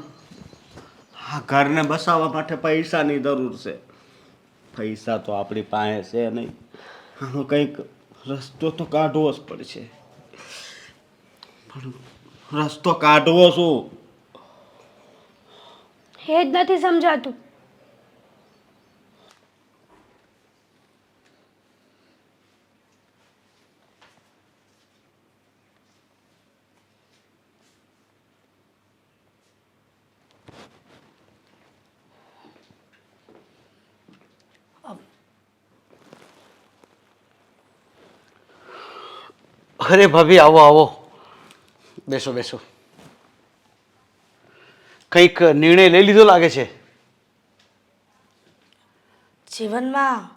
આ ઘરને બસાવવા માટે પૈસાની જરૂર છે. પૈસા તો આપણી પાસે છે નહીં. આનો કંઈક રસ્તો તો કાઢવો જ પડશે. પણ રસ્તો કાઢવો શું? એ જ નથી સમજાતું. અરે ભાભી, આવો આવો, બેસો બેસો. કંઈક નિર્ણય લઈ લીધો લાગે છે. જીવનમાં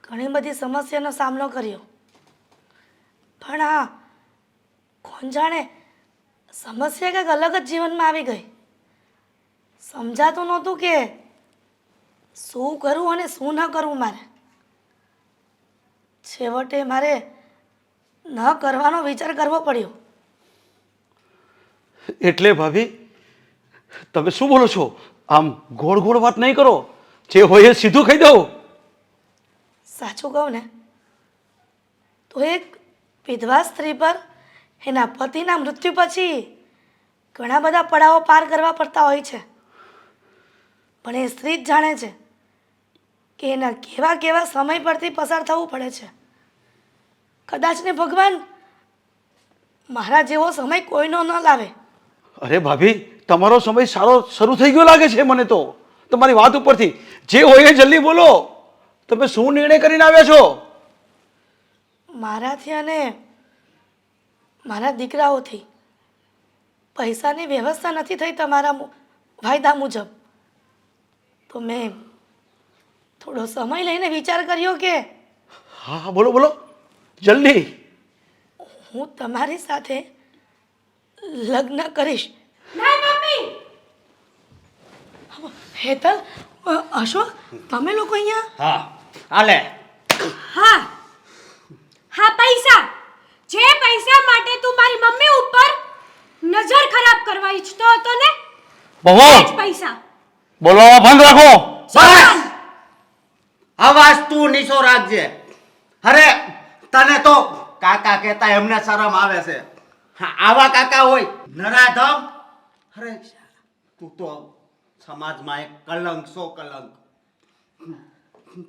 ઘણી બધી સમસ્યાનો સામનો કર્યો, પણ આ કોણ જાણે સમસ્યા કંઈક અલગ જ જીવનમાં આવી ગઈ. સમજાતું નહોતું કે શું કરવું અને શું ન કરવું મારે. છેવટે મારે ન કરવાનો વિચાર કરવો પડ્યો. એટલે ભાભી, તમે શું બોલો છો? આમ ગોળ ગોળ વાત નહીં કરો, જે હોય એ સીધું કહી દો. સાચું કહું ને તો એક વિધવા સ્ત્રી પર એના પતિના મૃત્યુ પછી ઘણા બધા પડાવો પાર કરવા પડતા હોય છે, પણ એ સ્ત્રી જ જાણે છે કે એના કેવા કેવા સમય પરથી પસાર થવું પડે છે. કદાચ ને ભગવાન મારા જેવો સમય કોઈનો ન લાવે. અરે ભાભી, તમારો સમય સારો શરૂ થઈ ગયો લાગે છે મને તો, તમારી વાત ઉપરથી. જે હોય એ જલ્દી બોલો, તમે શું નિર્ણય કરીને આવ્યા છો? મારાથી અને મારા દીકરાઓથી પૈસાની વ્યવસ્થા નથી થઈ તમારા વાયદા મુજબ, તો મેં થોડો સમય લઈને વિચાર કર્યો કે હા હા, બોલો બોલો જલ્દી. હું તમારી સાથે લગ્ન કરીશ. નહીં મમ્મી. હેતલ, અશોક, તમે લોકો અહીંયા? હા, હાલે. હા હા, પૈસા, જે પૈસા માટે તું મારી મમ્મી ઉપર નજર ખરાબ કરવા ઈચ્છતો હતો ને, બહુ એ જ પૈસા. બોલવામાં બંધ રાખો. બસ, અવાજ તું નીચો રાખજે. અરે તને તો કાકા કહેતા એમને શરમ આવે છે. હા, આવા કાકા હોય નરાધમ. અરે તું તો સમાજમાં એક કલંક, સો કલંક.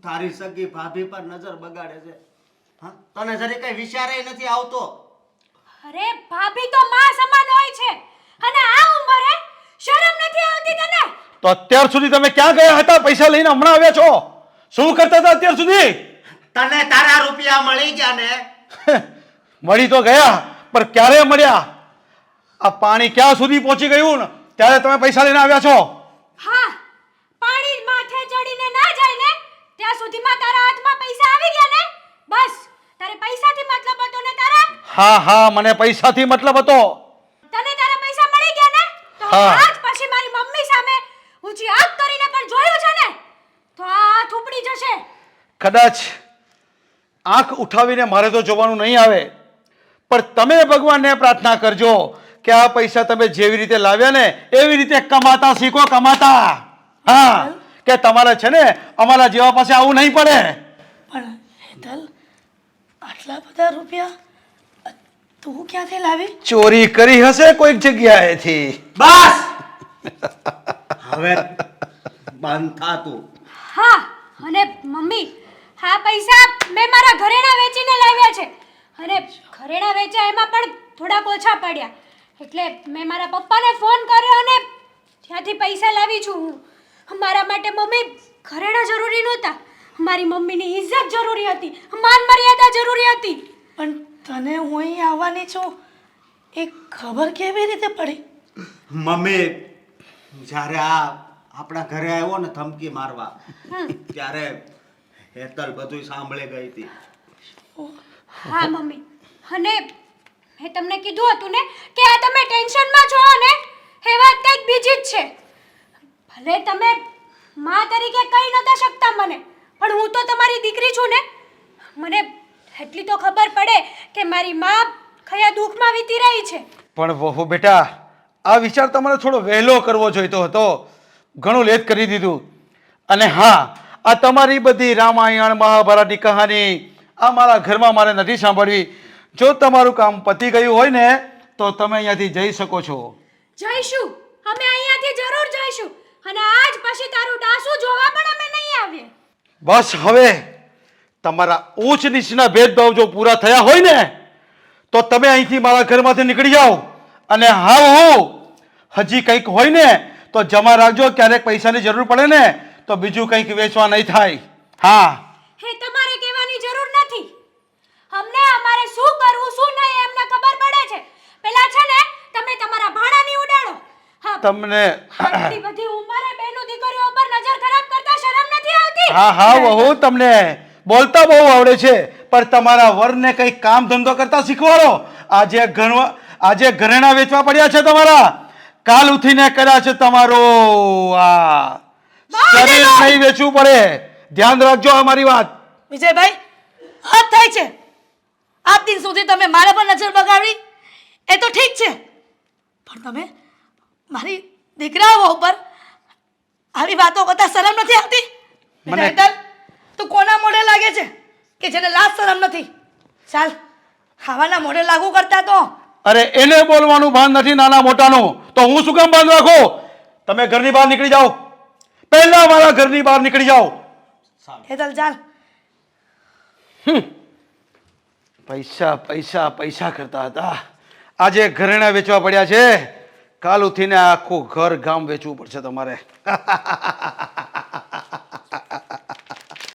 તારી સગી ભાભી પર નજર બગાડે છે. હા, તને જરી કઈ વિચારે નથી આવતો. અરે ભાભી તો માં સમાન હોય છે, અને આ ઉંમરે શરમ નથી આવતી તને? તો અત્યાર સુધી તમે ક્યાં ગયા હતા? પૈસા લઈને હમણાં આવ્યા છો? શું કરતા હતા અત્યાર સુધી? તને તારા રૂપિયા મળી ગયા ને? મળી તો ગયા, પણ ક્યારે મળ્યા? આ પાણી ક્યાં સુધી પહોંચી ગયું ને ત્યારે તમે પૈસા લઈને આવ્યા છો? હા, પાણી માથે ચડીને ના જાય ને ત્યાં સુધીમાં તારા હાથમાં પૈસા આવી ગયા ને બસ તારે પૈસાથી મતલબ હતો ને તારા હા હા મને પૈસાથી મતલબ હતો. તને તારા પૈસા મળી ગયા ને તો હા. આજ પછી મારી મમ્મી સામે ઊંચી આંખ કરીને પણ જોયું છે ને તો આ હાથ ઉપડી જશે. કદાચ આંખ ઉઠાવીને મારે તો જોવાનું નહીં આવે, પણ તમે ભગવાનને પ્રાર્થના કરજો કે આ પૈસા તમે જેવી રીતે લાવ્યા ને એવી રીતે કમાતા શીખો, કમાતા. હા, કે તમારે છે ને અમારા જેવા પાસે આવું નહીં પડે. પણ હેતલ આટલા બધા રૂપિયા તું ક્યાંથી લાવી? ચોરી કરી હશે કોઈક જગ્યાએથી. બસ હવે બંધ થા તું. હા અને મમ્મી આ પૈસા મેં મારા ઘરેણા વેચીને લાવ્યા છે અને ઘરેણા વેચ્યા એમાં પણ થોડાક ઓછા પડ્યા એટલે મેં મારા પપ્પાને ફોન કર્યો અને ત્યાંથી પૈસા લાવી છું હું. મારા માટે મમ્મી ઘરેણા જરૂરી નહોતા, મારી મમ્મીની ઇજ્જત જરૂરી હતી, માન મર્યાદા જરૂરી હતી. પણ તને હું અહીં આવવાની છું એ ખબર કેવી રીતે પડી? મમ્મી જ્યારે આપણા ઘરે આવ્યો ને ધમકી મારવા ત્યારે હેતલ બધું સાંભળી ગઈ હતી. હા મમ્મી અને મેં તમને કીધું હતું ને કે આ તમે ટેન્શનમાં છો ને એ વાત કંઈક બીજી જ છે. ભલે તમે માં તરીકે કહી નતા શકતા મને, પણ હું તો તમારી દીકરી છું ને. મને એટલી તો ખબર પડે કે મારી માં કયા દુઃખમાં વીતી રહી છે. પણ વહુ બેટા, આ વિચાર તમારે થોડો વહેલો કરવો જોઈતો હતો, ઘણું લેટ કરી દીધું. અને હા, આ તમારી બધી રામાયણ મહાભારતની કહાની આ મારા ઘરમાં મારે નથી સાંભળવી. જો તમારું કામ પતી ગયું હોય ને તો તમે અહીંયાથી જઈ શકો છો. જઈશું, અમે અહીંયાથી જરૂર જઈશું અને આજ પછી તારું ડાસુ જોવા પણ અમે નહીં આવીએ. બસ હવે તમારા ઊંચ નીચના ભેદભાવ જો પૂરા થયા હોય ને તો તમે અહીંથી મારા ઘરમાંથી નીકળી જાઓ. અને હા હું હજી કંઈક હોય ને તો જમા રાખજો, ક્યારેક પૈસાની જરૂર પડે ને તો બીજું કંઈક વેચવા નહીં થાય. હા, હે તમારે કહેવાની જરૂર નથી. અમને અમારે શું કરવું શું નહીં એમને ખબર પડે છે. પેલા છે ને તમે તમારા ભાણાની ઉડાડો. હા, તમને આટલી બધી ઉંમરે બેનો દીકરીઓ પર નજર ખરાબ કરતા શરમ નથી આવતી? હા હા વહુ, તમને બોલતા બહુ આવડે છે, પણ તમારા વરને કંઈક કામ ધંધો કરતા શીખવાડો. આજે ઘરેણા વેચવા પડ્યા છે તમારા, કાલ ઉઠીને કદાચ તમારો આ શરીર નહીં વેચવું પડે. ધ્યાન રાખજો અમારી વાત. વિજયભાઈ, હદ થાય છે. આજ દિન સુધી તમે મારા પર નજર બગાડી એ તો ઠીક છે, પણ તમે મારી દીકરાઓ ઉપર આવી વાતો કરતા શરમ નથી આવતી? મને- હેતલ, તું કોના મોઢે લાગે છે કે જેને લાજ શરમ નથી? ચાલ, ખાવાના મોઢે લાગુ કરતા તો અરે એને બોલવાનું ભાન નથી નાના મોટાનું, તો હું શું કામ ભાન રાખું? તમે ઘરની બહાર નીકળી જાઓ, પહેલા મારા ઘરની બહાર નીકળી જાઓ. હેતલ ચાલ. પૈસા પૈસા પૈસા કરતા હતા, આજે ઘરેણા વેચવા પડ્યા છે, કાલ ઉઠીને આખું ઘર ગામ વેચવું પડશે તમારે.